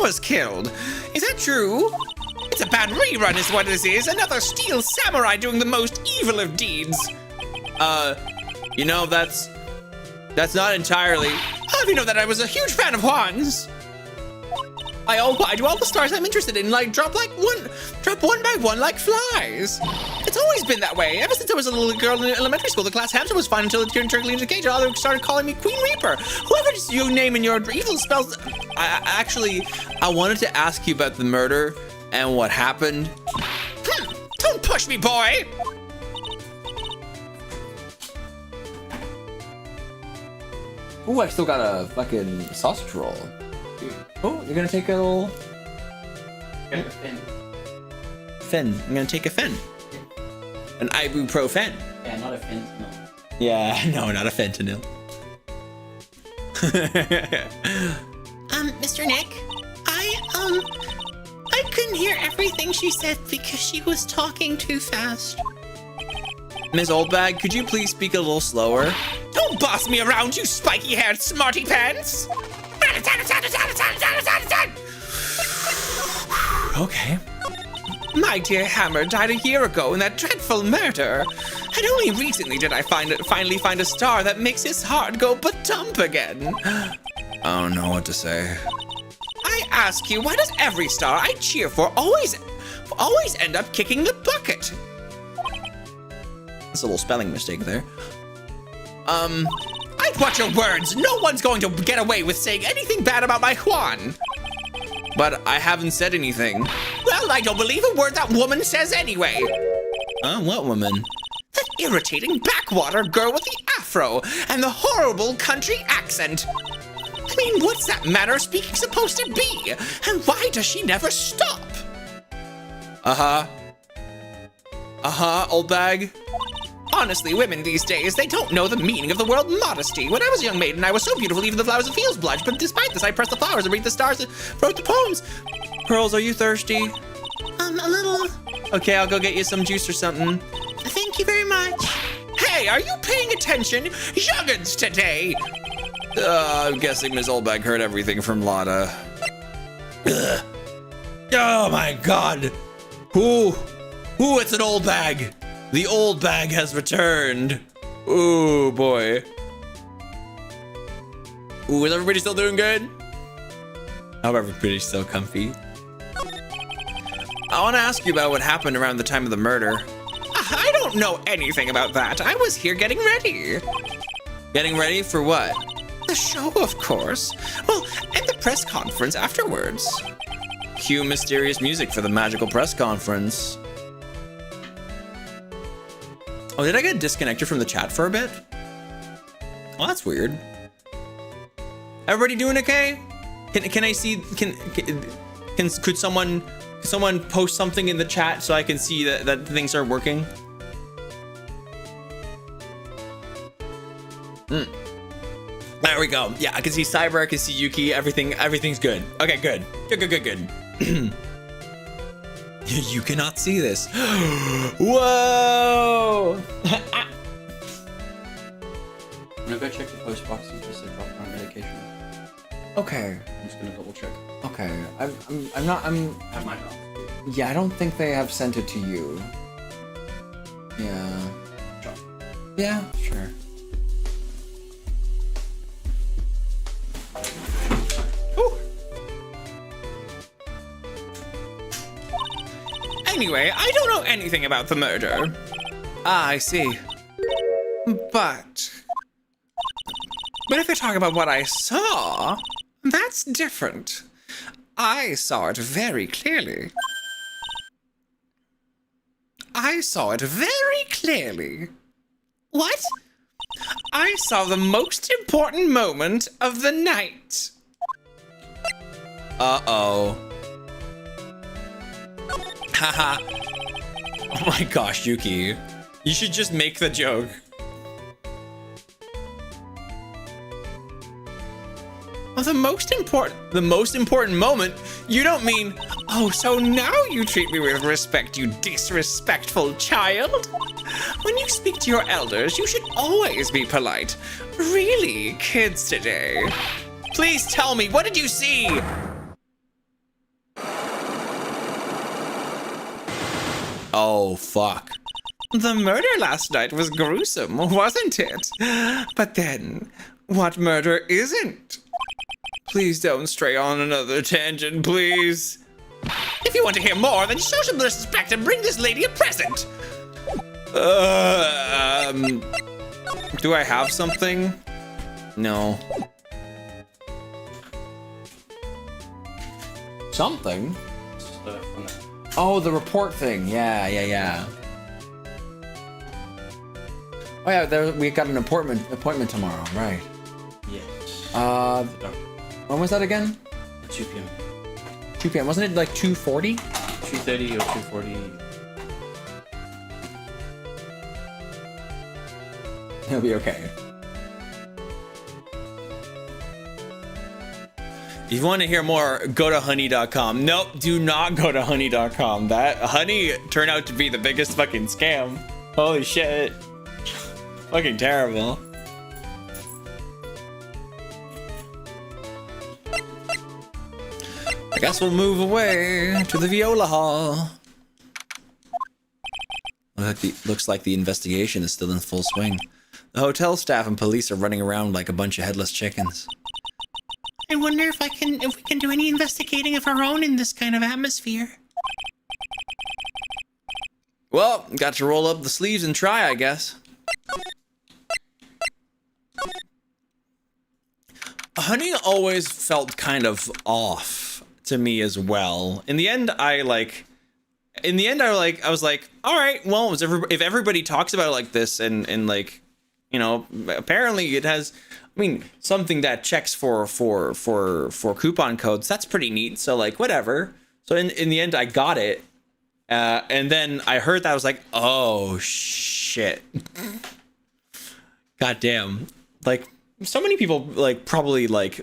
was killed. Is that true? It's a bad rerun is what this is. Another steel samurai doing the most evil of deeds. You know, that's not entirely. How do you know that I was a huge fan of Juan's? I do all the stars I'm interested in, like drop one by one like flies. It's always been that way. Ever since I was a little girl in elementary school, the class hamster was fine until it turned turkey into a cage. All they started calling me Queen Reaper. Whoever you name in your evil spells. I wanted to ask you about the murder and what happened. Don't push me, boy. Ooh, I still got a fucking sausage roll. Oh, you're gonna take a little... Fin. I'm gonna take a fin. An ibuprofen. Yeah, not a fence, no. Yeah, no, not a fentanyl. Mr. Nick, I couldn't hear everything she said because she was talking too fast. Miss Oldbag, could you please speak a little slower? Don't boss me around, you spiky-haired smarty pants. Okay. My dear Hammer died a year ago in that dreadful murder. And only recently did I finally find a star that makes his heart go ba-dump again. I don't know what to say. I ask you, why does every star I cheer for always end up kicking the bucket? That's a little spelling mistake there. I'd watch your words. No one's going to get away with saying anything bad about my Juan. But I haven't said anything. Well, I don't believe a word that woman says anyway. What woman? That irritating backwater girl with the afro and the horrible country accent. I mean, what's that manner of speaking supposed to be? And why does she never stop? Old bag. Honestly, women these days, they don't know the meaning of the word modesty. When I was a young maiden, I was so beautiful even the flowers and fields blushed. But despite this, I pressed the flowers and read the stars and wrote the poems. Pearls, are you thirsty? A little. Okay, I'll go get you some juice or something. Thank you very much. Hey, are you paying attention? Young'uns today. I'm guessing Miss Oldbag heard everything from Lotta. Ugh. Oh my god. Ooh, it's an old bag. The old bag has returned. Ooh, boy. Ooh, is everybody still doing good? I hope everybody's still comfy. I want to ask you about what happened around the time of the murder. I don't know anything about that. I was here getting ready. Getting ready for what? The show, of course. Well, and the press conference afterwards. Cue mysterious music for the magical press conference. Oh, did I get disconnected from the chat for a bit? Well, that's weird. Everybody doing okay? Can I see? Could someone post something in the chat so I can see that things are working? There we go. Yeah, I can see Cyber, I can see Yuki. Everything's good. Okay, good. Good. You cannot see this. Whoa! I'm gonna go check the post box and just drop my medication. Okay. I'm just gonna double check. Okay. I'm not. Have my job. Yeah, I don't think they have sent it to you. Yeah. Sure. Yeah, sure. Anyway, I don't know anything about the murder. Ah, I see. But if you're talking about what I saw, that's different. I saw it very clearly. What? I saw the most important moment of the night. Uh-oh. Haha. Oh my gosh, Yuki. You should just make the joke. Well, the most important moment? You don't mean, oh, so now you treat me with respect, you disrespectful child? When you speak to your elders, you should always be polite. Really, kids today. Please tell me, what did you see? Oh, fuck. The murder last night was gruesome, wasn't it? But then, what murder isn't? Please don't stray on another tangent, please. If you want to hear more, then show some respect and bring this lady a present. Do I have something? No. Something? Oh, the report thing. Yeah. Oh yeah, we got an appointment tomorrow, right? Yes. When was that again? 2 p.m. 2 p.m. Wasn't it like 2:40? 2:30 or 2:40. He'll be okay. If you want to hear more, go to honey.com. Nope, do not go to honey.com. That honey turned out to be the biggest fucking scam. Holy shit. Fucking terrible. I guess we'll move away to the Viola Hall. Looks like the investigation is still in full swing. The hotel staff and police are running around like a bunch of headless chickens. I wonder if we can do any investigating of our own in this kind of atmosphere. Well, got to roll up the sleeves and try, I guess. Honey always felt kind of off to me as well. In the end, I was like, all right, well, if everybody talks about it like this and like, you know, apparently it has, I mean, something that checks for coupon codes, that's pretty neat. So like, whatever. So in the end, I got it. And then I heard that, I was like, oh shit. God damn. Like, so many people like probably like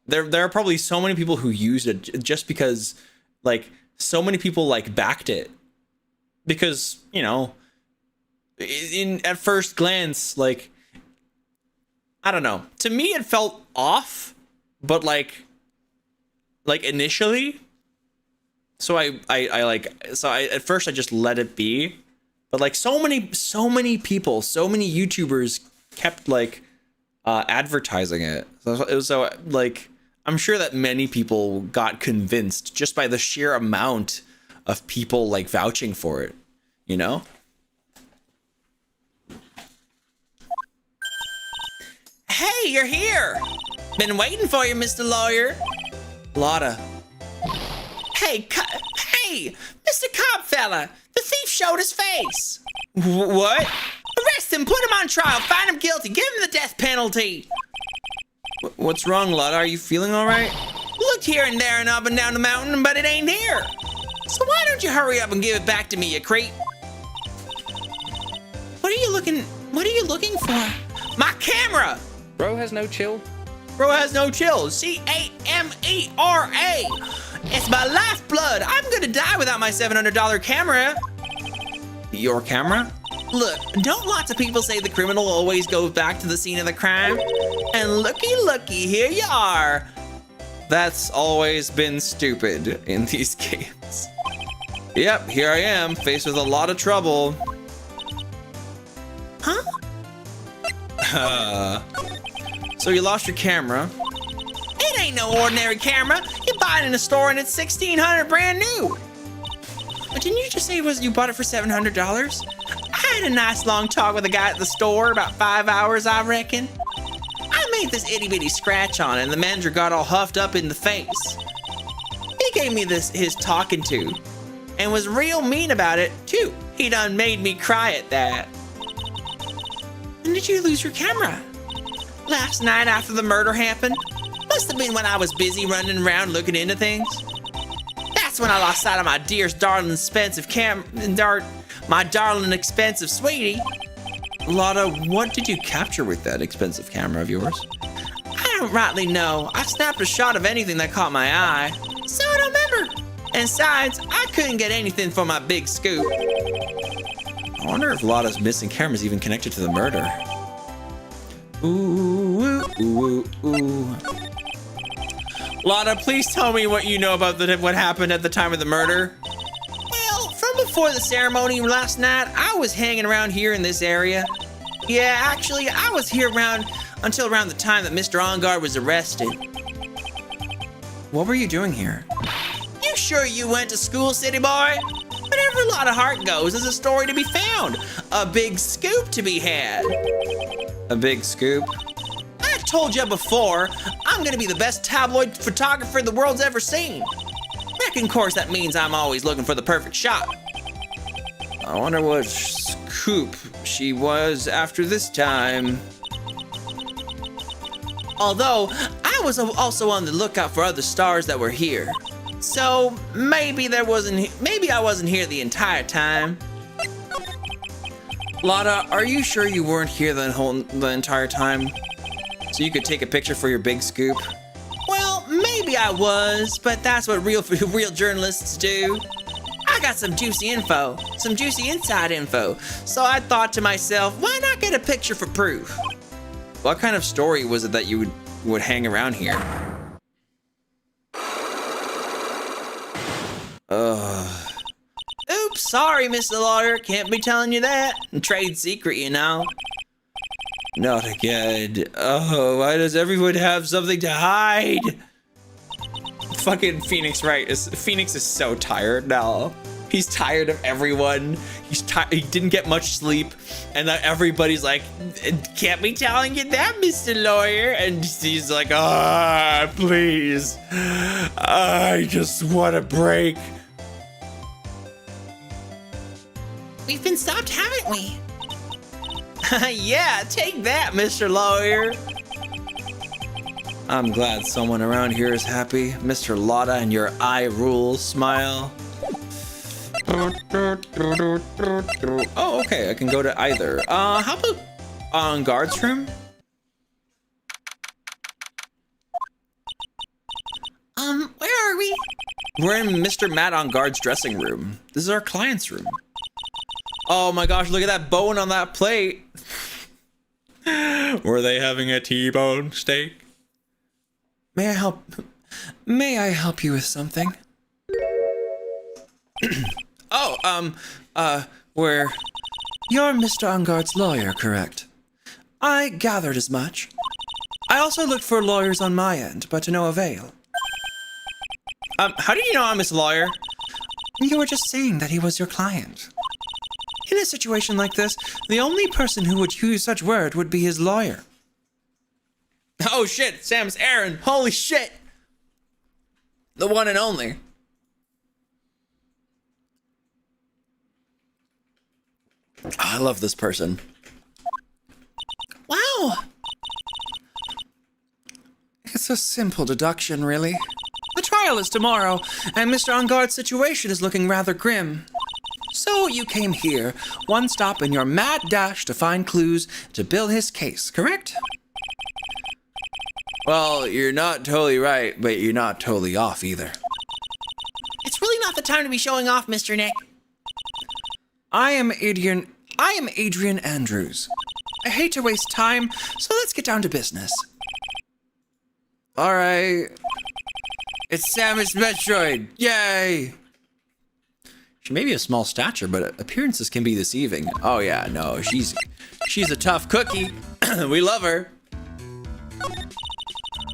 there are probably so many people who used it just because like so many people like backed it, because, you know, at first glance, like, I don't know, to me it felt off, but like initially, so I at first I just let it be, but like so many people, so many YouTubers kept like advertising it. So like, I'm sure that many people got convinced just by the sheer amount of people like vouching for it, you know? Hey, you're here. Been waiting for you, Mr. Lawyer. Lotta. Hey, Mr. Cop fella, the thief showed his face. What? Arrest him, put him on trial, find him guilty, give him the death penalty. What's wrong, Lotta? Are you feeling all right? Looked here and there and up and down the mountain, but it ain't here. So why don't you hurry up and give it back to me, you creep? What are you looking for? My camera! Bro has no chill. Bro has no chill. C-A-M-E-R-A. It's my lifeblood. I'm gonna die without my $700 camera. Your camera? Look, don't lots of people say the criminal always goes back to the scene of the crime? And looky, here you are. That's always been stupid in these games. Yep, here I am, faced with a lot of trouble. Huh? So you lost your camera. It ain't no ordinary camera. You buy it in a store and it's $1,600 brand new. But didn't you just say you bought it for $700? I had a nice long talk with a guy at the store, about 5 hours, I reckon. I made this itty bitty scratch on it and the manager got all huffed up in the face. He gave me his talking to and was real mean about it too. He done made me cry at that. When did you lose your camera? Last night after the murder happened. Must have been when I was busy running around looking into things. That's when I lost sight of my darling expensive sweetie. Lotta, what did you capture with that expensive camera of yours? I don't rightly know. I snapped a shot of anything that caught my eye. So I don't remember. And besides, I couldn't get anything for my big scoop. I wonder if Lotta's missing camera is even connected to the murder. Ooh, ooh, ooh. Lana, please tell me what you know about what happened at the time of the murder. Well, from before the ceremony last night, I was hanging around here in this area. Yeah, actually, I was here until around the time that Mr. OnGuard was arrested. What were you doing here? You sure you went to school, city boy? Whenever a lot of heart goes, there's a story to be found. A big scoop to be had. A big scoop? I told you before, I'm gonna be the best tabloid photographer the world's ever seen. Reckon, of course, that means I'm always looking for the perfect shot. I wonder what scoop she was after this time. Although, I was also on the lookout for other stars that were here. So, maybe I wasn't here the entire time. Lotta, are you sure you weren't here the entire time? So you could take a picture for your big scoop? Well, maybe I was, but that's what real journalists do. I got some juicy info, some juicy inside info. So I thought to myself, why not get a picture for proof? What kind of story was it that you would hang around here? Oops, sorry, Mr. Lawyer. Can't be telling you that. Trade secret, you know. Not again. Oh, why does everyone have something to hide? Fucking Phoenix, right? Phoenix is so tired now. He's tired of everyone. He didn't get much sleep. And everybody's like, can't be telling you that, Mr. Lawyer. And he's like, please. I just want a break. We've been stopped, haven't we? Yeah, take that, Mr. Lawyer. I'm glad someone around here is happy. Mr. Lotta and your I rule smile. Oh, okay, I can go to either. How about on guard's room? Where are we? We're in Mr. Matt on guard's dressing room. This is our client's room. Oh my gosh, look at that bone on that plate. Were they having a T-bone steak? May I help you with something? You're Mr. Ungard's lawyer, correct? I gathered as much. I also looked for lawyers on my end, but to no avail. How do you know I'm his lawyer? You were just saying that he was your client. In a situation like this, the only person who would use such word would be his lawyer. Oh shit, Sam's Aaron. Holy shit. The one and only. I love this person. Wow. It's a simple deduction, really. The trial is tomorrow, and Mr. Ungard's situation is looking rather grim. So you came here, one stop in your mad dash to find clues to build his case, correct? Well, you're not totally right, but you're not totally off either. It's really not the time to be showing off, Mr. Nick. I am Adrian Andrews. I hate to waste time, so let's get down to business. All right. It's Samus Metroid. Yay! She may be a small stature, but appearances can be deceiving. Oh yeah, no, she's a tough cookie. We love her.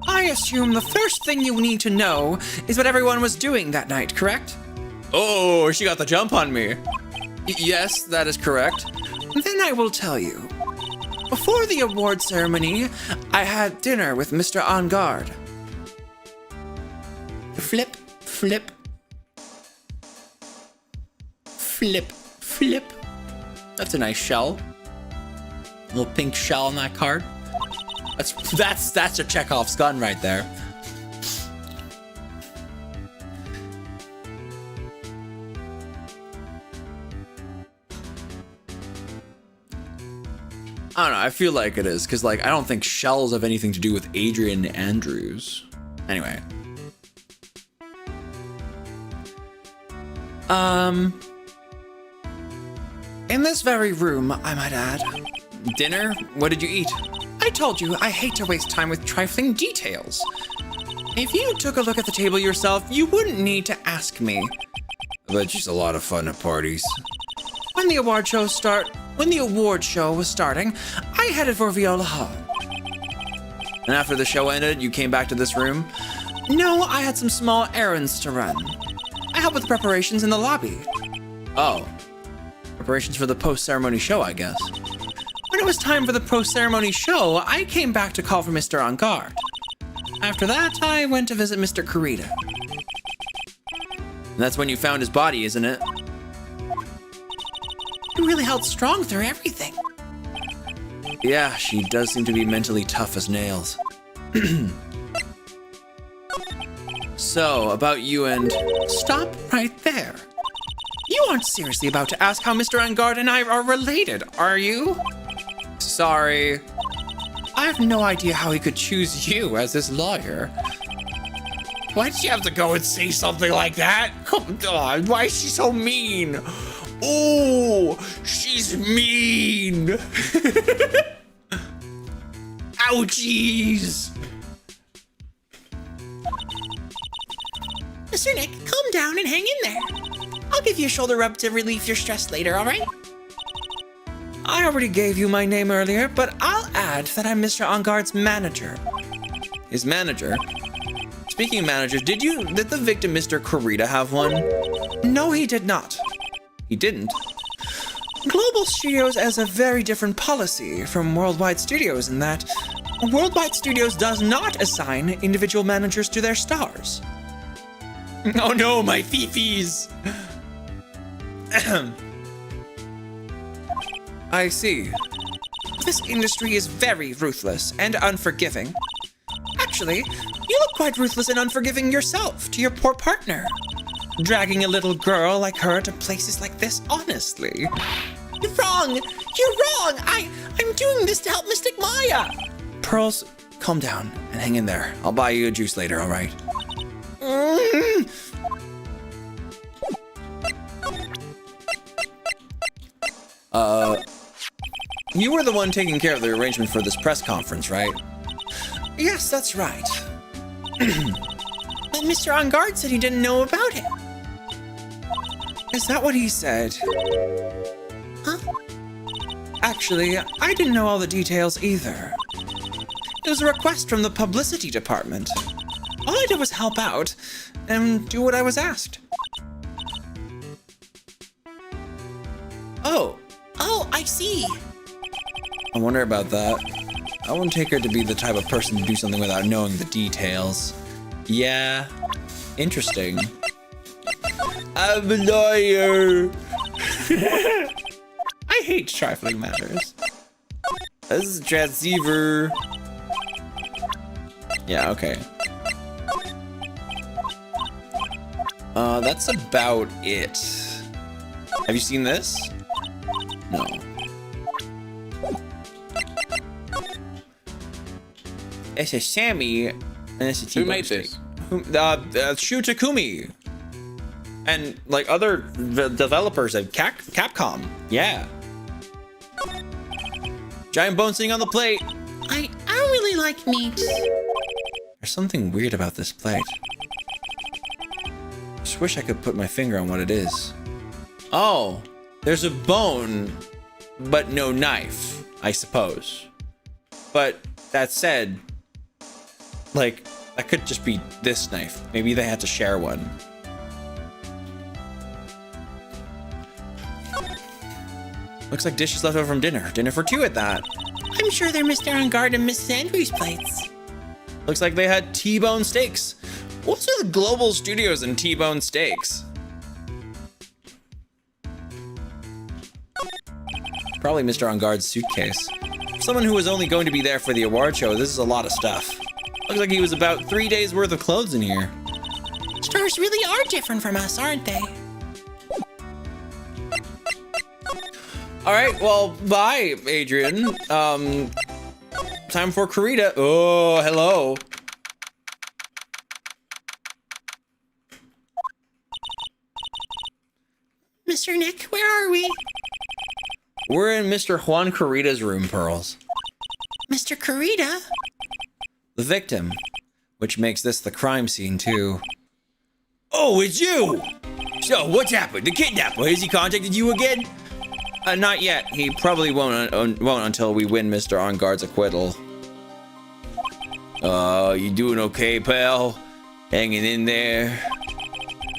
I assume the first thing you need to know is what everyone was doing that night, correct? Oh, she got the jump on me. Yes, that is correct. Then I will tell you. Before the award ceremony, I had dinner with Mr. OnGuard. Flip, flip. Flip, flip. That's a nice shell. A little pink shell on that card. That's a Chekhov's gun right there. I don't know, I feel like it is, because like I don't think shells have anything to do with Adrian Andrews. Anyway. In this very room, I might add. Dinner? What did you eat? I told you I hate to waste time with trifling details. If you took a look at the table yourself, you wouldn't need to ask me. But just a lot of fun at parties. When the award show was starting, I headed for Viola Hall. And after the show ended, you came back to this room? No, I had some small errands to run. I helped with the preparations in the lobby. Oh. Preparations for the post-ceremony show, I guess. When it was time for the post-ceremony show, I came back to call for Mr. On Guard. After that, I went to visit Mr. Kurita. And that's when you found his body, isn't it? He really held strong through everything. Yeah, she does seem to be mentally tough as nails. So, about you and... Stop right there. You aren't seriously about to ask how Mr. Angard and I are related, are you? Sorry. I have no idea how he could choose you as his lawyer. Why'd she have to go and say something like that? Come on, why is she so mean? Oh, she's mean. Ouchies. Mr. Nick, calm down and hang in there. I'll give you a shoulder rub to relieve your stress later, all right? I already gave you my name earlier, but I'll add that I'm Mr. Angard's manager. His manager? Speaking of managers, did the victim, Mr. Kurita, have one? No, he did not. He didn't? Global Studios has a very different policy from Worldwide Studios in that Worldwide Studios does not assign individual managers to their stars. Oh no, my fifis. I see. This industry is very ruthless and unforgiving. Actually, you look quite ruthless and unforgiving yourself to your poor partner. Dragging a little girl like her to places like this, honestly. You're wrong! You're wrong! I'm doing this to help Mystic Maya! Pearls, calm down and hang in there. I'll buy you a juice later, all right? You were the one taking care of the arrangement for this press conference, right? Yes, that's right. But Mr. Angard said he didn't know about it. Is that what he said? Huh? Actually, I didn't know all the details either. It was a request from the publicity department. All I did was help out and do what I was asked. Oh, I see. I wonder about that. I wouldn't take her to be the type of person to do something without knowing the details. Yeah, interesting. I'm a lawyer. I hate trifling matters. This is a transceiver. Yeah, okay. That's about it. Have you seen this? No. It's a Sammy, and it's a Who made this? Shu Takumi. And like other developers at Capcom. Yeah. Giant bone sitting on the plate. I don't really like meat. There's something weird about this plate. Just wish I could put my finger on what it is. Oh, there's a bone, but no knife, I suppose. But that said, like, that could just be this knife. Maybe they had to share one. Looks like dishes left over from dinner. Dinner for two at that. I'm sure they're Mr. Angard and Mrs. Andrews' plates. Looks like they had T-bone steaks. What's with Global Studios and T-bone steaks? Probably Mr. Angard's suitcase. For someone who was only going to be there for the award show, this is a lot of stuff. Looks like he was about 3 days worth of clothes in here. Stars really are different from us, aren't they? All right, well, bye, Adrian. Time for Kurita. Oh, hello. Mr. Nick, where are we? We're in Mr. Juan Kurita's room, Pearls. Mr. Kurita? The victim, which makes this the crime scene too. Oh, it's you! So, what's happened? The kidnapper, has he contacted you again? Not yet. He probably won't until we win Mr. On Guard's acquittal. You doing okay, pal? Hanging in there?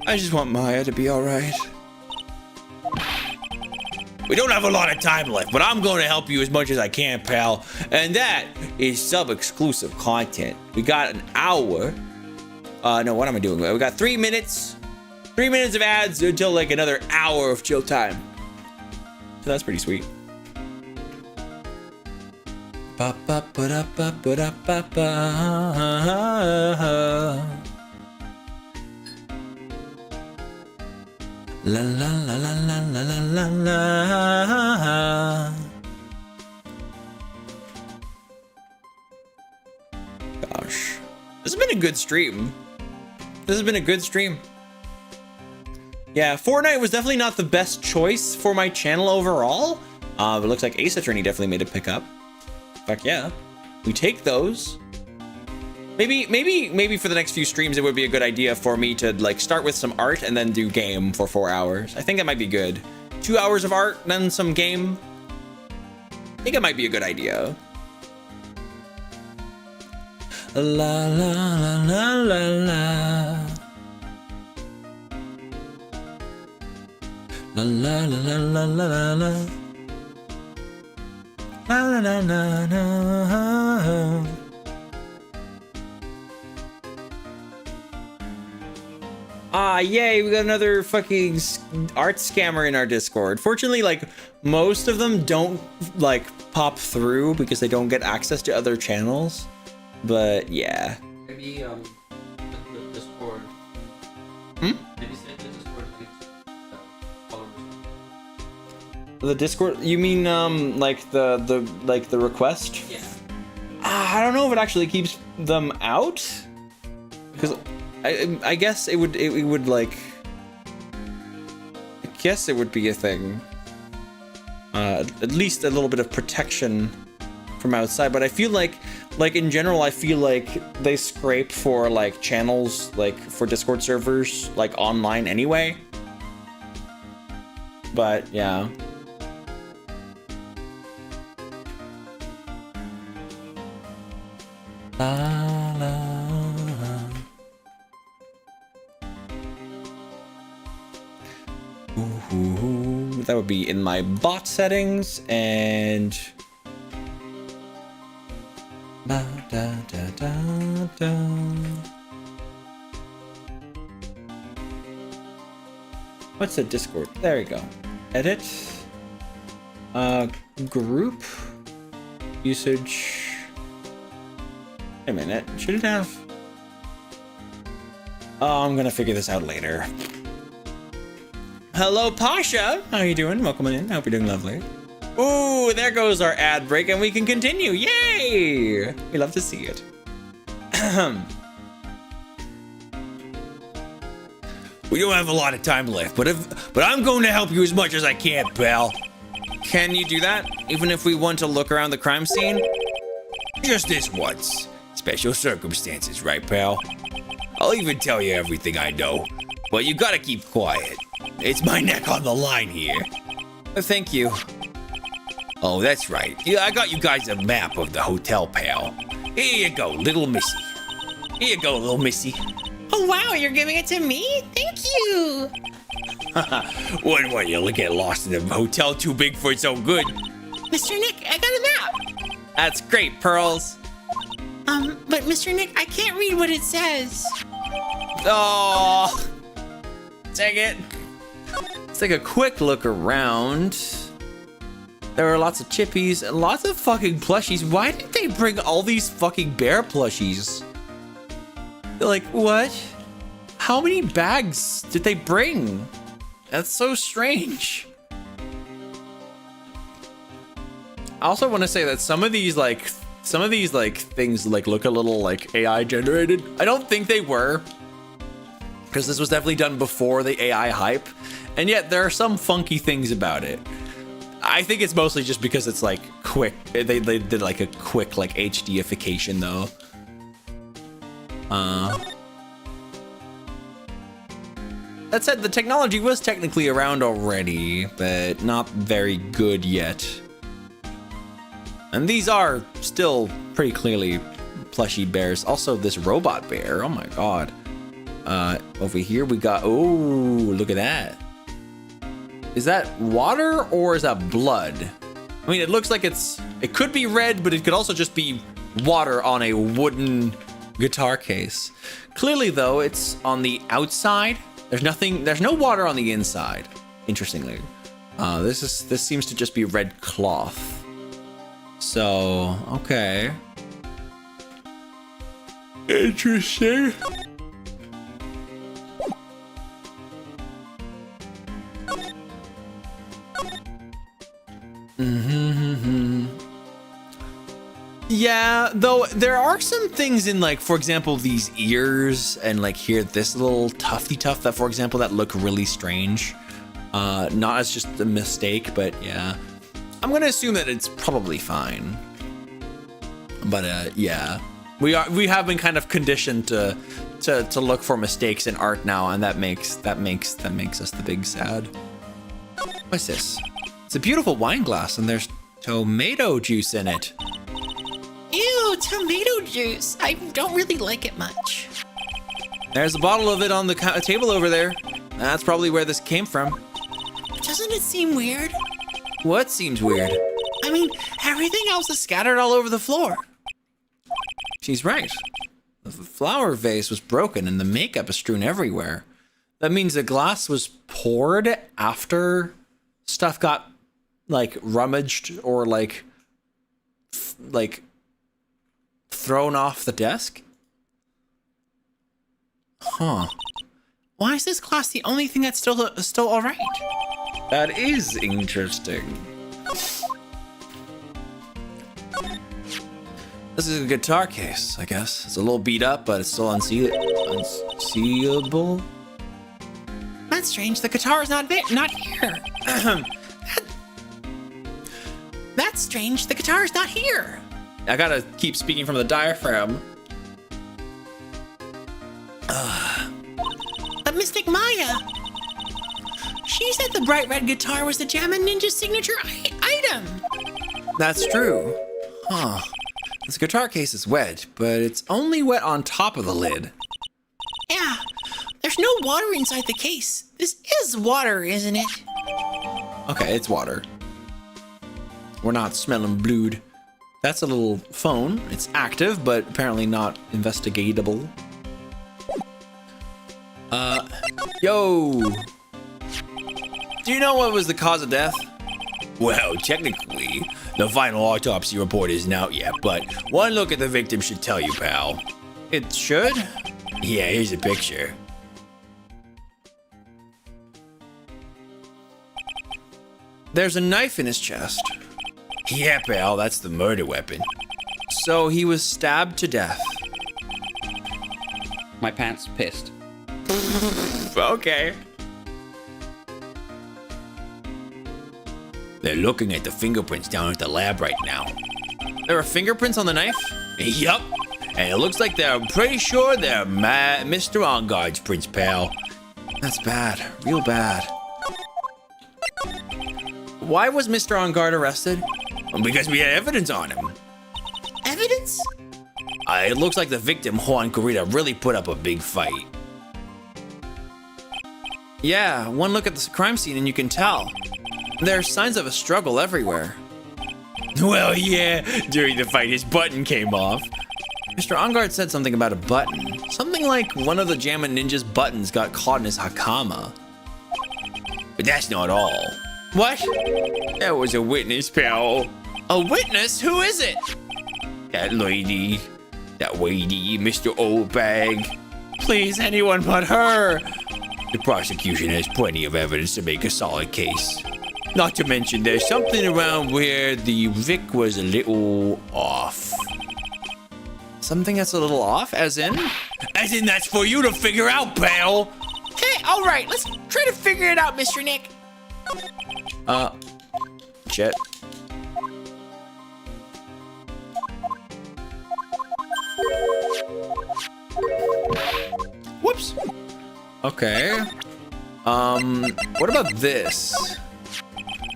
I just want Maya to be alright. We don't have a lot of time left, but I'm going to help you as much as I can, pal. And that is sub-exclusive content. We got an hour. No, what am I doing? We got 3 minutes. 3 minutes of ads until like another hour of chill time. So that's pretty sweet. Ba ba ba da ba ba da ba ba. La la la la la la la la. Gosh, this has been a good stream. This has been a good stream. Yeah, Fortnite was definitely not the best choice for my channel overall. But it looks like Ace Attorney definitely made a pickup. Fuck yeah, we take those. Maybe for the next few streams, it would be a good idea for me to like start with some art and then do game for 4 hours. I think that might be good. 2 hours of art, then some game. I think it might be a good idea. La la la la la la. La la la la la la la la. La la la la la. Ah, yay, we got another fucking art scammer in our Discord. Fortunately, like, most of them don't, like, pop through because they don't get access to other channels. But, yeah. Maybe, the Discord. Hmm? Maybe send the Discord links. Followers. The Discord? You mean, like, the request? Yeah. I don't know if it actually keeps them out. Because... I guess it would like I guess it would be a thing. At least a little bit of protection from outside, but I feel like in general I feel like they scrape for like channels like for Discord servers like online anyway. But yeah. La la. Ooh, that would be in my bot settings and da, da, da, da, da. What's the Discord? There we go. Edit. Group usage. Wait a minute. Should it have? Oh, I'm gonna figure this out later. Hello, Pasha. How you doing? Welcome in. Hope you're doing lovely. Ooh, there goes our ad break, and we can continue. Yay! We love to see it. We don't have a lot of time left, but I'm going to help you as much as I can, pal. Can you do that? Even if we want to look around the crime scene? Just this once. Special circumstances, right, pal? I'll even tell you everything I know, but you gotta keep quiet. It's my neck on the line here. Thank you. Oh, that's right. Yeah, I got you guys a map of the hotel, pal. Here you go, little missy. Here you go, little missy. Oh wow, you're giving it to me? Thank you! Wouldn't want you to get lost in a hotel too big for its own good. Mr. Nick, I got a map! That's great, Pearls. But Mr. Nick, I can't read what it says. Oh, dang it. Let's take a quick look around. There are lots of chippies and lots of fucking plushies. Why did they bring all these fucking bear plushies? They're like, what? How many bags did they bring? That's so strange. I also want to say that some of these things like look a little like AI generated. I don't think they were, because this was definitely done before the AI hype, and yet there are some funky things about it. I think it's mostly just because it's like quick. They did like a quick like HDification though. That said, the technology was technically around already, but not very good yet. And these are still pretty clearly plushy bears. Also, this robot bear. Oh my god. Over here we got. Oh, look at that. Is that water or is that blood? I mean, it looks like it could be red, but it could also just be water on a wooden guitar case. Clearly, though, it's on the outside. There's no water on the inside. Interestingly, this seems to just be red cloth. So, okay. Interesting. Yeah, though there are some things in, like, for example, these ears and like here this little tufty tuft that, for example, that look really strange. Not as just a mistake, but yeah, I'm gonna assume that it's probably fine. But yeah, we have been kind of conditioned to look for mistakes in art now, and that makes us the big sad. What's this? It's a beautiful wine glass, and there's tomato juice in it. Ew, tomato juice. I don't really like it much. There's a bottle of it on the table over there. That's probably where this came from. Doesn't it seem weird? What seems weird? I mean, everything else is scattered all over the floor. She's right. The flower vase was broken and the makeup is strewn everywhere. That means the glass was poured after stuff got, like, rummaged or, like thrown off the desk? Huh. Why is this glass the only thing that's still all right? That is interesting. This is a guitar case, I guess. It's a little beat up, but it's still unseeable. That's strange. The guitar is not here. That's strange. The guitar is not here. I gotta keep speaking from the diaphragm. But Mystic Maya, she said the bright red guitar was the Jammin' Ninja's signature item. That's true. Huh. This guitar case is wet, but it's only wet on top of the lid. Yeah, there's no water inside the case. This is water, isn't it? Okay, it's water. We're not smelling blood. That's a little phone. It's active, but apparently not investigatable. Yo! Do you know what was the cause of death? Well, technically, the final autopsy report isn't out yet, but one look at the victim should tell you, pal. It should? Yeah, here's a picture. There's a knife in his chest. Yeah, pal, that's the murder weapon. So he was stabbed to death. My pants pissed. Okay. They're looking at the fingerprints down at the lab right now. There are fingerprints on the knife? Yup. And it looks like they're pretty sure they're Mr. OnGuard's prints, pal. That's bad. Real bad. Why was Mr. On Guard arrested? Because we had evidence on him. Evidence? It looks like the victim, Juan Corrida, really put up a big fight. Yeah, one look at the crime scene and you can tell. There are signs of a struggle everywhere. Well, yeah, during the fight his button came off. Mr. OnGuard said something about a button. Something like one of the Jammin' Ninja's buttons got caught in his hakama. But that's not all. What? There was a witness, pal. A witness? Who is it? That lady. That lady, Mr. Oldbag. Please, anyone but her. The prosecution has plenty of evidence to make a solid case. Not to mention there's something around where the Vic was a little off. Something that's a little off, as in? As in that's for you to figure out, pal. Hey, all right, let's try to figure it out, Mr. Nick. shit. Whoops. Okay. What about this?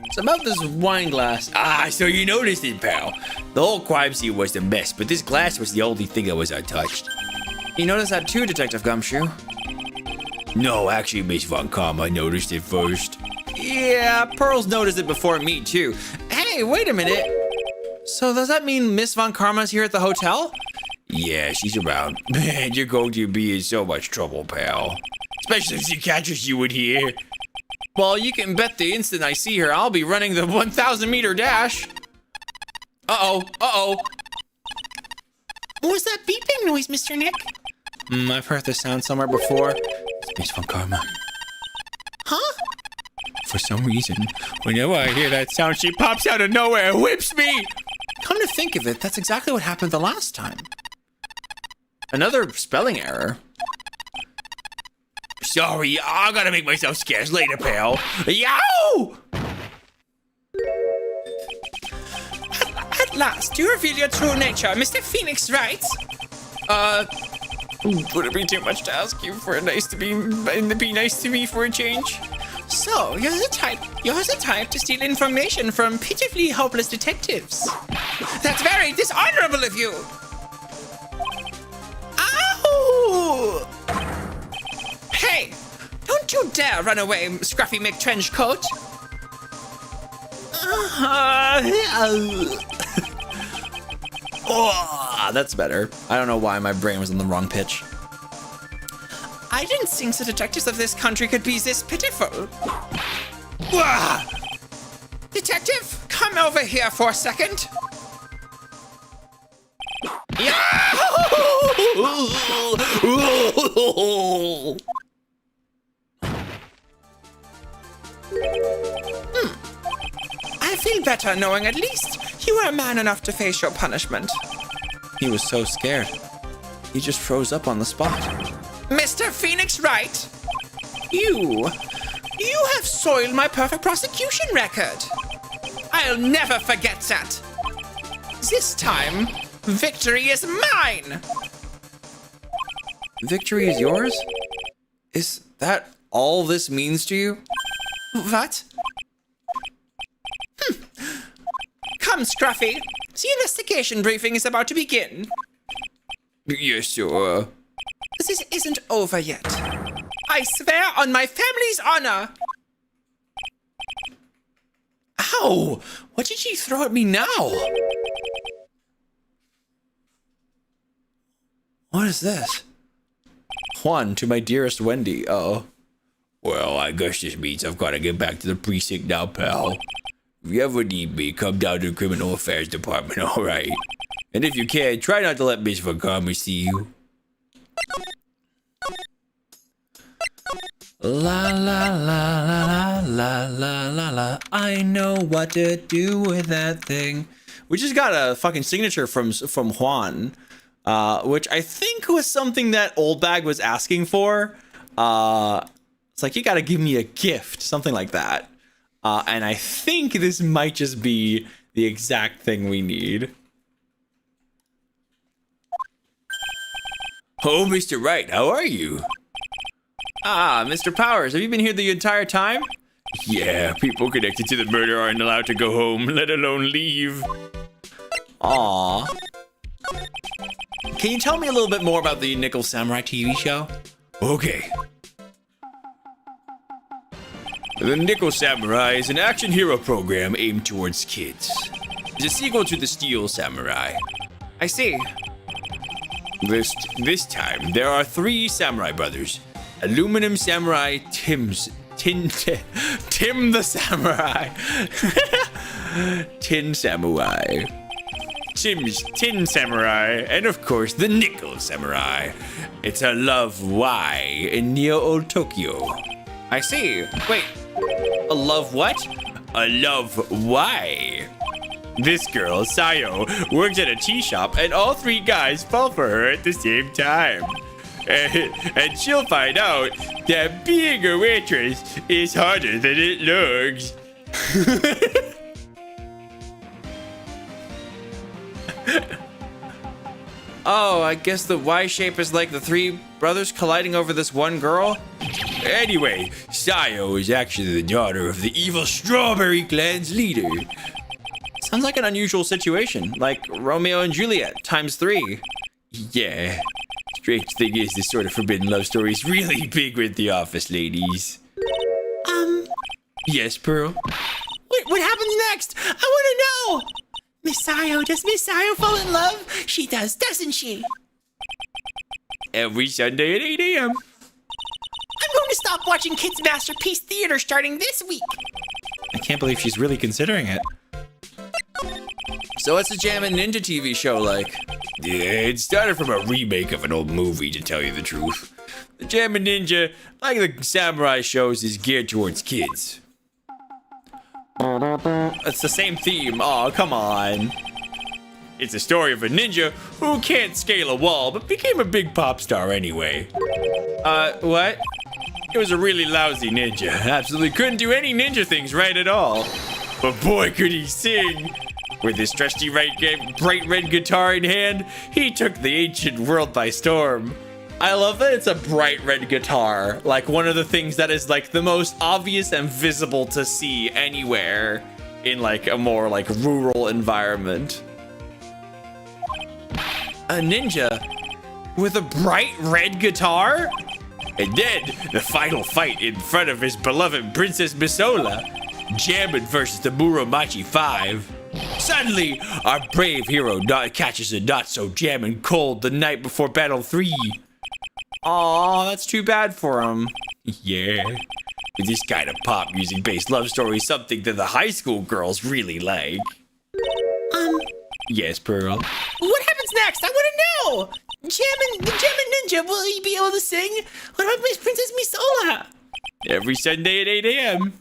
It's about this wine glass. Ah, so you noticed it, pal. The whole crime scene was a mess, but this glass was the only thing that was untouched. You noticed that too, Detective Gumshoe? No, actually, Miss Von Karma noticed it first. Yeah, Pearl's noticed it before me too. Hey, wait a minute. So does that mean Miss Von Karma's here at the hotel? Yeah, she's around. Man, you're going to be in so much trouble, pal. Especially if she catches you in here. Well, you can bet the instant I see her, I'll be running the 1,000-meter dash. Uh-oh, uh-oh. What was that beeping noise, Mr. Nick? I've heard this sound somewhere before. It's Miss Von Karma. Huh? For some reason, whenever I hear that sound, she pops out of nowhere and whips me. Come to think of it, that's exactly what happened the last time. Another spelling error. Sorry, I gotta make myself scarce later, pal. Yow! At last, you reveal your true nature, Mr. Phoenix, right? Would it be too much to ask you for be nice to me for a change? So, you're the type to steal information from pitifully hopeless detectives. That's very dishonorable of you. Ow! Hey, don't you dare run away, Scruffy McTrenchcoat. Oh, that's better. I don't know why my brain was on the wrong pitch. I didn't think the detectives of this country could be this pitiful. Detective, come over here for a second. I feel better knowing at least you are man enough to face your punishment. He was so scared. He just froze up on the spot. Mr. Phoenix Wright, you have soiled my perfect prosecution record. I'll never forget that. This time, victory is mine. Victory is yours? Is that all this means to you? What? Come, Scruffy. The investigation briefing is about to begin. Yes, sir. This isn't over yet. I swear on my family's honor. Ow! What did you throw at me now? What is this? Juan, to my dearest Wendy. Oh. Well, I guess this means I've got to get back to the precinct now, pal. If you ever need me, come down to the Criminal Affairs Department, alright? And if you can, try not to let Miss Von Karma see you. La la la la la la la la. I know what to do with that thing. We just got a fucking signature from Juan, which I think was something that Old Bag was asking for. It's like, you gotta give me a gift, something like that. And I think this might just be the exact thing we need. Oh, Mr. Wright, how are you? Ah, Mr. Powers, have you been here the entire time? Yeah, people connected to the murder aren't allowed to go home, let alone leave. Aw. Can you tell me a little bit more about the Nickel Samurai TV show? Okay. The Nickel Samurai is an action hero program aimed towards kids. It's a sequel to the Steel Samurai. I see. This time, there are 3 samurai brothers. Aluminum Samurai Tim the Samurai. Tin Samurai. Tim's Tin Samurai. And of course, the Nickel Samurai. It's a love why in Neo Tokyo. I see. Wait, a love what? A love why. This girl, Sayo, works at a tea shop and all 3 guys fall for her at the same time. And she'll find out that being a waitress is harder than it looks. Oh, I guess the Y shape is like the three brothers colliding over this one girl? Anyway, Sayo is actually the daughter of the evil Strawberry Clan's leader. Sounds like an unusual situation, like Romeo and Juliet times 3. Yeah. Strange thing is, this sort of forbidden love story is really big with the office ladies. Yes, Pearl? Wait, what happens next? I want to know! Miss Sayo, does Miss Sayo fall in love? She does, doesn't she? Every Sunday at 8 a.m. I'm going to stop watching Kids Masterpiece Theater starting this week. I can't believe she's really considering it. So what's the Jammin' Ninja TV show like? Yeah, it started from a remake of an old movie, to tell you the truth. The Jammin' Ninja, like the samurai shows, is geared towards kids. It's the same theme. Oh, come on. It's the story of a ninja who can't scale a wall, but became a big pop star anyway. What? It was a really lousy ninja. Absolutely couldn't do any ninja things right at all. But boy, could he sing! With his trusty bright red guitar in hand, he took the ancient world by storm. I love that it's a bright red guitar. Like one of the things that is like the most obvious and visible to see anywhere in like a more like rural environment. A ninja with a bright red guitar? And then, the final fight in front of his beloved Princess Misola, Jammin' versus the Muromachi 5. Suddenly, our brave hero catches a not-so-jammin' cold the night before Battle 3. Aw, that's too bad for him. Yeah. With this kind of pop music-based love story, something that the high school girls really like. Yes, Pearl? What happens next? I want to know! The Jammin' Ninja, will he be able to sing? What about Miss Princess Misola? Every Sunday at 8 a.m.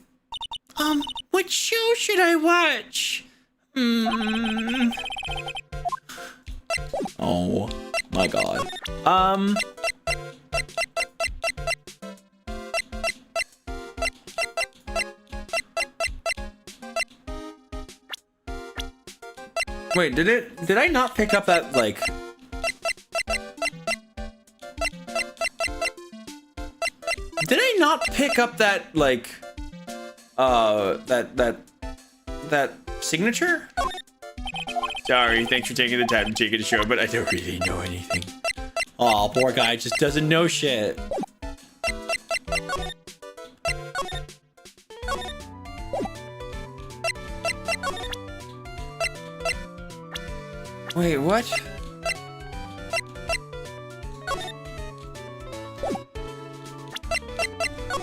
What show should I watch? Oh my god. Wait, did I not pick up that like Did I not pick up that like that signature? Sorry, thanks for taking the time to take it to show, but I don't really know anything. Aw, poor guy just doesn't know shit. Wait, what?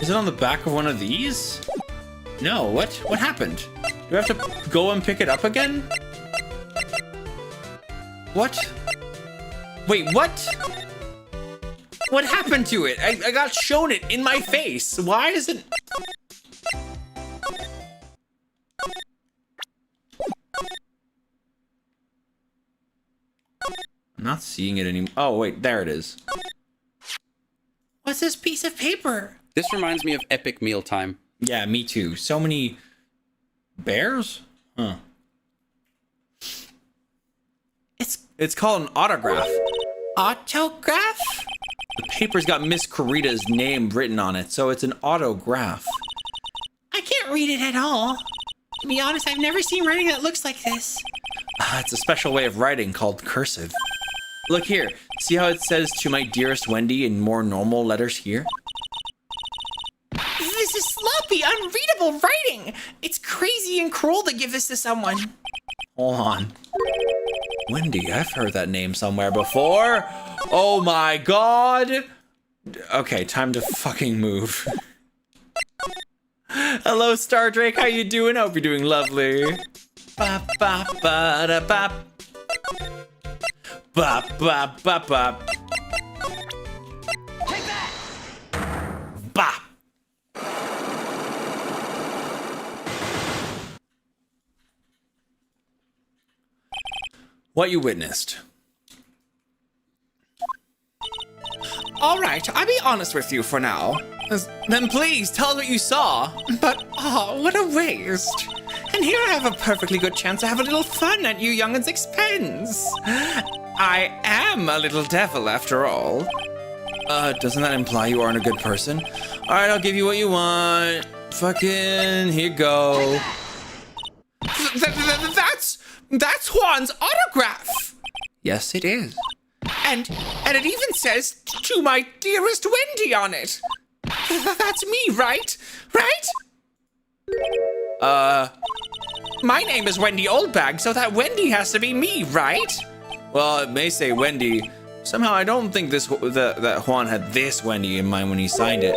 Is it on the back of one of these? No, what? What happened? Do I have to go and pick it up again? What? Wait, what? What happened to it? I got shown it in my face. Why is it? I'm not seeing it anymore. Oh, wait, there it is. What's this piece of paper? This reminds me of epic mealtime. Yeah, me too. So many bears? Huh. It's called an autograph. Autograph? The paper's got Miss Corita's name written on it, so it's an autograph. I can't read it at all. To be honest, I've never seen writing that looks like this. It's a special way of writing called cursive. Look here. See how it says "To my dearest Wendy" in more normal letters here? This is sloppy, unreadable writing. It's crazy and cruel to give this to someone. Hold on. Wendy, I've heard that name somewhere before. Oh my god. Okay, time to fucking move. Hello, Star Drake. How you doing? Hope you're doing lovely. Ba ba ba da ba. Ba ba ba ba. Take that. Ba. What you witnessed. All right, I'll be honest with you for now. Then please tell us what you saw. But, oh, what a waste. And here I have a perfectly good chance to have a little fun at you young'uns' expense. I am a little devil after all. Doesn't that imply you aren't a good person? All right, I'll give you what you want. Fucking, here you go. That's Juan's autograph. Yes, it is. And it even says, "To my dearest Wendy" on it. That's me, right? Right? My name is Wendy Oldbag, so that Wendy has to be me, right? Well, it may say Wendy. Somehow I don't think that Juan had this Wendy in mind when he signed it.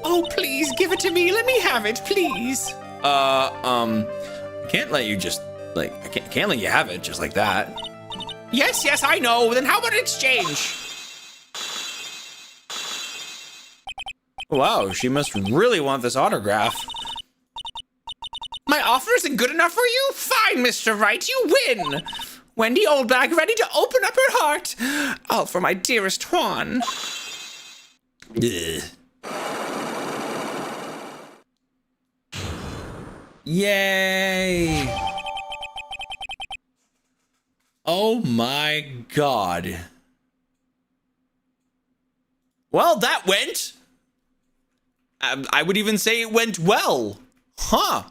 Oh, please, give it to me. Let me have it, please. Can't let you just, like, I can't let you have it just like that. Yes, I know. Then how about exchange? Wow, she must really want this autograph. My offer isn't good enough for you? Fine, Mr. Right, you win. Wendy Oldbag ready to open up her heart. All for my dearest Juan. Ugh. Yay! Oh my god. Well, that went. I would even say it went well. Huh.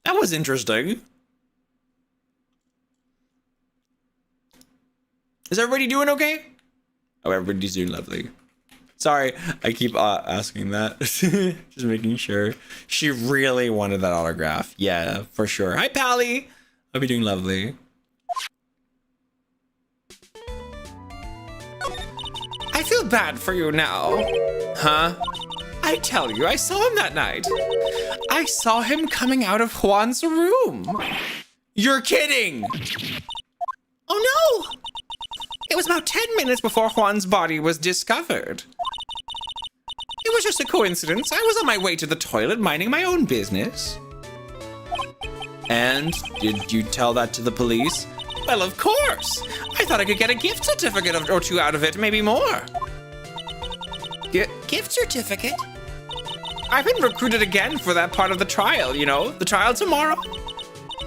That was interesting. Is everybody doing okay? Oh, everybody's doing lovely. Sorry, I keep asking that. Just making sure. She really wanted that autograph. Yeah, for sure. Hi, Pally. Hope you're doing lovely. I feel bad for you now. Huh? I tell you, I saw him that night. I saw him coming out of Juan's room. You're kidding! Oh no! It was about 10 minutes before Juan's body was discovered. It was just a coincidence. I was on my way to the toilet minding my own business. And did you tell that to the police? Well, of course. I thought I could get a gift certificate or two out of it, maybe more. Gift certificate? I've been recruited again for that part of the trial, you know, the trial tomorrow.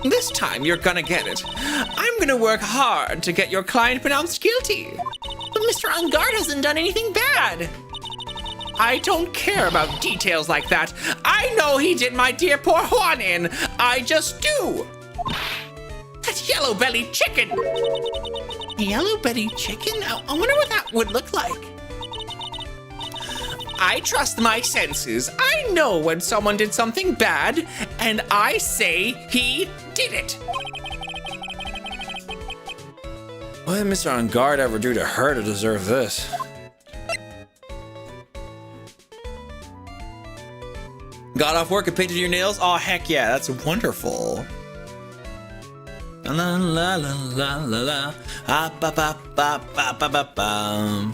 This time you're gonna get it. I'm gonna work hard to get your client pronounced guilty. But Mr. Ungard hasn't done anything bad. I don't care about details like that. I know he did my dear poor Juan in. I just do. That yellow-bellied chicken. A yellow-bellied chicken? I wonder what that would look like. I trust my senses. I know when someone did something bad, and I say he did it. What did Mr. On Guard ever do to her to deserve this? Got off work and painted your nails? Oh, heck yeah, that's wonderful. La la la la la la. Ah, ba ba ba ba ba ba ba.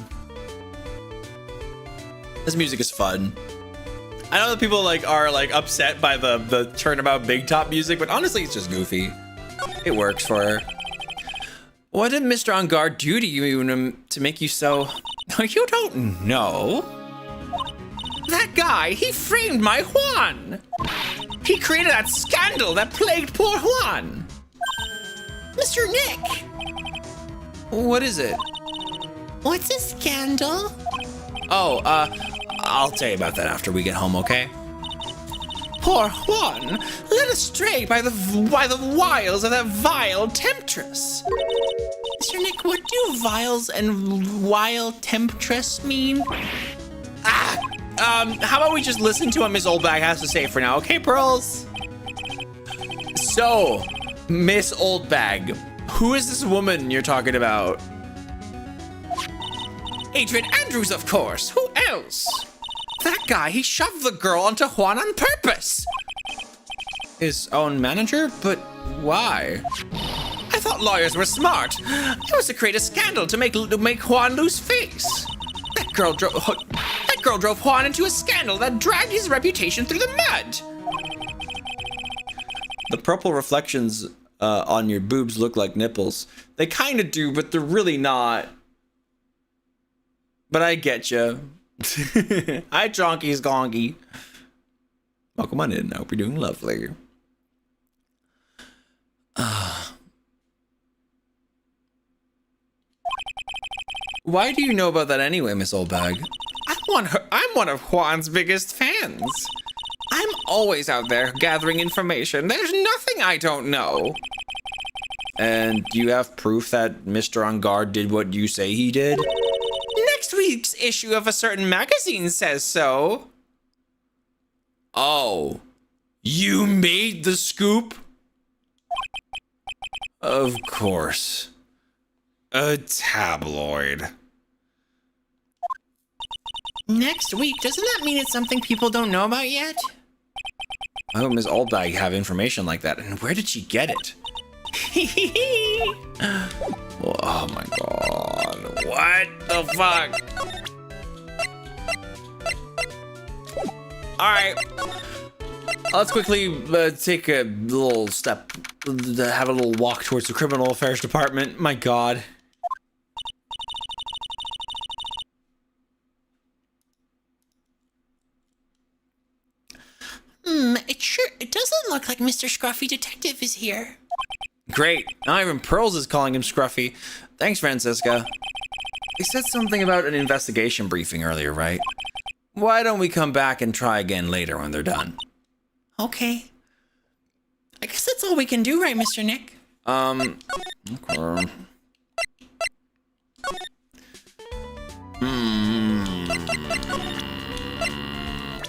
This music is fun. I know that people are upset by the turnabout big top music, but honestly, it's just goofy. It works for her. What did Mr. On Guard do to you to make you so? You don't know. That guy, he framed my Juan. He created that scandal that plagued poor Juan. Mr. Nick. What is it? What's a scandal? Oh, I'll tell you about that after we get home, okay? Poor Juan, led astray by the wiles of that vile temptress. Mr. Nick, what do vials and vile temptress mean? How about we just listen to what Miss Oldbag has to say for now, okay, Pearls? So, Miss Oldbag, who is this woman you're talking about? Adrian Andrews, of course. Who else? That guy, he shoved the girl onto Juan on purpose. His own manager? But why? I thought lawyers were smart. It was to create a scandal to make Juan lose face. That girl drove Juan into a scandal that dragged his reputation through the mud. The purple reflections on your boobs look like nipples. They kind of do, but they're really not. But I get you. Hi, Chonky Skonky. Welcome on in. I hope you're doing lovely. Why do you know about that anyway, Miss Oldbag? I'm one of Juan's biggest fans. I'm always out there gathering information. There's nothing I don't know. And you have proof that Mr. On Guard did what you say he did? Next week's issue of a certain magazine says so. Oh, you made the scoop? Of course. A tabloid. Next week, doesn't that mean it's something people don't know about yet? Why would Miss Oldbag have information like that? And where did she get it? Oh my god. What the fuck? Alright. Let's quickly take a little step, have a little walk towards the criminal affairs department. My god. It doesn't look like Mr. Scruffy Detective is here. Great. Now even Pearls is calling him Scruffy. Thanks, Francisca. They said something about an investigation briefing earlier, right? Why don't we come back and try again later when they're done? Okay. I guess that's all we can do, right, Mr. Nick? Okay.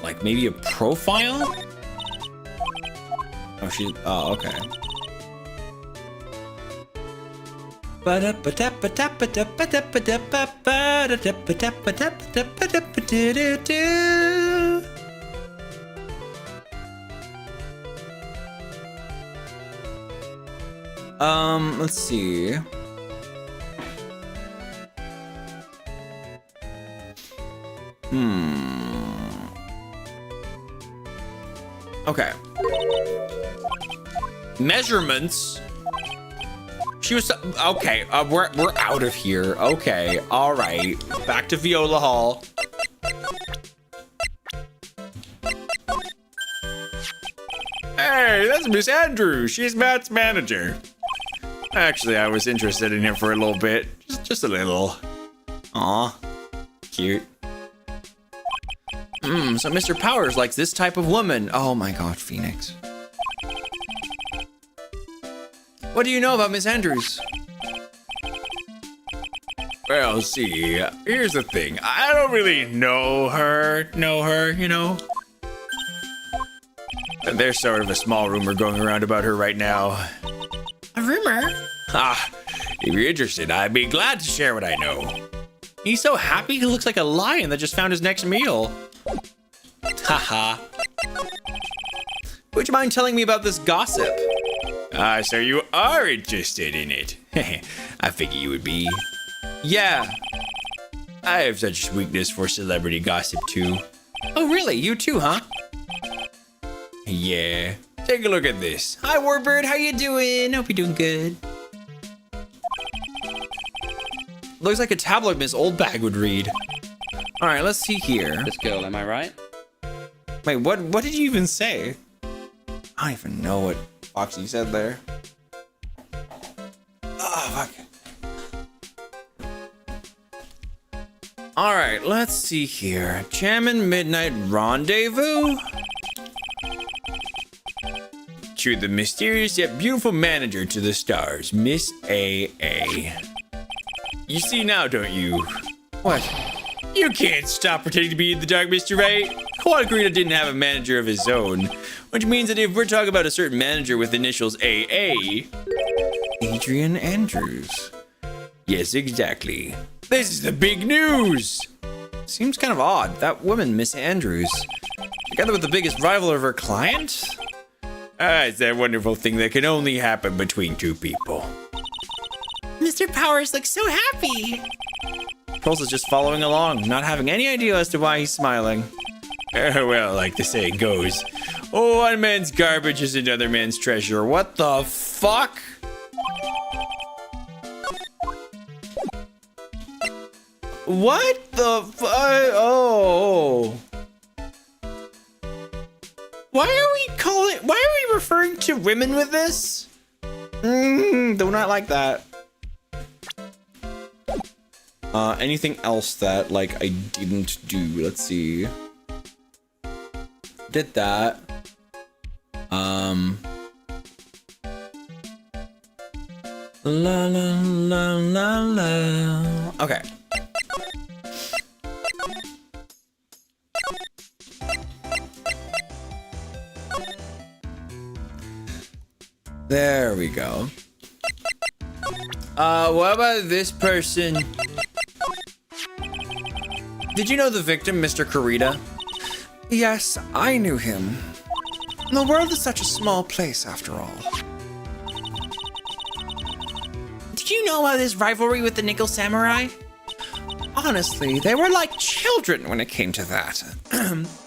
Like maybe a profile? Oh, okay. Let's see. Okay. Measurements. She was okay. We're out of here. Okay. All right. Back to Viola Hall. Hey, that's Miss Andrews. She's Matt's manager. Actually, I was interested in him for a little bit. Just a little. Aw. Cute. So Mr. Powers likes this type of woman. Oh my god, Phoenix. What do you know about Miss Andrews? Well, see, here's the thing. I don't really know her, you know? And there's sort of a small rumor going around about her right now. A rumor? Ah, if you're interested, I'd be glad to share what I know. He's so happy he looks like a lion that just found his next meal. Haha. Would you mind telling me about this gossip? Ah, so you are interested in it. I figure you would be. Yeah. I have such weakness for celebrity gossip too. Oh really? You too, huh? Yeah. Take a look at this. Hi Warbird, how you doing? Hope you're doing good. Looks like a tabloid Miss Oldbag would read. All right, let's see here. This girl, am I right? Wait, what did you even say? I don't even know what Foxy said there. Oh, fuck. All right, let's see here. Jammin' Midnight Rendezvous? To the mysterious yet beautiful manager to the stars, Miss A.A. You see now, don't you? What? You can't stop pretending to be in the dark, Mr. Right. Quadrina didn't have a manager of his own, which means that if we're talking about a certain manager with initials AA, Adrian Andrews. Yes, exactly. This is the big news. Seems kind of odd. That woman, Miss Andrews, together with the biggest rival of her client? Ah, it's that wonderful thing that can only happen between two people. Mr. Powers looks so happy. Pearls is just following along, not having any idea as to why he's smiling. Well, like the saying goes, oh, one man's garbage is another man's treasure. What the fuck? What the oh. Why are we referring to women with this? Do not like that. Anything else that, like, I didn't do? Let's see. Did that. La la la la la. Okay. There we go. What about this person? Did you know the victim, Mr. Kurita? Yes, I knew him. The world is such a small place after all. Did you know about this rivalry with the Nickel Samurai? Honestly, they were like children when it came to that.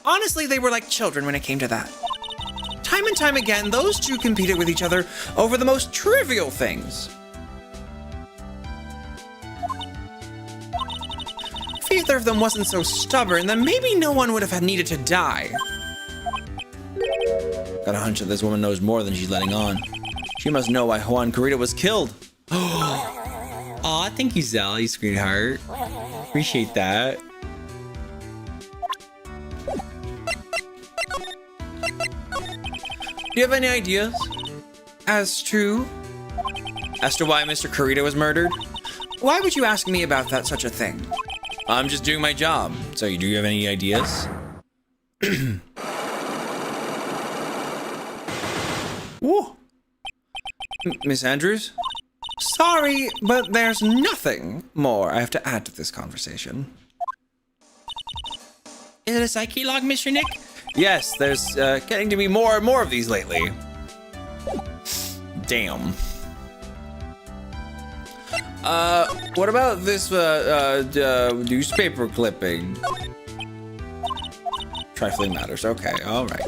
Honestly, they were like children when it came to that. Time and time again, those two competed with each other over the most trivial things. If either of them wasn't so stubborn, then maybe no one would have needed to die. Got a hunch that this woman knows more than she's letting on. She must know why Juan Kurita was killed. Aw, thank you, Sally, sweetheart. Appreciate that. Do you have any ideas? As to why Mr. Kurita was murdered? Why would you ask me about that such a thing? I'm just doing my job. So do you have any ideas? Whoa. Miss Andrews? Sorry, but there's nothing more I have to add to this conversation. Is it a psyche log, Mr. Nick? Yes, there's getting to be more and more of these lately. Damn. What about this newspaper clipping? Trifling matters. Okay, all right.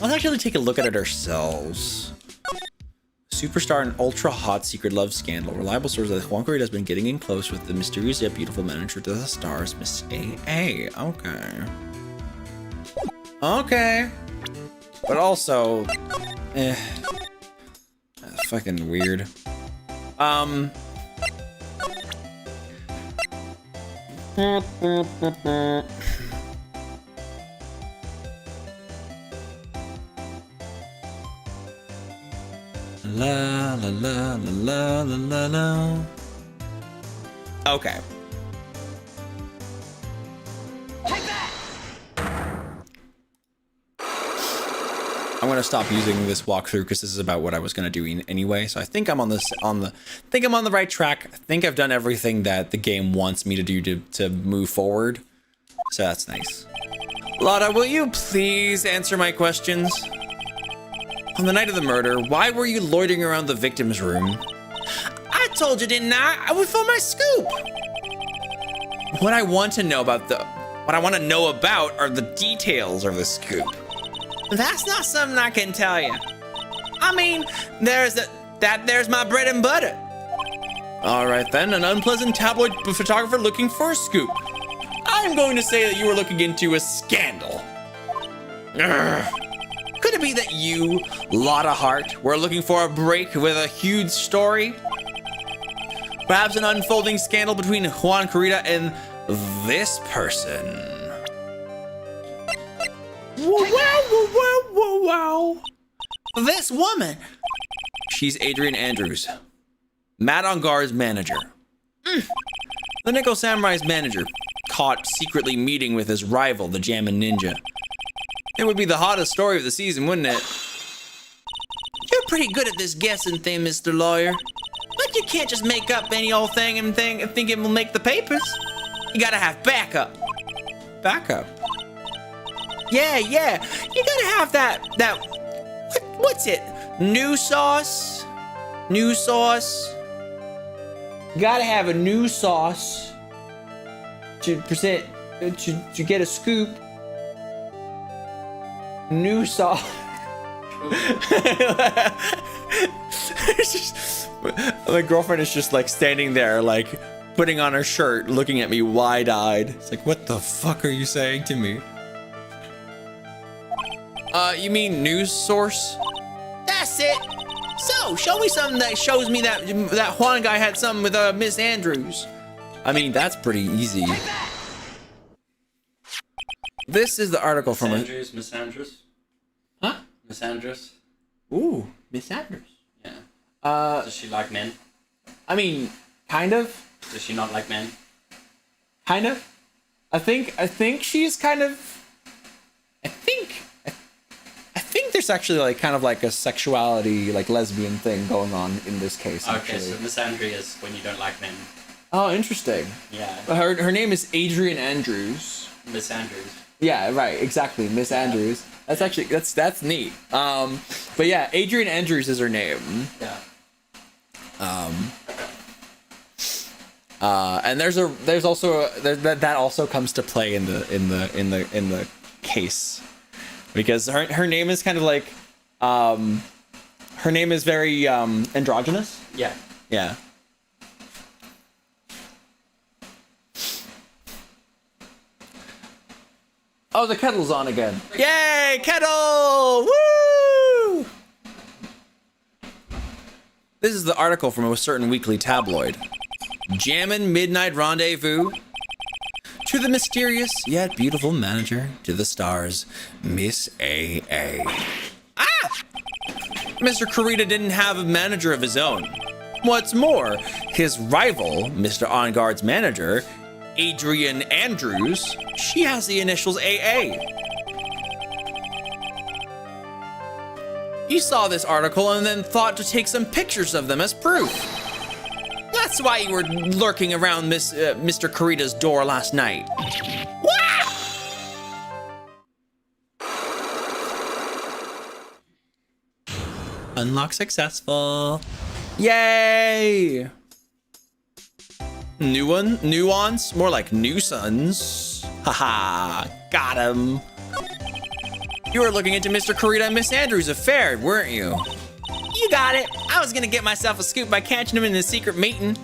Let's actually take a look at it ourselves. Superstar and ultra hot secret love scandal. Reliable source that Juan Kurita has been getting in close with the mysterious yet beautiful manager to the stars, Miss AA. Okay. Okay. But also, fucking weird. La la la la la la la. Okay. I'm gonna stop using this walkthrough because this is about what I was gonna do anyway. So I think I'm on the right track. I think I've done everything that the game wants me to do to move forward. So that's nice. Lotta, will you please answer my questions? On the night of the murder, why were you loitering around the victim's room? I told you, didn't I? I was for my scoop. What I want to know about are the details of the scoop. That's not something I can tell you. I mean, there's my bread and butter. All right then, an unpleasant tabloid photographer looking for a scoop. I'm going to say that you were looking into a scandal. Urgh. Could it be that you, Lotta Hart, were looking for a break with a huge story? Perhaps an unfolding scandal between Juan Kurita and this person. Wow. This woman. She's Adrian Andrews, Matt Ongar's manager. The Nickel Samurai's manager, caught secretly meeting with his rival, the Jammin' Ninja. It would be the hottest story of the season, wouldn't it? You're pretty good at this guessing thing, Mr. Lawyer. But you can't just make up any old thing and think it will make the papers. You gotta have backup. Backup? Yeah. You gotta have that what's it? New sauce? New sauce? You gotta have a new sauce to get a scoop. New sauce. My girlfriend is just like standing there, like putting on her shirt, looking at me wide-eyed. It's like, what the fuck are you saying to me? You mean news source? That's it. So, show me something that shows me that Juan guy had something with Miss Andrews. I mean, that's pretty easy. This is the article from Miss Andrews. Huh? Miss Andrews. Ooh, Miss Andrews. Yeah. Uh, Does she like men? I mean, kind of. Does she not like men? Kind of. I think she's kind of. I think there's actually like kind of like a sexuality, like lesbian thing going on in this case. Okay, Actually. so Miss Andrews is when you don't like men. Oh, interesting. Yeah. Her name is Adrian Andrews. Miss Andrews. Yeah, right, exactly, Miss Andrews. That's actually that's neat. But yeah, Adrian Andrews is her name. Yeah. And there's also that also comes to play in the case, because her name is kind of like her name is very androgynous. Yeah. Yeah. Oh, the kettle's on again. Yay, kettle! Woo! This is the article from a certain weekly tabloid. Jammin' Midnight Rendezvous. To the mysterious yet beautiful manager, to the stars, Miss A.A. Ah! Mr. Kurita didn't have a manager of his own. What's more, his rival, Mr. On Guard's manager, Adrian Andrews, she has the initials AA. You saw this article and then thought to take some pictures of them as proof. That's why you were lurking around Mr. Kurita's door last night. Wow! Unlock successful. Yay! Nuance? More like nuisance. Haha, got him. You were looking into Mr. Kurita and Miss Andrews' affair, weren't you? You got it. I was gonna get myself a scoop by catching him in a secret meeting.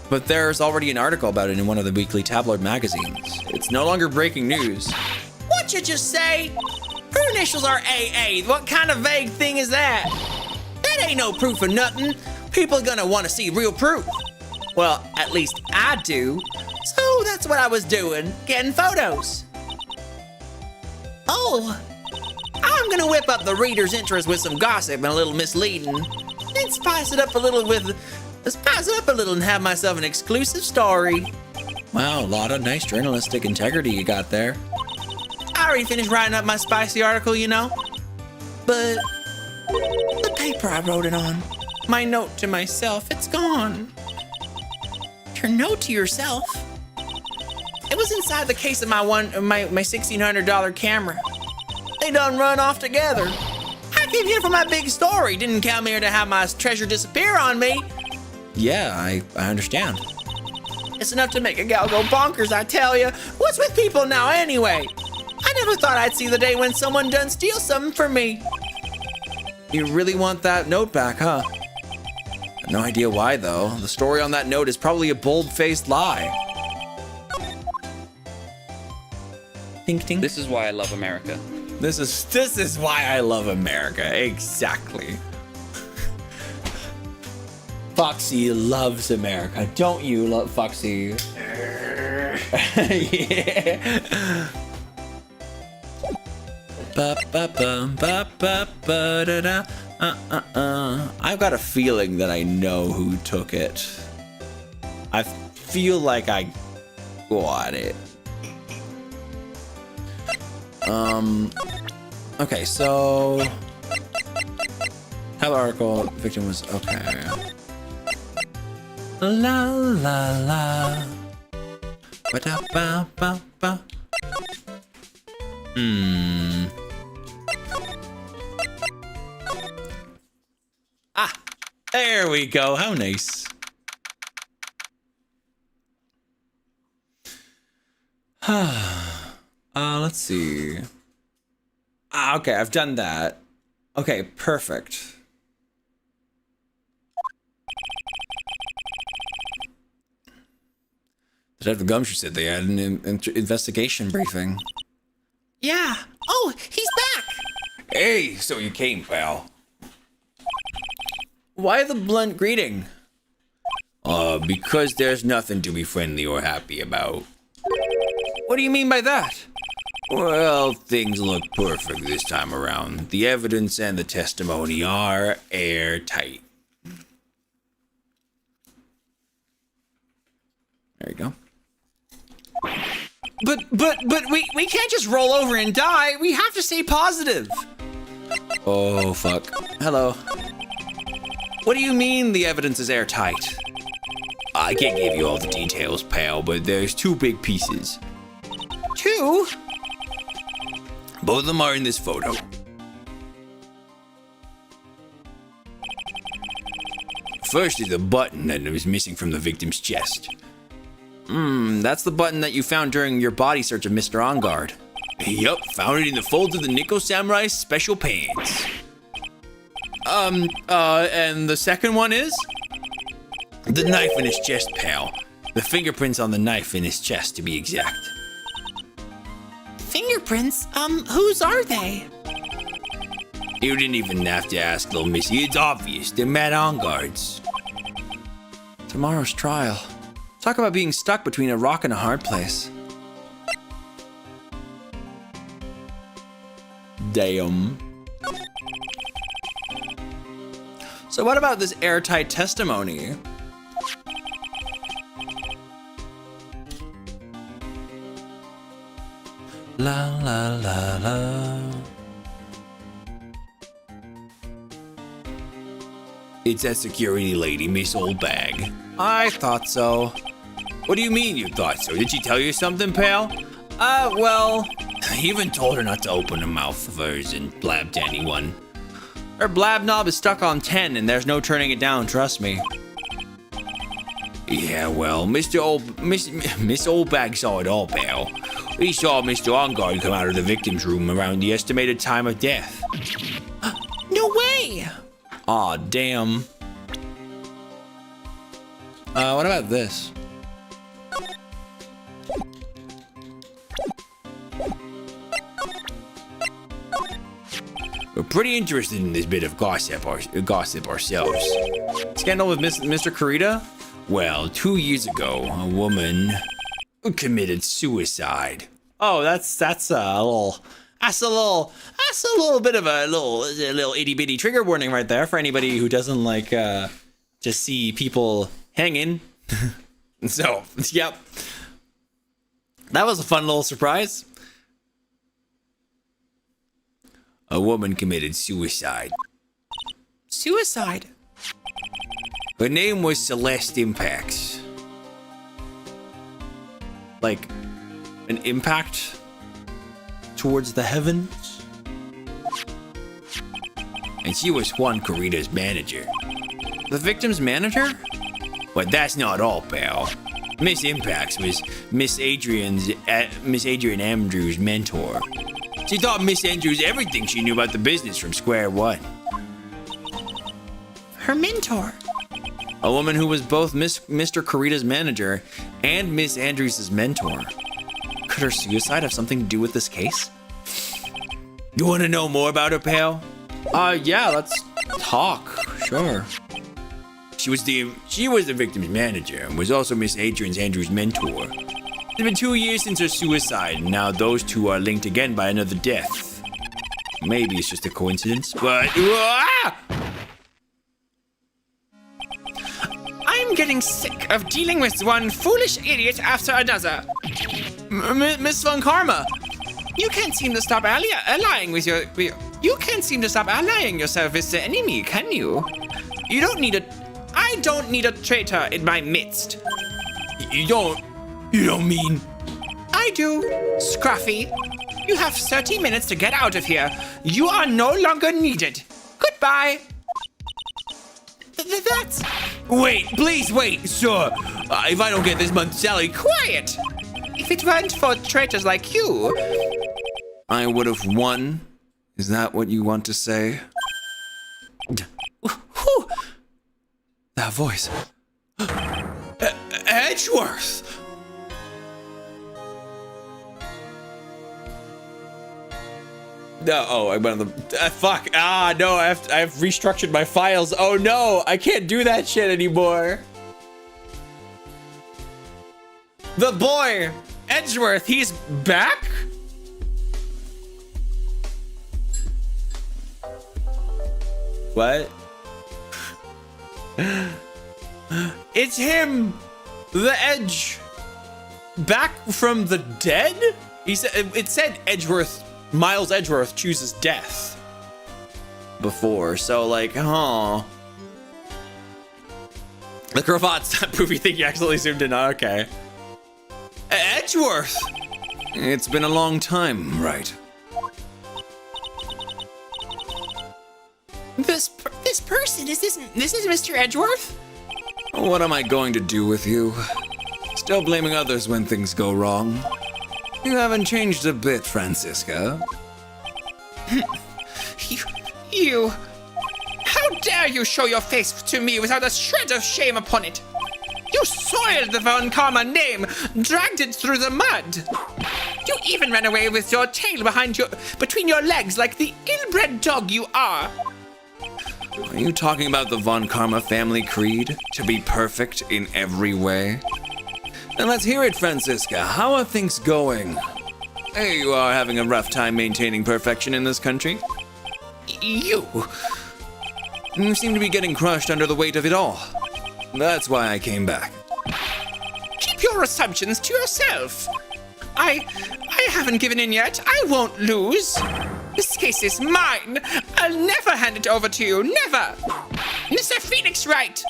But there's already an article about it in one of the weekly tabloid magazines. It's no longer breaking news. What'd you just say? Her initials are AA. What kind of vague thing is that? That ain't no proof of nothing. People are gonna want to see real proof. Well, at least I do. So that's what I was doing, getting photos. Oh, I'm gonna whip up the reader's interest with some gossip and a little misleading. Then spice it up a little and have myself an exclusive story. Wow, a lot of nice journalistic integrity you got there. I already finished writing up my spicy article, you know. But the paper I wrote it on, my note to myself, it's gone. Your note to yourself? It was inside the case of my $1,600 camera. They done run off together. I came here for my big story. Didn't come here to have my treasure disappear on me. Yeah, I understand. It's enough to make a gal go bonkers, I tell you. What's with people now anyway? I never thought I'd see the day when someone done steal something from me. You really want that note back, huh? No idea why, though. The story on that note is probably a bold-faced lie. Think, think. This is why I love America. This is why I love America. Exactly. Foxy loves America. Don't you love Foxy? Yeah. Ba ba ba ba ba ba da da. I've got a feeling that I know who took it. I feel like I got it. Okay, so how the article victim was okay. La la la. Ba da ba ba ba. Ah, there we go. How nice. Let's see. Okay, I've done that. Okay, perfect. The Detective Gumshoe said they had an investigation briefing. Yeah. Oh, he's back. Hey, so you came, pal. Why the blunt greeting? Because there's nothing to be friendly or happy about. What do you mean by that? Well, things look perfect this time around. The evidence and the testimony are airtight. There you go. But we can't just roll over and die. We have to stay positive. Oh, fuck. Hello. What do you mean the evidence is airtight? I can't give you all the details, pal, but there's two big pieces. Two? Both of them are in this photo. First is the button that was missing from the victim's chest. That's the button that you found during your body search of Mr. On Guard. Yup, found it in the folds of the Nico Samurai's special pants. And the second one is? The knife in his chest, pal. The fingerprints on the knife in his chest, to be exact. Fingerprints? Whose are they? You didn't even have to ask, little missy. It's obvious. They're Matt On Guard's. Tomorrow's trial. Talk about being stuck between a rock and a hard place. Damn. So what about this airtight testimony? La la la la. It's that security lady, Miss Oldbag. I thought so. What do you mean you thought so? Did she tell you something, pal? Well, I even told her not to open her mouth of hers and blab to anyone. her blab knob is stuck on 10 and there's no turning it down, trust me. Yeah, well, Miss Oldbag saw it all, pal. He saw Mr. On Guard come out of the victim's room around the estimated time of death. No way! Aw, damn. What about this? We're pretty interested in this bit of gossip ourselves. Scandal with Mr. Kurita? Well, 2 years ago, a woman committed suicide. Oh, that's a little bit of a little itty bitty trigger warning right there for anybody who doesn't like to see people hanging. So, yep. That was a fun little surprise. A woman committed suicide. Suicide? Her name was Celeste Impacts. Like an impact towards the heavens. And she was Juan Corrida's manager. The victim's manager? But that's not all, pal. Miss Impacts was Miss Adrian Andrews' mentor. She taught Miss Andrews everything she knew about the business from square one. Her mentor? A woman who was both Mr. Kurita's manager and Miss Andrews' mentor. Could her suicide have something to do with this case? You want to know more about her, pal? Yeah, let's talk. Sure. She was the victim's manager and was also Miss Adrian Andrews' mentor. It's been 2 years since her suicide, and now those two are linked again by another death. Maybe it's just a coincidence, but... I'm getting sick of dealing with one foolish idiot after another. Miss Von Karma, You can't seem to stop allying with your... You can't seem to stop allying yourself with the enemy, can you? I don't need a traitor in my midst. You don't mean... I do. Scruffy, you have 30 minutes to get out of here. You are no longer needed. Goodbye. That's... Wait, please wait, sir. If I don't get this month's salary... quiet. If it weren't for traitors like you... I would have won. Is that what you want to say? Whew. That voice. Edgeworth! No, oh, I went on the fuck. Ah, no, I've restructured my files. Oh no, I can't do that shit anymore. The boy, Edgeworth, he's back? What? It's him, the Edge, back from the dead? He said it said Edgeworth, Miles Edgeworth chooses death before, so like, huh? The Cravats, that poofy thing you accidentally zoomed in on. Okay. Edgeworth. It's been a long time, right? This person, is this Mr. Edgeworth? What am I going to do with you? Still blaming others when things go wrong? You haven't changed a bit, Francisca. You... How dare you show your face to me without a shred of shame upon it? You soiled the Von Karma name, dragged it through the mud. You even ran away with your tail between your legs like the ill-bred dog you are. Are you talking about the Von Karma family creed? To be perfect in every way? Then let's hear it, Francisca. How are things going? Hey, you are having a rough time maintaining perfection in this country? You seem to be getting crushed under the weight of it all. That's why I came back. keep your assumptions to yourself. I haven't given in yet. I won't lose. This case is mine. I'll never hand it over to you. Never. Mr. Phoenix Wright.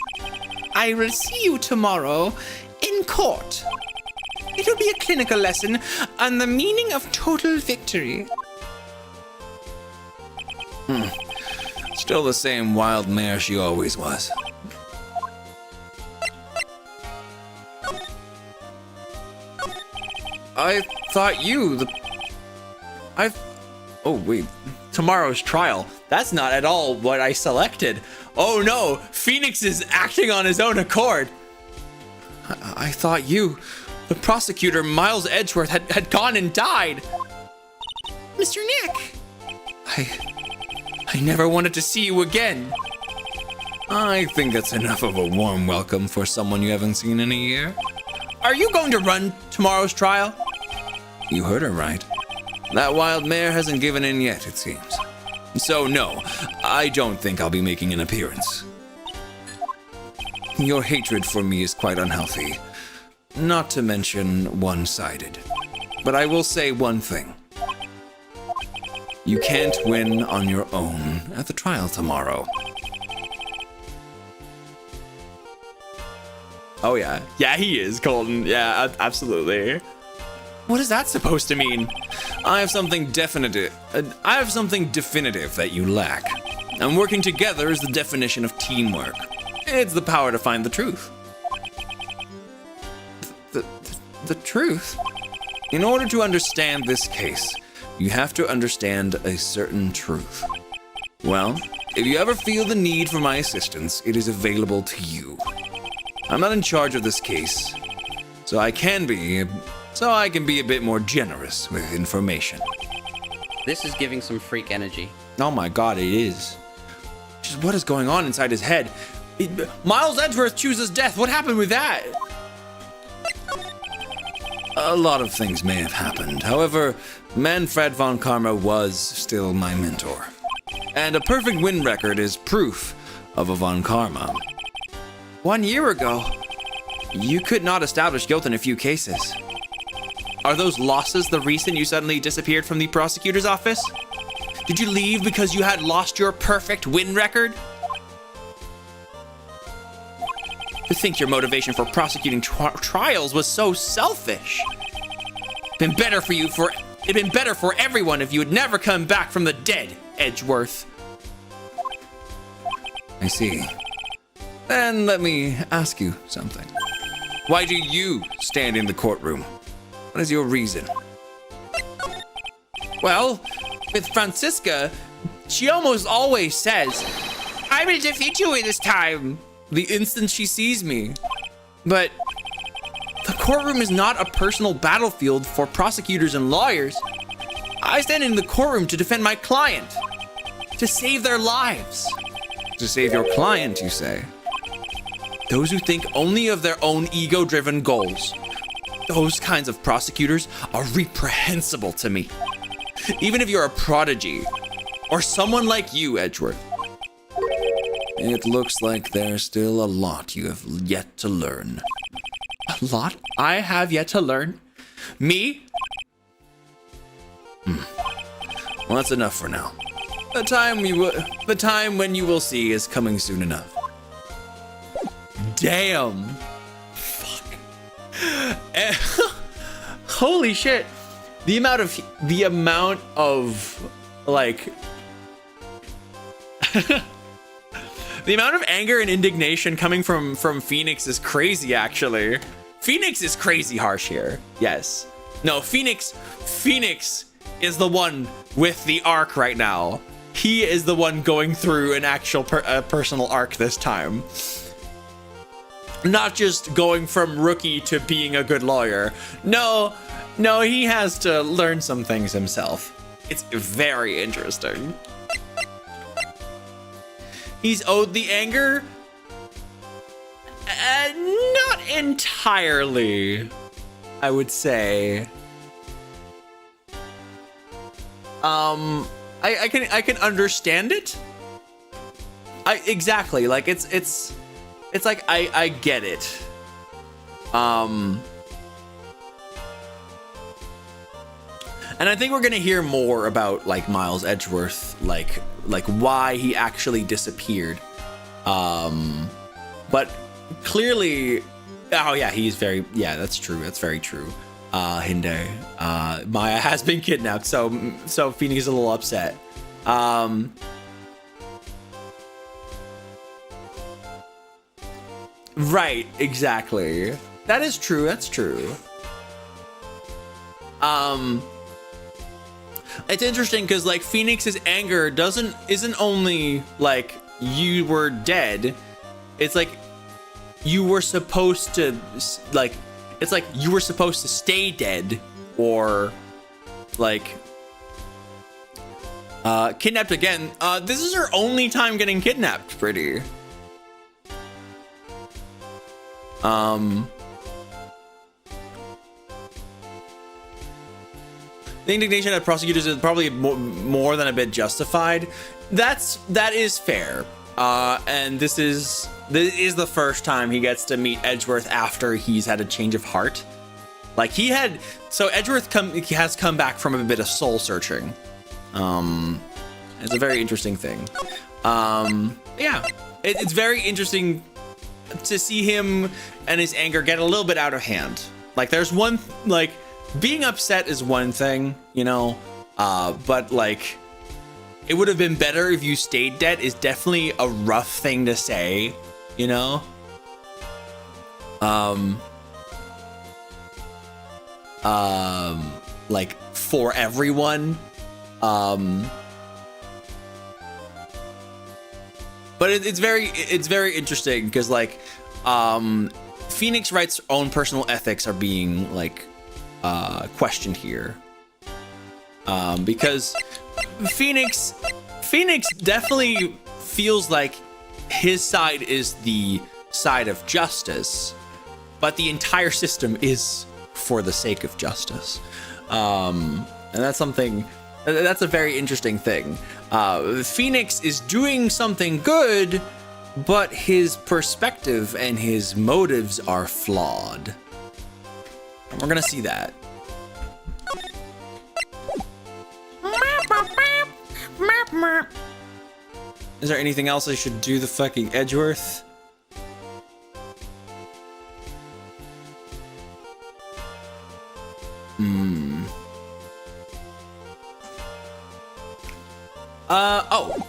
I will see you tomorrow in court. It will be a clinical lesson on the meaning of total victory. Still the same wild mare she always was. I thought you, oh wait, tomorrow's trial. That's not at all what I selected. Oh no, Phoenix is acting on his own accord. I thought you, the prosecutor, Miles Edgeworth, had gone and died. Mr. Nick. I never wanted to see you again. I think that's enough of a warm welcome for someone you haven't seen in a year. Are you going to run tomorrow's trial? You heard her right. That wild mare hasn't given in yet, it seems. So no, I don't think I'll be making an appearance. Your hatred for me is quite unhealthy, not to mention one-sided. But I will say one thing. You can't win on your own at the trial tomorrow. Oh yeah. Yeah, he is, Colton. Yeah, absolutely. What is that supposed to mean? I have something definitive that you lack. And working together is the definition of teamwork. It's the power to find the truth. The truth? In order to understand this case, you have to understand a certain truth. Well, if you ever feel the need for my assistance, it is available to you. I'm not in charge of this case, so I can be a bit more generous with information. This is giving some freak energy. Oh my god, it is. Just what is going on inside his head? Miles Edgeworth chooses death. What happened with that? A lot of things may have happened. However, Manfred von Karma was still my mentor. And a perfect win record is proof of a von Karma. 1 year ago, you could not establish guilt in a few cases. Are those losses the reason you suddenly disappeared from the prosecutor's office? Did you leave because you had lost your perfect win record? To think your motivation for prosecuting trials was so selfish. It'd been better for everyone if you had never come back from the dead, Edgeworth. I see. Then let me ask you something. Why do you stand in the courtroom? What is your reason? Well, with Francisca, she almost always says, I will defeat you in this time, the instant she sees me. But the courtroom is not a personal battlefield for prosecutors and lawyers. I stand in the courtroom to defend my client, to save their lives. To save your client, you say? Those who think only of their own ego-driven goals. Those kinds of prosecutors are reprehensible to me. Even if you're a prodigy, or someone like you, Edgeworth. It looks like there's still a lot you have yet to learn. A lot I have yet to learn? Me? Well, that's enough for now. The time when you will see is coming soon enough. Damn. Fuck. Holy shit. The amount of like the amount of anger and indignation coming from Phoenix is crazy, actually. Phoenix is crazy harsh here. Yes. No, Phoenix is the one with the arc right now. He is the one going through an actual personal arc this time. Not just going from rookie to being a good lawyer. No, he has to learn some things himself. It's very interesting. He's owed the anger? Not entirely, I would say. I can understand it. Exactly, like it's like I get it. And I think we're gonna hear more about like Miles Edgeworth, like why he actually disappeared. But clearly, oh yeah, that's true. That's very true. Hinde, Maya has been kidnapped, so Phoenix is a little upset. Right, exactly. That is true. That's true. It's interesting because like Phoenix's anger isn't only like you were dead. It's like you were supposed to like. It's like you were supposed to stay dead, or like kidnapped again. This is her only time getting kidnapped, pretty. The indignation at prosecutors is probably more than a bit justified. That is fair. And this is the first time he gets to meet Edgeworth after he's had a change of heart. Like Edgeworth has come back from a bit of soul searching. It's a very interesting thing. Yeah, it's very interesting to see him and his anger get a little bit out of hand. Like there's one, like being upset is one thing, you know, but like it would have been better if you stayed dead is definitely a rough thing to say, you know? Like for everyone. But it's very interesting because like Phoenix Wright's own personal ethics are being like questioned here. Because Phoenix definitely feels like his side is the side of justice, but the entire system is for the sake of justice. And that's a very interesting thing. Phoenix is doing something good, but his perspective and his motives are flawed. And we're gonna see that. Is there anything else I should do the fucking Edgeworth? Oh.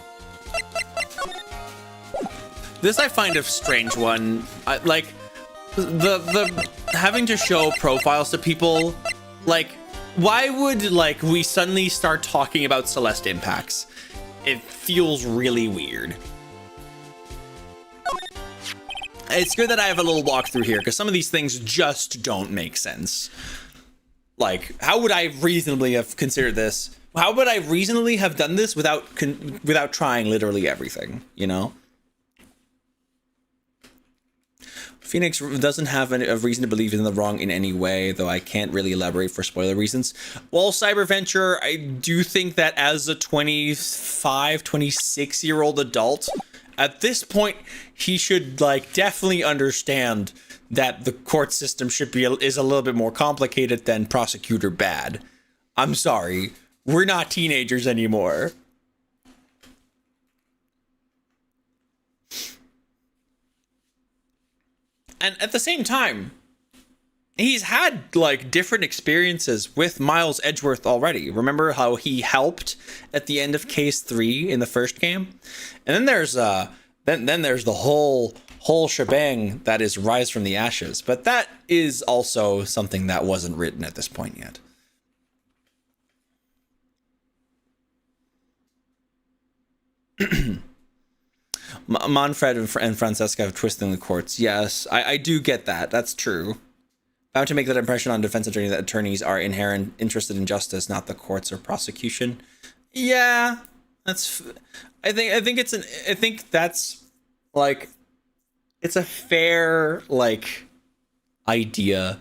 This I find a strange one. Like the having to show profiles to people. Like, why would like we suddenly start talking about Celeste impacts? It feels really weird. It's good that I have a little walkthrough here because some of these things just don't make sense. Like, how would I reasonably have considered this how would I reasonably have done this without trying literally everything, you know? Phoenix doesn't have a reason to believe in the wrong in any way, though I can't really elaborate for spoiler reasons. Well, Cyberventure, I do think that as a 25, 26-year-old adult, at this point, he should like definitely understand that the court system is a little bit more complicated than prosecutor bad. I'm sorry, we're not teenagers anymore. And at the same time, he's had like different experiences with Miles Edgeworth already. Remember how he helped at the end of case 3 in the first game? And then there's then there's the whole shebang that is Rise from the Ashes. But that is also something that wasn't written at this point yet. Manfred and Francesca have twisting the courts. Yes, I do get that. That's true. Bound to make that impression on defense attorney that attorneys are inherent interested in justice, not the courts or prosecution. Yeah, that's. I think that's like, it's a fair like idea,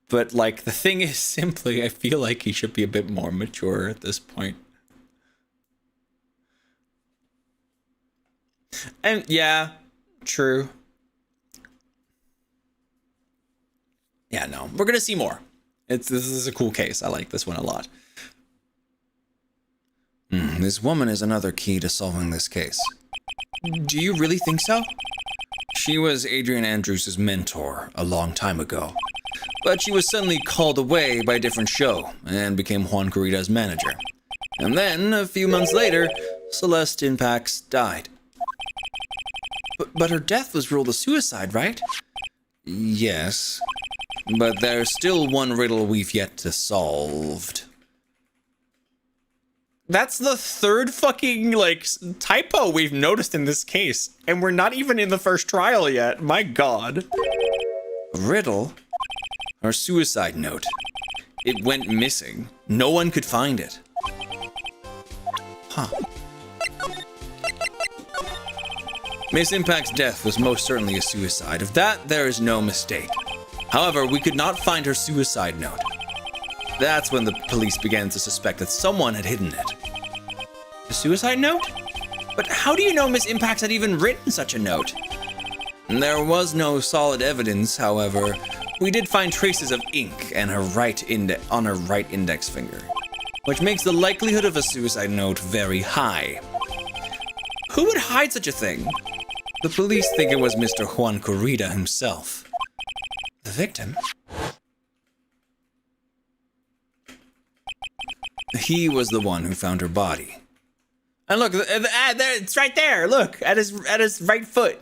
but like the thing is simply, I feel like he should be a bit more mature at this point. And yeah, true. Yeah, no, we're gonna see more. This is a cool case. I like this one a lot. This woman is another key to solving this case. Do you really think so? She was Adrian Andrews' mentor a long time ago, but she was suddenly called away by a different show and became Juan Corrida's manager. And then, a few months later, Celeste Impax died. But her death was ruled a suicide, right? Yes. But there's still one riddle we've yet to solve. That's the third fucking, like, typo we've noticed in this case. And we're not even in the first trial yet. My god. Riddle? Her suicide note. It went missing. No one could find it. Huh. Miss Impact's death was most certainly a suicide. Of that, there is no mistake. However, we could not find her suicide note. That's when the police began to suspect that someone had hidden it. A suicide note? But how do you know Miss Impact had even written such a note? There was no solid evidence, however. We did find traces of ink and on her right index finger, which makes the likelihood of a suicide note very high. Who would hide such a thing? The police think it was Mr. Juan Corrida himself. The victim? He was the one who found her body. And look, there, it's right there. Look, at his right foot.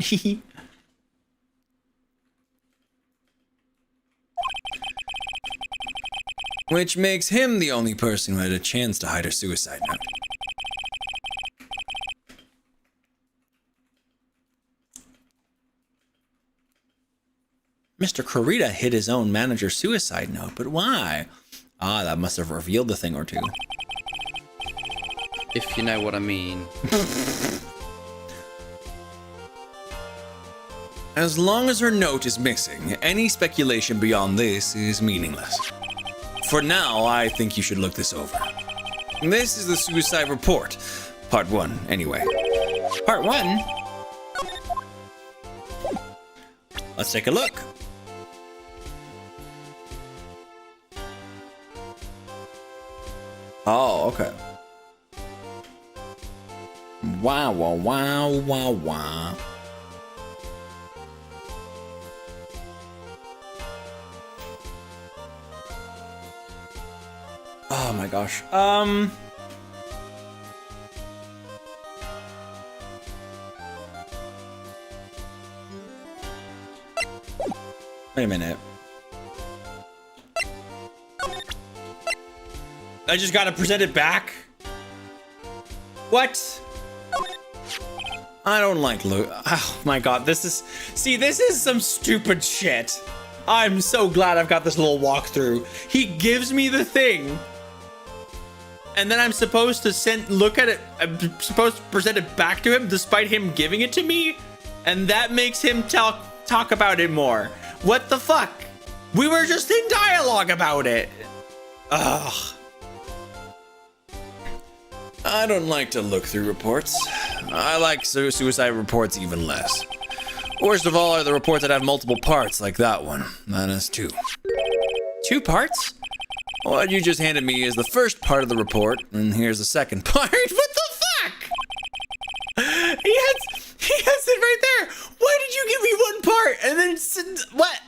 Which makes him the only person who had a chance to hide her suicide note. Mr. Corrida hid his own manager's suicide note, but why? Ah, that must have revealed a thing or two. If you know what I mean. As long as her note is missing, any speculation beyond this is meaningless. For now, I think you should look this over. This is the suicide report. Part 1, anyway. Part 1? Let's take a look. Oh, okay. Wow, wow, wow, wow, wow. Oh my gosh. Wait a minute. I just gotta present it back? What? I don't like Luke. Oh my god, this is some stupid shit. I'm so glad I've got this little walkthrough. He gives me the thing. and then I'm supposed to look at it. I'm supposed to present it back to him, despite him giving it to me, and that makes him talk about it more. What the fuck? We were just in dialogue about it. Ugh. I don't like to look through reports. I like suicide reports even less. Worst of all are the reports that have multiple parts, like that one. That is 2. 2 parts? What you just handed me is the first part of the report, and here's the second part. What the fuck? He has it right there. Why did you give me 1 part and then what?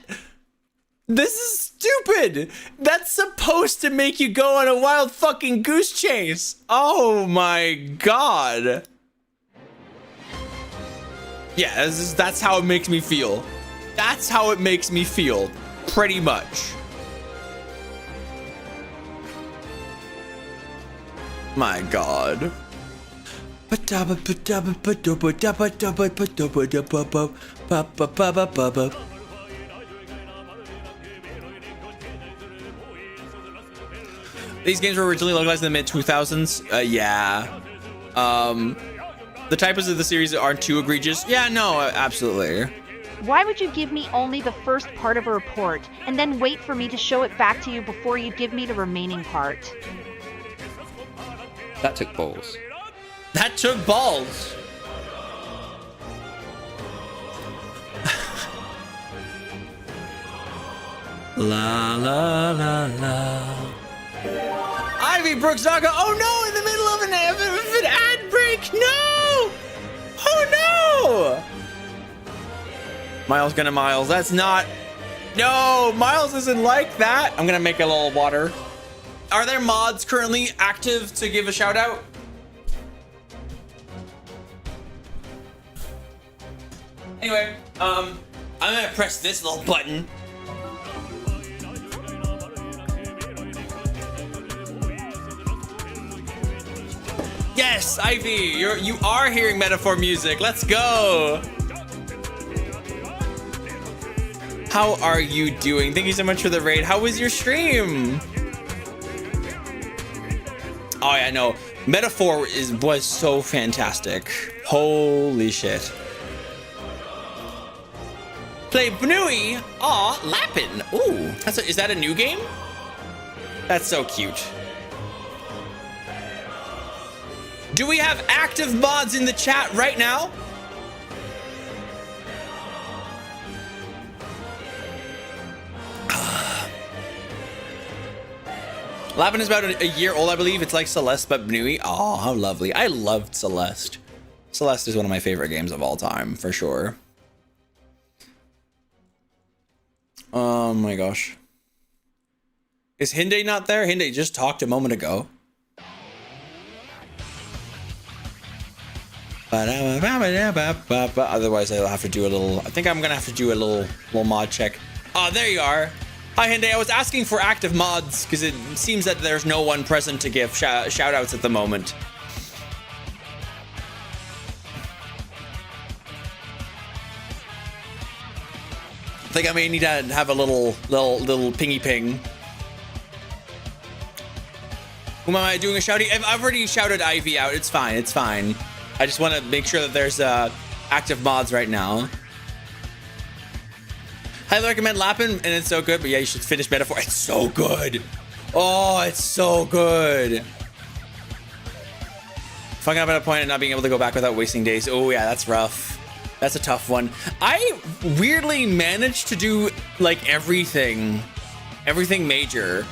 This is stupid. That's supposed to make you go on a wild fucking goose chase. Oh my god. Yeah, that's how it makes me feel. That's how it makes me feel, pretty much. My god. These games were originally localized in the mid-2000s. Yeah. The typos of the series aren't too egregious. Yeah, no, absolutely. Why would you give me only the first part of a report and then wait for me to show it back to you before you give me the remaining part? That took balls. That took balls. La la la la. Ivy Brooks Saga. Oh no! In the middle of an ad break. No! Oh no! Miles gonna Miles. That's not. No, Miles isn't like that. I'm gonna make a little water. Are there mods currently active to give a shout out? Anyway, I'm gonna press this little button. Yes, Ivy, you are hearing metaphor music. Let's go. How are you doing? Thank you so much for the raid. How was your stream? Oh yeah, no. Metaphor was so fantastic. Holy shit. Play Bnui. Aw, Lappin. Ooh, is that a new game? That's so cute. Do we have active mods in the chat right now? Lappin is about a year old, I believe. It's like Celeste, but Bnui. Oh, how lovely. I loved Celeste. Celeste is one of my favorite games of all time, for sure. Oh my gosh. Is Hinde not there? Hinde just talked a moment ago. Otherwise, I'll have to do a little. I think I'm gonna have to do a little mod check. Oh, there you are. Hi, Hinde. I was asking for active mods because it seems that there's no one present to give shout outs at the moment. I think I may need to have a little pingy ping. Who am I doing a shouty? I've already shouted Ivy out. It's fine. It's fine. I just want to make sure that there's active mods right now. Highly recommend Lappin, and it's so good. But yeah, you should finish Metaphor. It's so good. Oh, it's so good. Fucking up at a point and not being able to go back without wasting days. Oh yeah, that's rough. That's a tough one. I weirdly managed to do like everything major.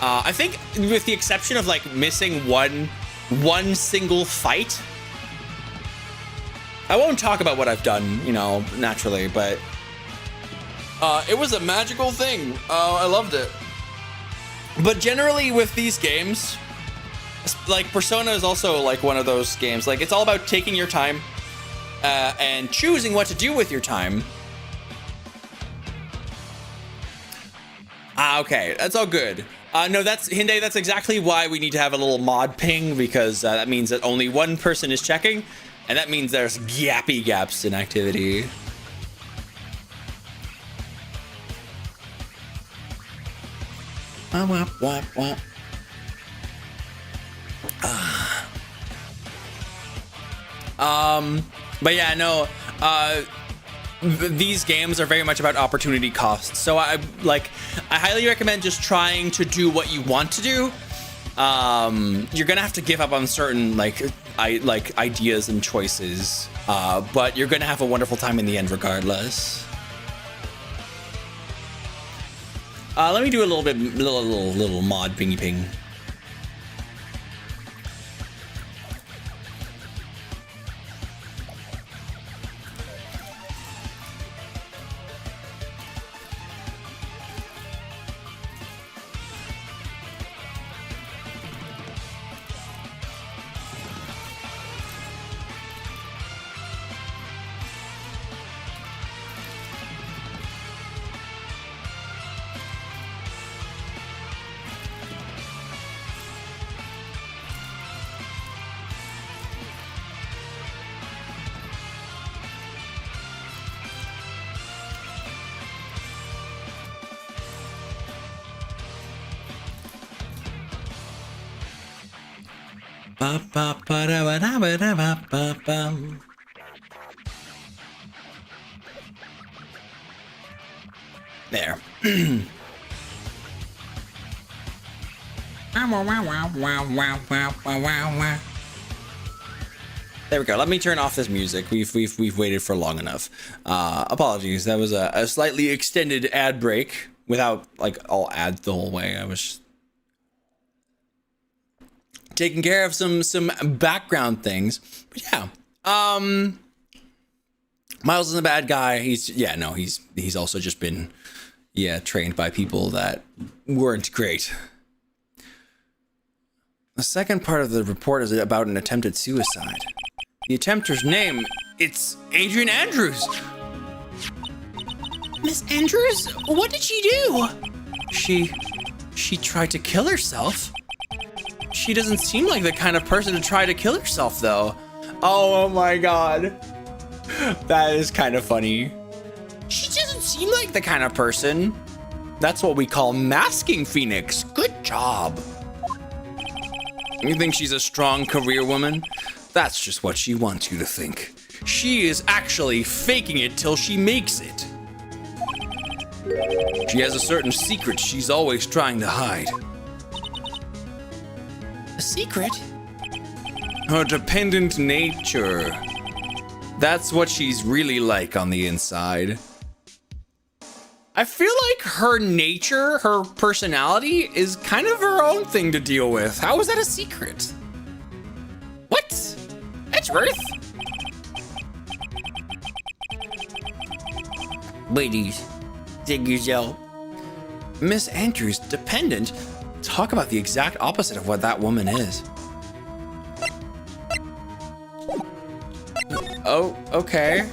I think with the exception of like missing one single fight. I won't talk about what I've done, you know, naturally, but it was a magical thing. I loved it. But generally with these games, like Persona is also like one of those games. Like it's all about taking your time and choosing what to do with your time. Okay, that's all good. No, that's Hinde. That's exactly why we need to have a little mod ping, because that means that only one person is checking, and that means there's gappy gaps in activity. But yeah, no, these games are very much about opportunity costs. So I highly recommend just trying to do what you want to do. You're gonna have to give up on certain ideas and choices, but you're gonna have a wonderful time in the end regardless. Let me do a little mod pingy ping. There. There we go. Let me turn off this music. We've waited for long enough. Apologies. That was a slightly extended ad break without all ads the whole way. I was taking care of some background things. But yeah. Miles isn't a bad guy. He's also just been trained by people that weren't great. The second part of the report is about an attempted suicide. The attempter's name, it's Adrian Andrews. Miss Andrews, what did she do? She tried to kill herself. She doesn't seem like the kind of person to try to kill herself, though. Oh my god. That is kind of funny. She doesn't seem like the kind of person. That's what we call masking, Phoenix. Good job. You think she's a strong career woman? That's just what she wants you to think. She is actually faking it till she makes it. She has a certain secret she's always trying to hide. A secret? Her dependent nature. That's what she's really like on the inside. I feel like her nature, her personality, is kind of her own thing to deal with. How is that a secret? What? Edgeworth? Ladies, dig yourself. Miss Andrews, dependent? Talk about the exact opposite of what that woman is. Oh, okay.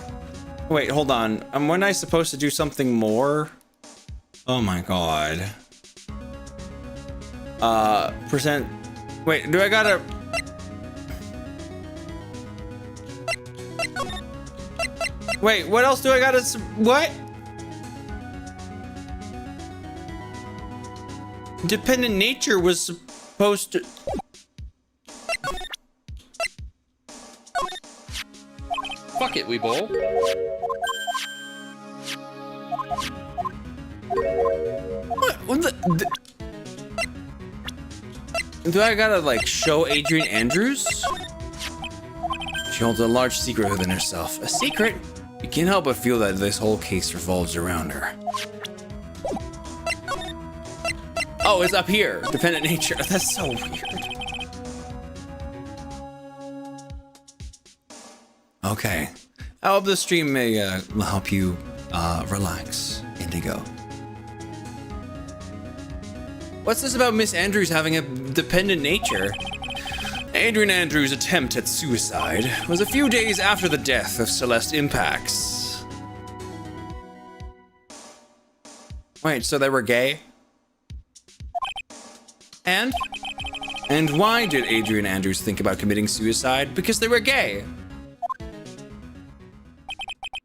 Wait, hold on. Wasn't I supposed to do something more? Oh my god. Present. Wait, do I gotta... Wait, what else do I gotta... What? Dependent nature was supposed to... Fuck it, Weeble. What the... Do I gotta, show Adrian Andrews? She holds a large secret within herself. A secret? You can't help but feel that this whole case revolves around her. Oh, it's up here. Dependent nature. That's so weird. Okay. I hope the stream may will help you relax, Indigo. What's this about Miss Andrews having a dependent nature? Adrian Andrews' attempt at suicide was a few days after the death of Celeste Impacts. Wait, so they were gay? And why did Adrian Andrews think about committing suicide? Because they were gay.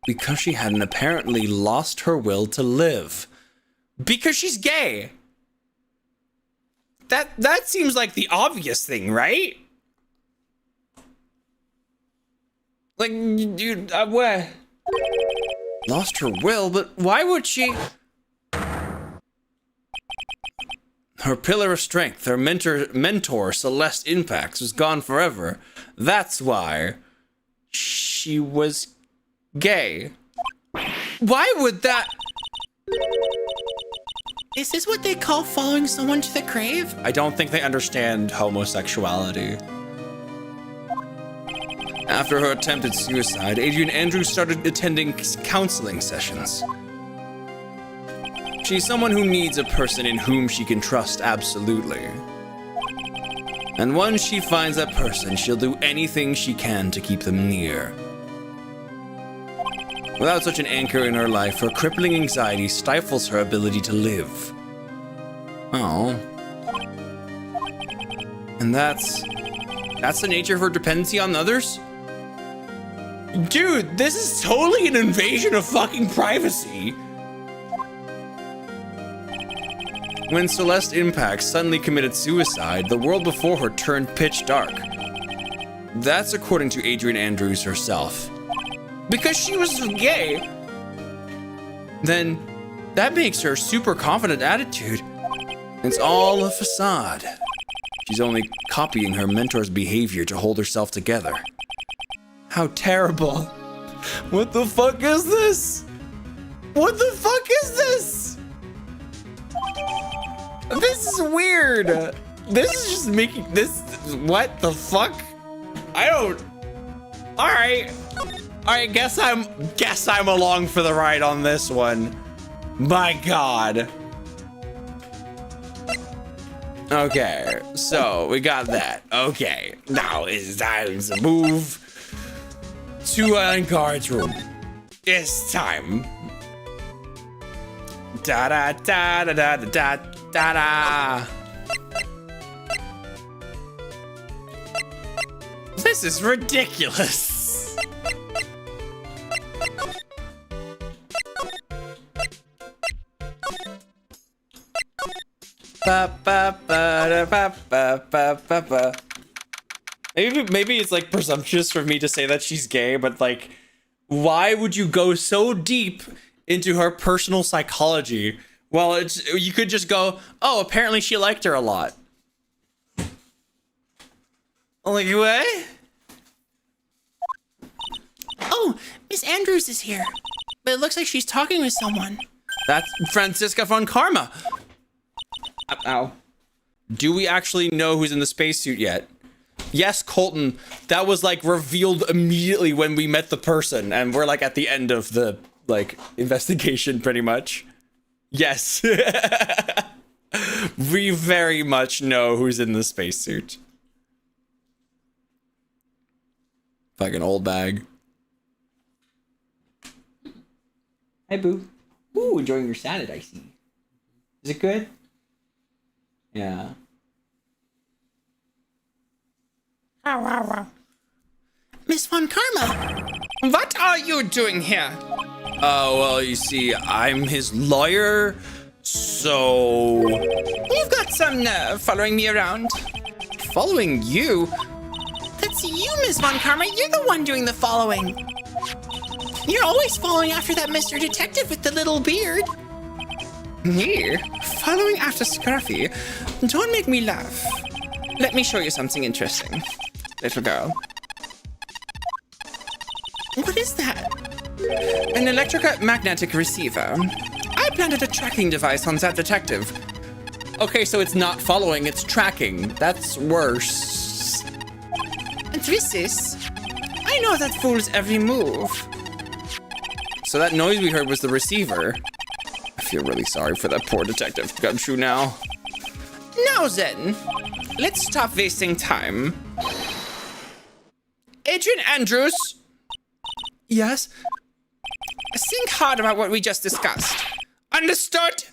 Because she hadn't apparently lost her will to live. Because she's gay. That seems like the obvious thing, right? Like, dude, where? Lost her will, but why would she? Her pillar of strength, her mentor, Celeste Impacts, was gone forever. That's why she was gay. Why would that? Is this what they call following someone to the grave? I don't think they understand homosexuality. After her attempted suicide, Adrian Andrews started attending counseling sessions. She's someone who needs a person in whom she can trust absolutely. And once she finds that person, she'll do anything she can to keep them near. Without such an anchor in her life, her crippling anxiety stifles her ability to live. Oh. And that's the nature of her dependency on others? Dude, this is totally an invasion of fucking privacy. When Celeste Impact suddenly committed suicide, the world before her turned pitch dark. That's according to Adrian Andrews herself. Because she was gay. Then that makes her super confident attitude. It's all a facade. She's only copying her mentor's behavior to hold herself together. How terrible. What the fuck is this? What the fuck is this? This is weird. This is just making this. What the fuck? I don't. All right. Guess I'm along for the ride on this one. My God. Okay, so we got that. Okay, now it's time to move to an guard's room. It's time. Da da da da da da da da. This is ridiculous. Maybe it's like presumptuous for me to say that she's gay, but like, why would you go so deep into her personal psychology? Well, you could just go, oh, apparently she liked her a lot. Like, what? Oh, Miss Andrews is here. But it looks like she's talking with someone. That's Franziska von Karma. Ow. Do we actually know who's in the spacesuit yet? Yes, Colton. That was like revealed immediately when we met the person, and we're like at the end of the like investigation pretty much. Yes. We very much know who's in the spacesuit. Fucking old bag. Hey, boo. Ooh, enjoying your salad, I see. Is it good? Yeah. Miss Von Karma. What are you doing here? Oh, well, you see, I'm his lawyer, so... You've got some nerve following me around. Following you? That's you, Miss Von Karma. You're the one doing the following. You're always following after that Mr. Detective with the little beard. Me? Following after Scruffy? Don't make me laugh. Let me show you something interesting, little girl. What is that? An electromagnetic receiver. I planted a tracking device on that detective. Okay, so it's not following, it's tracking. That's worse. And this is? I know that fool's every move. So that noise we heard was the receiver. I feel really sorry for that poor detective Gumshoe now. Now then, let's stop wasting time. Adrian Andrews? Yes? Think hard about what we just discussed. Understood?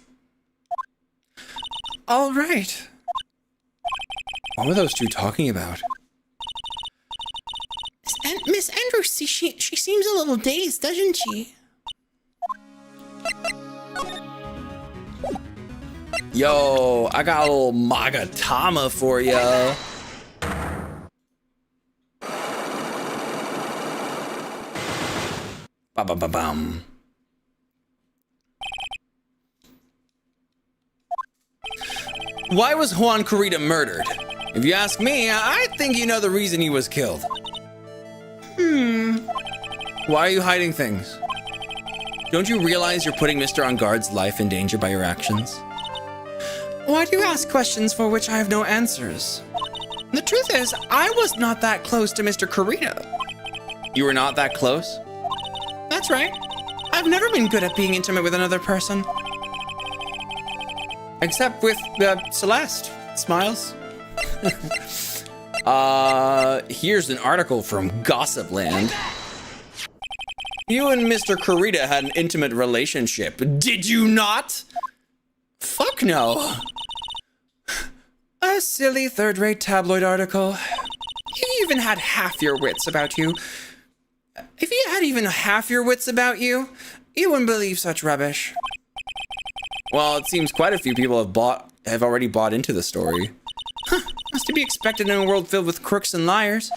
All right. What were those two talking about? Miss Andrews, she seems a little dazed, doesn't she? Yo, I got a little Magatama for ya. Ba-ba-ba-bum. Why was Juan Corrida murdered? If you ask me, I think you know the reason he was killed. Why are you hiding things? Don't you realize you're putting Mr. On Guard's life in danger by your actions? Why do you ask questions for which I have no answers? The truth is, I was not that close to Mr. Corrida. You were not that close? That's right. I've never been good at being intimate with another person. Except with Celeste. Smiles. Here's an article from Gossipland. You and Mr. Corrida had an intimate relationship. Did you not? Fuck no. A silly third-rate tabloid article. You even had half your wits about you. If you had even half your wits about you, you wouldn't believe such rubbish. Well, it seems quite a few people have already bought into the story. Must to be expected in a world filled with crooks and liars.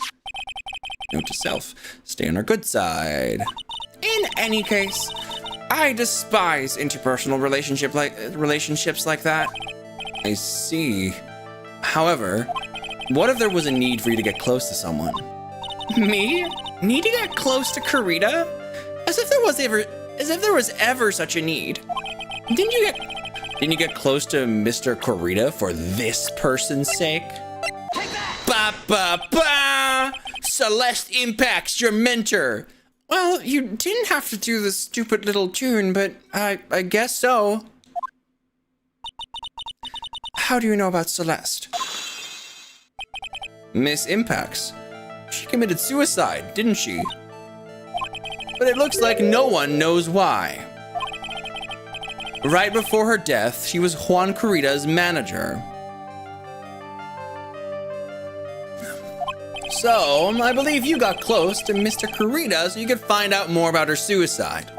Note to self, stay on our good side. In any case, I despise interpersonal relationships like that. I see. However, what if there was a need for you to get close to someone? Me? Need to get close to Corrida? As if there was ever such a need. Didn't you get close to Mr. Corrida for this person's sake? Ba ba ba! Celeste Impact's your mentor. Well, you didn't have to do this stupid little tune, but I guess so. How do you know about Celeste? Miss Impacts. She committed suicide, didn't she? But it looks like no one knows why. Right before her death, she was Juan Corrida's manager. So, I believe you got close to Mr. Corrida so you could find out more about her suicide.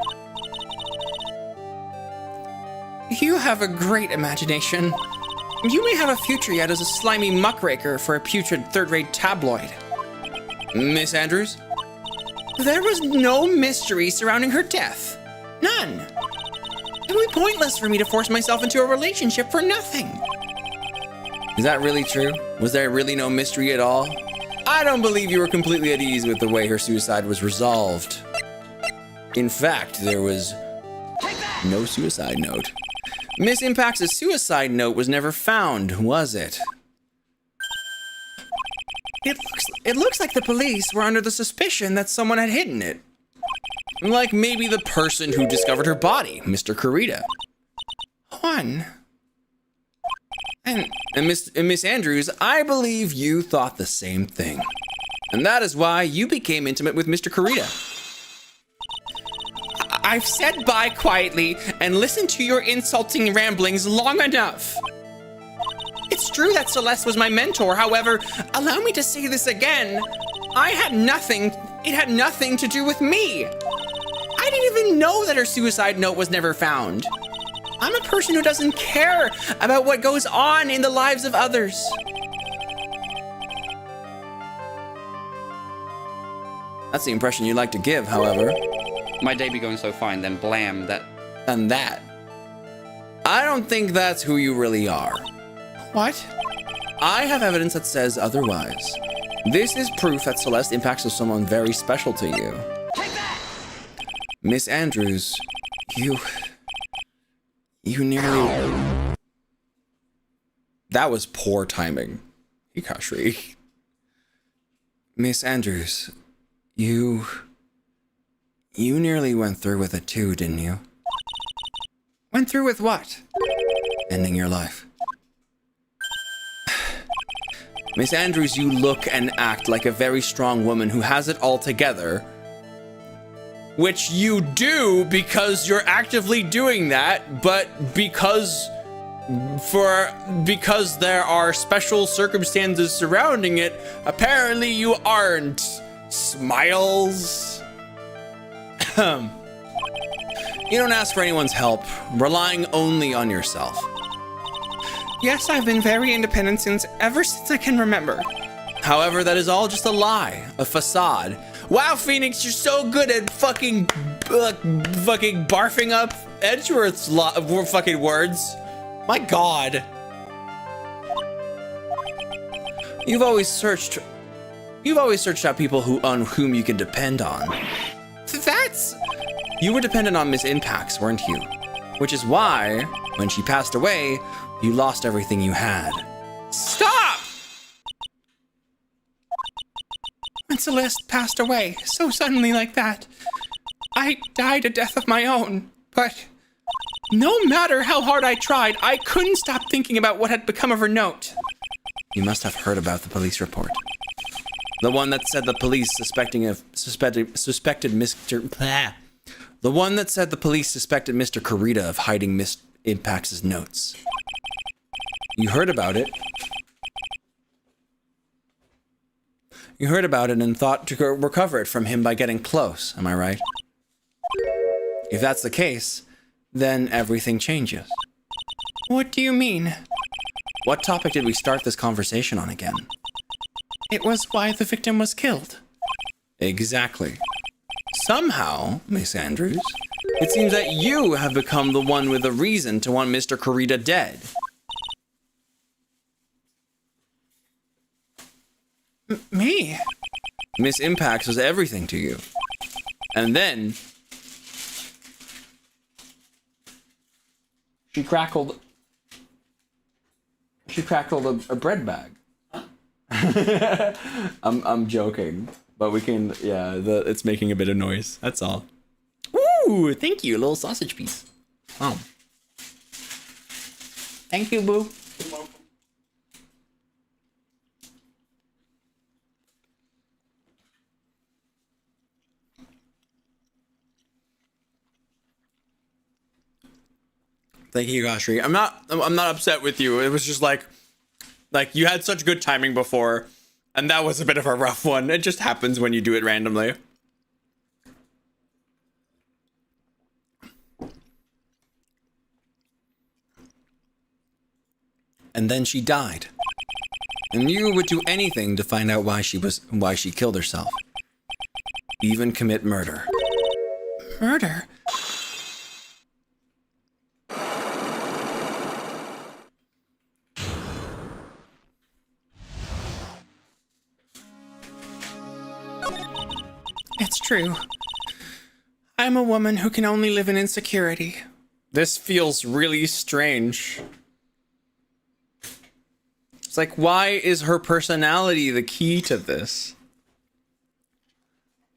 You have a great imagination. You may have a future yet as a slimy muckraker for a putrid third-rate tabloid. Miss Andrews? There was no mystery surrounding her death. None. It would be pointless for me to force myself into a relationship for nothing. Is that really true? Was there really no mystery at all? I don't believe you were completely at ease with the way her suicide was resolved. In fact, there was no suicide note. Miss Impact's suicide note was never found, was it? It looks like the police were under the suspicion that someone had hidden it. Like maybe the person who discovered her body, Mr. Corrida. Juan. And Miss Andrews, I believe you thought the same thing. And that is why you became intimate with Mr. Corrida. I've said bye quietly and listened to your insulting ramblings long enough. It's true that Celeste was my mentor, however, allow me to say this again. It had nothing to do with me. I didn't even know that her suicide note was never found. I'm a person who doesn't care about what goes on in the lives of others. That's the impression you like to give, however. My day be going so fine, then blam, that. And that. I don't think that's who you really are. What? I have evidence that says otherwise. This is proof that Celeste Impacts was someone very special to you. Take that! Miss Andrews, you nearly... That was poor timing. Hikashri. Miss Andrews, you nearly went through with it too, didn't you? Went through with what? Ending your life. Miss Andrews, you look and act like a very strong woman who has it all together. Which you do because you're actively doing that, but because there are special circumstances surrounding it, apparently you aren't. Smiles. You don't ask for anyone's help, relying only on yourself. Yes, I've been very independent ever since I can remember. However, that is all just a lie, a facade. Wow, Phoenix, you're so good at fucking fucking barfing up Edgeworth's fucking words. My God. You've always searched out people on whom you can depend on. You were dependent on Miss Impacts, weren't you? Which is why, when she passed away, you lost everything you had. Stop! When Celeste passed away so suddenly like that, I died a death of my own. But no matter how hard I tried, I couldn't stop thinking about what had become of her note. You must have heard about the police report. The one that said the police suspected Mr. The one that said the police suspected Mr. Karita of hiding Miss Impacts' notes. You heard about it. You heard about it and thought to recover it from him by getting close, am I right? If that's the case, then everything changes. What do you mean? What topic did we start this conversation on again? It was why the victim was killed. Exactly. Somehow, Miss Andrews, it seems that you have become the one with a reason to want Mr. Karita dead. Me? Miss Impacts was everything to you. And then she crackled a bread bag. I'm joking, but we can, yeah, it's making a bit of noise. That's all. Ooh, thank you, little sausage piece. Oh. Thank you, boo. Thank you, Goshri. I'm not upset with you. It was just like you had such good timing before, and that was a bit of a rough one. It just happens when you do it randomly. And then she died. And you would do anything to find out why she killed herself. Even commit murder. Murder? It's true. I'm a woman who can only live in insecurity. This feels really strange. It's like, why is her personality the key to this?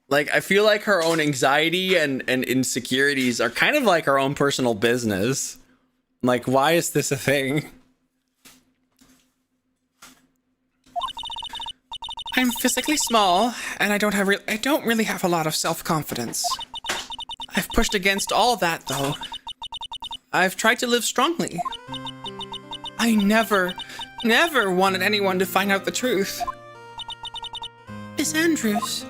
Like, I feel like her own anxiety and insecurities are kind of like her own personal business. Like, why is this a thing? I'm physically small, and I don't really have a lot of self-confidence. I've pushed against all that, though. I've tried to live strongly. I never wanted anyone to find out the truth. Miss Andrews,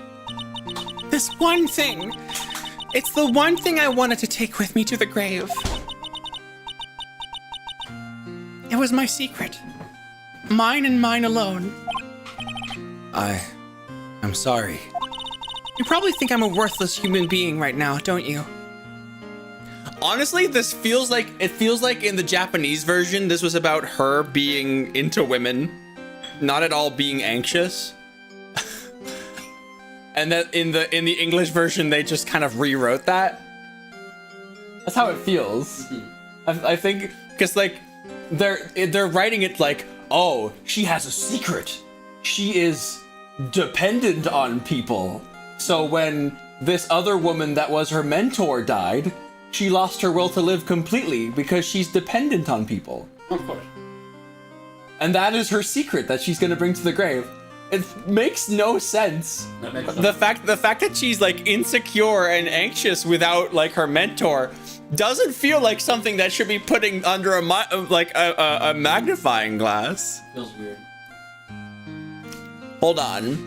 this one thing, it's the one thing I wanted to take with me to the grave. It was my secret. Mine and mine alone. I'm sorry. You probably think I'm a worthless human being right now, don't you? Honestly, it feels like in the Japanese version, this was about her being into women, not at all being anxious. And that in the English version, they just kind of rewrote that. That's how it feels. I think, because like they're writing it like, oh, she has a secret. She is dependent on people. So when this other woman that was her mentor died, she lost her will to live completely because she's dependent on people. Of course. And that is her secret that she's gonna bring to the grave. It makes no sense. The fact that she's like insecure and anxious without like her mentor doesn't feel like something that should be putting under a magnifying glass. Feels weird. Hold on.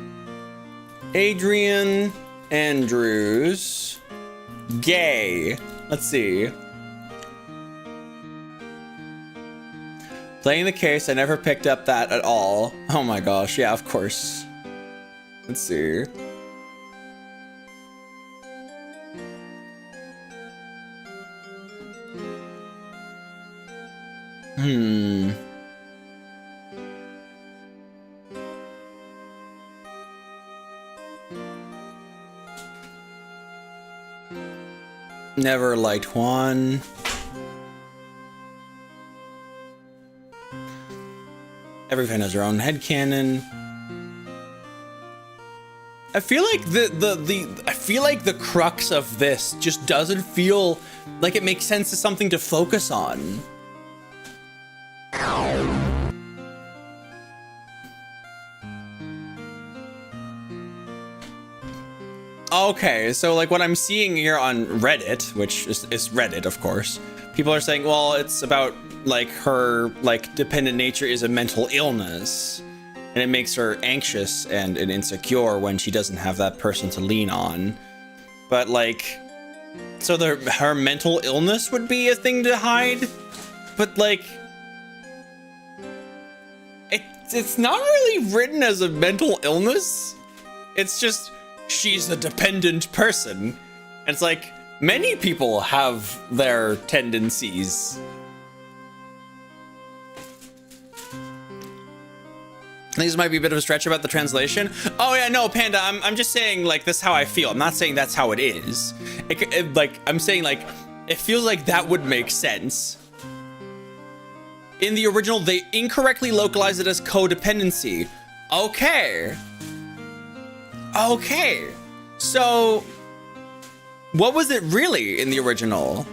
Adrian Andrews. Gay. Let's see. Playing the case, I never picked up that at all. Oh my gosh, yeah, of course. Let's see. Never liked Juan. Every fan has their own headcanon. I feel like the crux of this just doesn't feel like it makes sense as something to focus on. Okay, so like what I'm seeing here on Reddit, which is Reddit, of course, people are saying, well, it's about like her like dependent nature is a mental illness, and it makes her anxious and insecure when she doesn't have that person to lean on. But like, so her mental illness would be a thing to hide, but like, it's not really written as a mental illness. It's just she's a dependent person. And it's like many people have their tendencies. I think this might be a bit of a stretch about the translation. Oh yeah, no, Panda, I'm just saying like this is how I feel. I'm not saying that's how it is. Like I'm saying like it feels like that would make sense. In the original, they incorrectly localized it as codependency. Okay. Okay. So what was it really in the original?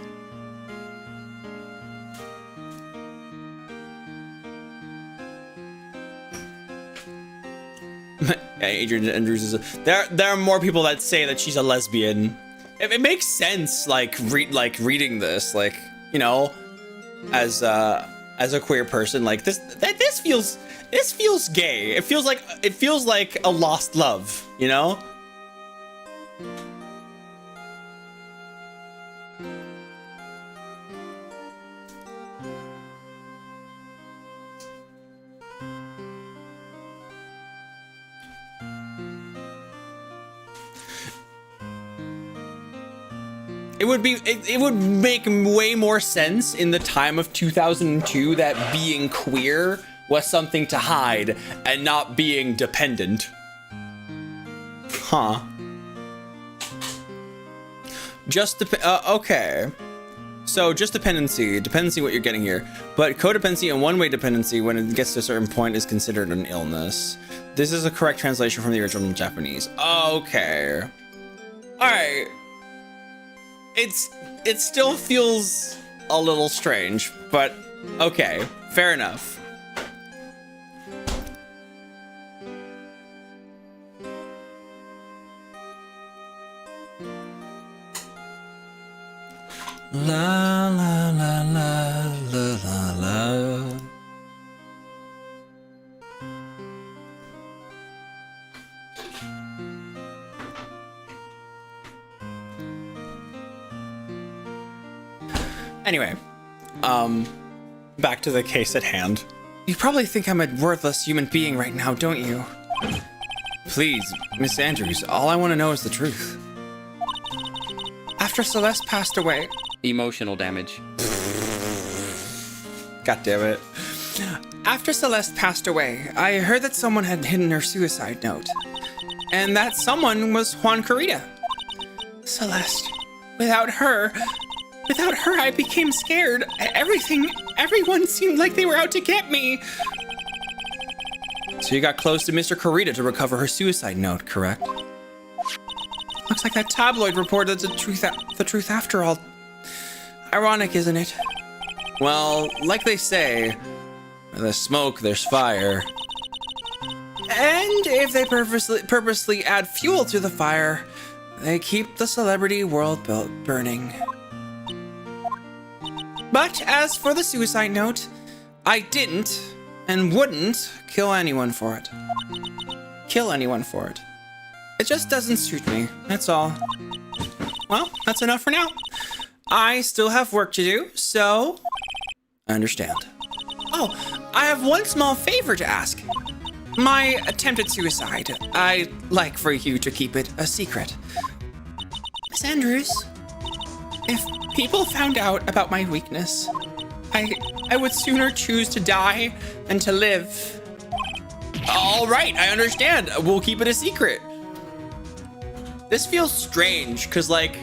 Adrian Andrews is there are more people that say that she's a lesbian. It makes sense like reading this, like, you know, as a queer person, like this feels gay. It feels like a lost love, you know? It would make way more sense in the time of 2002 that being queer was something to hide and not being dependent. Huh. Okay. So just dependency what you're getting here. But codependency and one-way dependency when it gets to a certain point is considered an illness. This is a correct translation from the original Japanese. Okay. All right. It still feels a little strange, but okay, fair enough. La la la la la la la. Anyway, back to the case at hand. You probably think I'm a worthless human being right now, don't you? Please, Miss Andrews, all I want to know is the truth. After Celeste passed away... Emotional damage. God damn it. After Celeste passed away, I heard that someone had hidden her suicide note. And that someone was Juan Carita. Celeste. Without her, I became scared. Everyone seemed like they were out to get me. So you got close to Mr. Carita to recover her suicide note, correct? Looks like that tabloid reported the truth after all. Ironic, isn't it? Well, like they say, where there's smoke, there's fire. And if they purposely add fuel to the fire, they keep the celebrity world burning. But as for the suicide note, I didn't and wouldn't kill anyone for it. It just doesn't suit me, that's all. Well, that's enough for now. I still have work to do, so I understand. Oh, I have one small favor to ask. My attempted suicide, I'd like for you to keep it a secret. Miss Andrews, if people found out about my weakness, I would sooner choose to die than to live. All right, I understand. We'll keep it a secret. This feels strange, because, like,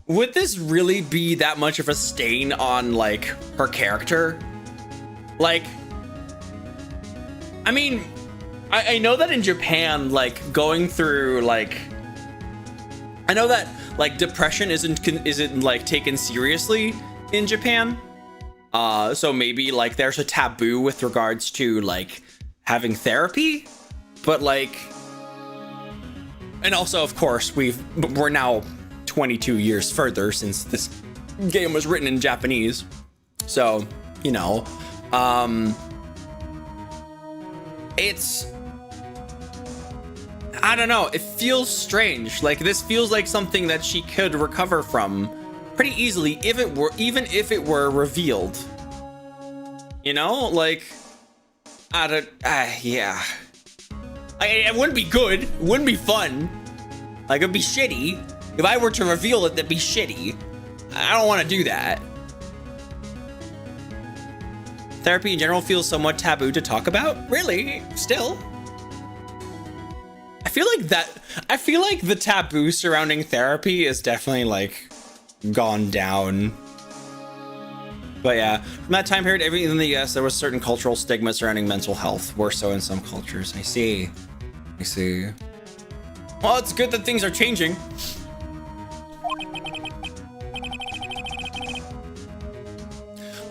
would this really be that much of a stain on, like, her character? Like, I mean, I know that in Japan, like, going through, like, I know that, like, depression isn't like taken seriously in Japan. So maybe like there's a taboo with regards to like having therapy, but like, and also of course we're now 22 years further since this game was written in Japanese. So, you know, it's, I don't know, it feels strange. Like this feels like something that she could recover from pretty easily even if it were revealed. You know, like, yeah. It wouldn't be good. It wouldn't be fun. Like, it'd be shitty. If I were to reveal it, that'd be shitty. I don't want to do that. Therapy in general feels somewhat taboo to talk about. Really? Still? I feel like the taboo surrounding therapy is definitely like gone down. But yeah, from that time period, everything in the US, there was certain cultural stigma surrounding mental health, worse so in some cultures. I see. Well, it's good that things are changing.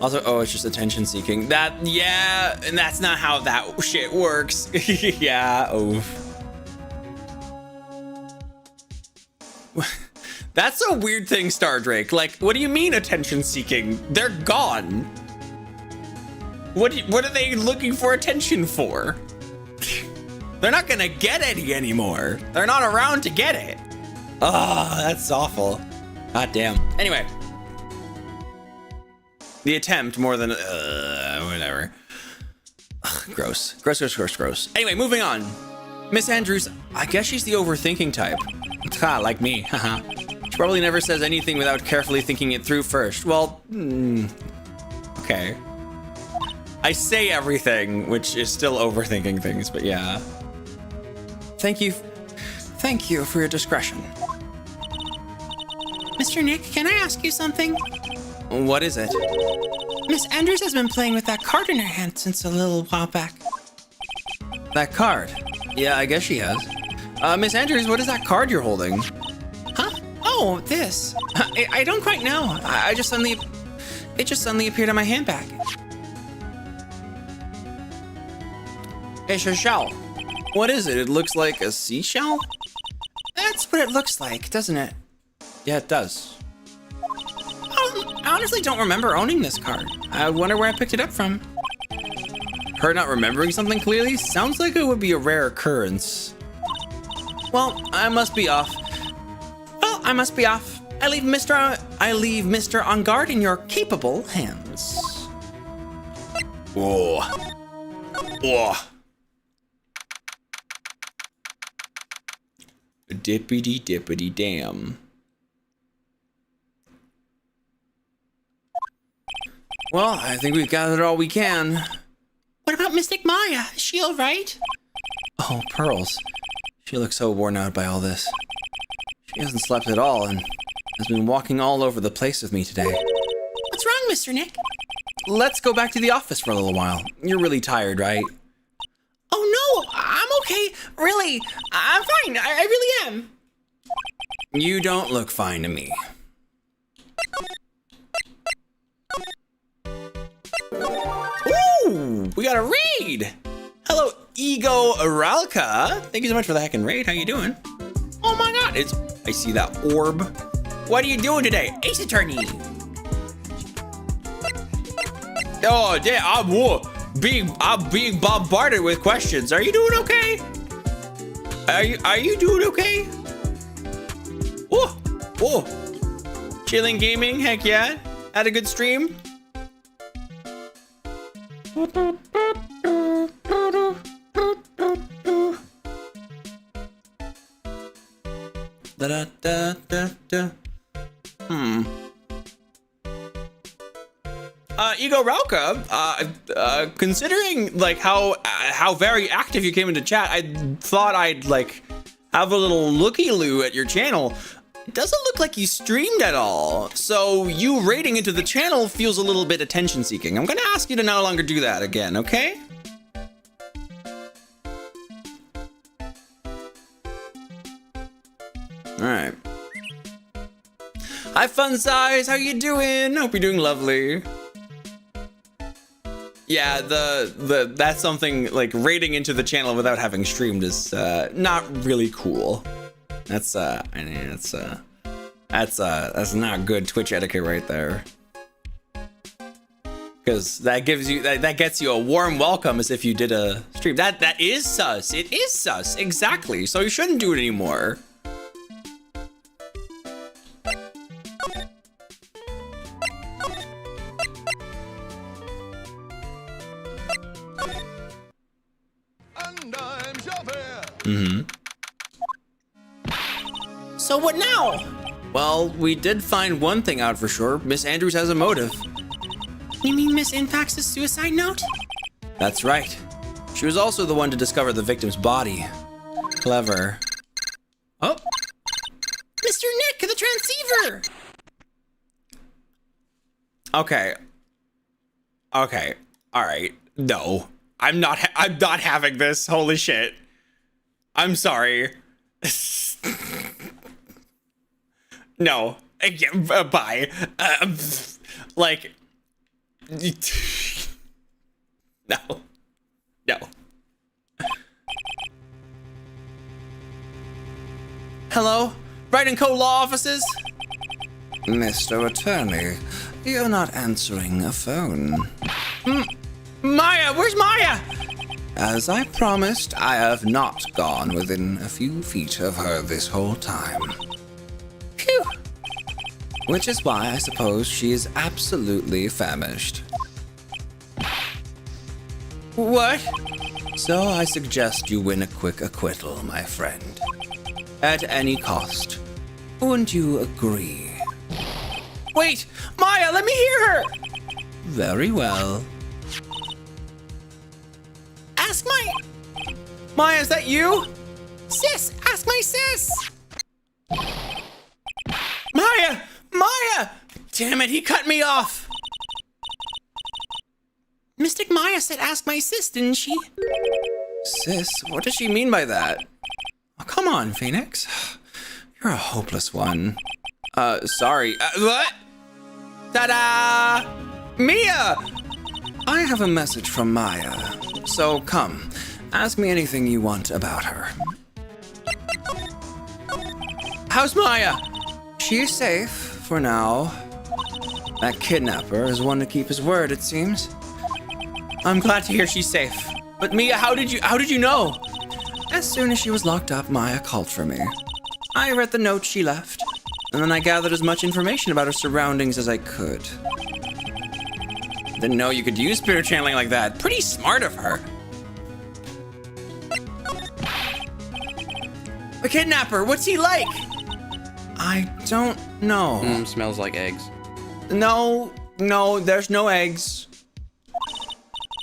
Also, oh, it's just attention seeking. Yeah, and that's not how that shit works. Yeah, oh. That's a weird thing, Star Drake. Like, what do you mean attention seeking? They're gone. What are they looking for attention for? They're not gonna get any anymore. They're not around to get it. Oh, that's awful. God damn. Anyway. The attempt more than, whatever. Ugh, gross. Anyway, moving on. Miss Andrews, I guess she's the overthinking type. Ha, like me, haha. She probably never says anything without carefully thinking it through first. Well, okay. I say everything, which is still overthinking things, but yeah. Thank you for your discretion. Mr. Nick, can I ask you something? What is it? Miss Andrews has been playing with that card in her hand since a little while back. That card? Yeah, I guess she has. Miss Andrews, what is that card you're holding? Huh? Oh, this. I don't quite know. It just suddenly appeared in my handbag. It's a shell. What is it? It looks like a seashell? That's what it looks like, doesn't it? Yeah, it does. I honestly don't remember owning this card. I wonder where I picked it up from. Her not remembering something clearly sounds like it would be a rare occurrence. Well, I must be off. I leave Mr. On Guard in your capable hands. Whoa. Dippity damn. Well, I think we've gathered all we can. What about Mystic Maya? Is she all right? Oh, Pearls. She looks so worn out by all this. She hasn't slept at all and has been walking all over the place with me today. What's wrong, Mr. Nick? Let's go back to the office for a little while. You're really tired, right? Oh no, I'm okay. Really, I'm fine. I really am. You don't look fine to me. Ooh, we got a raid. Hello, Ego Aralka. Thank you so much for the heckin' raid. How you doing? Oh my god, I see that orb. What are you doing today? Ace Attorney. Oh, yeah, I'm being bombarded with questions. Are you doing okay? Are you doing okay? Oh, chilling gaming, heck yeah. Had a good stream. Ego Rauka, considering like how very active you came into chat, I thought I'd like have a little looky-loo at your channel. It doesn't look like you streamed at all, so you raiding into the channel feels a little bit attention-seeking. I'm gonna ask you to no longer do that again, okay? All right. Hi, Fun Size. How you doing? Hope you're doing lovely. Yeah, that's something like raiding into the channel without having streamed is not really cool. That's that's not good Twitch etiquette right there. Because that gives you that gets you a warm welcome as if you did a stream. That is sus. It is sus. Exactly. So you shouldn't do it anymore. So what now? Well, we did find one thing out for sure. Miss Andrews has a motive. You mean Miss Infax's suicide note? That's right. She was also the one to discover the victim's body. Clever. Oh. Mr. Nick, the transceiver! Okay. Okay. All right. No. I'm not having this. Holy shit. I'm sorry. No. Bye. Like. No. No. Hello? Wright & Co. Law Offices? Mr. Attorney, you're not answering a phone. Maya! Where's Maya? As I promised, I have not gone within a few feet of her this whole time. Phew. Which is why I suppose she is absolutely famished. What? So I suggest you win a quick acquittal, my friend. At any cost. Wouldn't you agree? Wait! Maya, let me hear her! Very well. Ask my... Maya, is that you? Sis! Ask my sis! Maya! Maya! Damn it, he cut me off! Mystic Maya said ask my sis, didn't she? Sis, what does she mean by that? Oh, come on, Phoenix. You're a hopeless one. Sorry. What? Ta-da! Mia! I have a message from Maya. So come, ask me anything you want about her. How's Maya? She's safe, for now. That kidnapper is one to keep his word, it seems. I'm glad to hear she's safe. But Mia, how did you know? As soon as she was locked up, Maya called for me. I read the note she left, and then I gathered as much information about her surroundings as I could. Didn't know you could use spirit channeling like that. Pretty smart of her. The kidnapper, what's he like? I don't know. Smells like eggs. No, there's no eggs.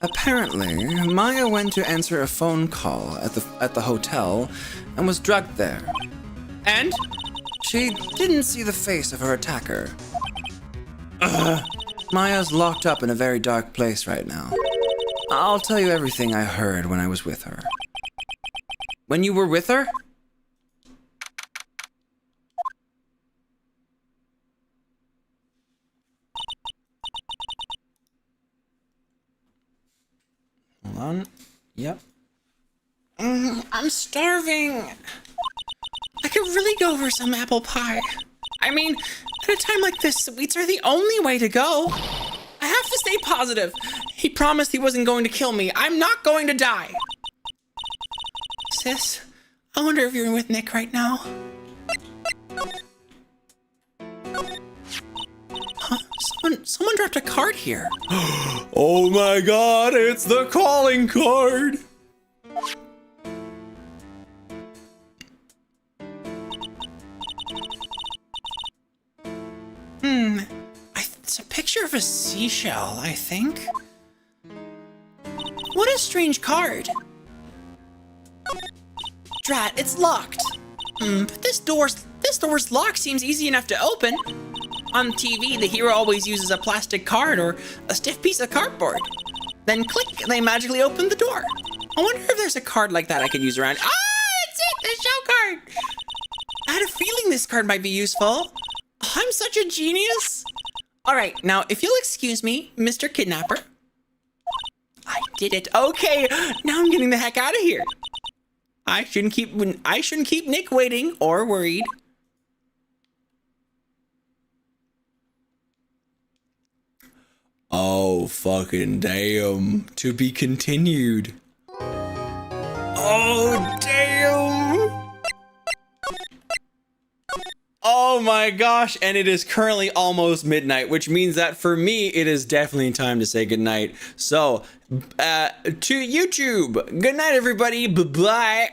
Apparently, Maya went to answer a phone call at the hotel and was drugged there. And? She didn't see the face of her attacker. Maya's locked up in a very dark place right now. I'll tell you everything I heard when I was with her. When you were with her? Hold on. Yep. I'm starving. I could really go for some apple pie. I mean, at a time like this, sweets are the only way to go. I have to stay positive. He promised he wasn't going to kill me. I'm not going to die. Sis, I wonder if you're with Nick right now. Huh? Someone dropped a card here. Oh my god, it's the calling card! It's a picture of a a seashell, I think. What a strange card. Drat, it's locked. But this door's lock seems easy enough to open. On TV, the hero always uses a plastic card or a stiff piece of cardboard. Then click, and they magically open the door. I wonder if there's a card like that I could use around. Ah, it's it, the show card. I had a feeling this card might be useful. I'm such a genius. All right, now if you'll excuse me, Mr. Kidnapper. I did it. Okay, now I'm getting the heck out of here. I shouldn't keep Nick waiting or worried. Oh, fucking damn. To be continued. Oh, damn. Oh my gosh, and it is currently almost midnight, which means that for me, it is definitely time to say goodnight. So, to YouTube, good night, everybody. Bye-bye.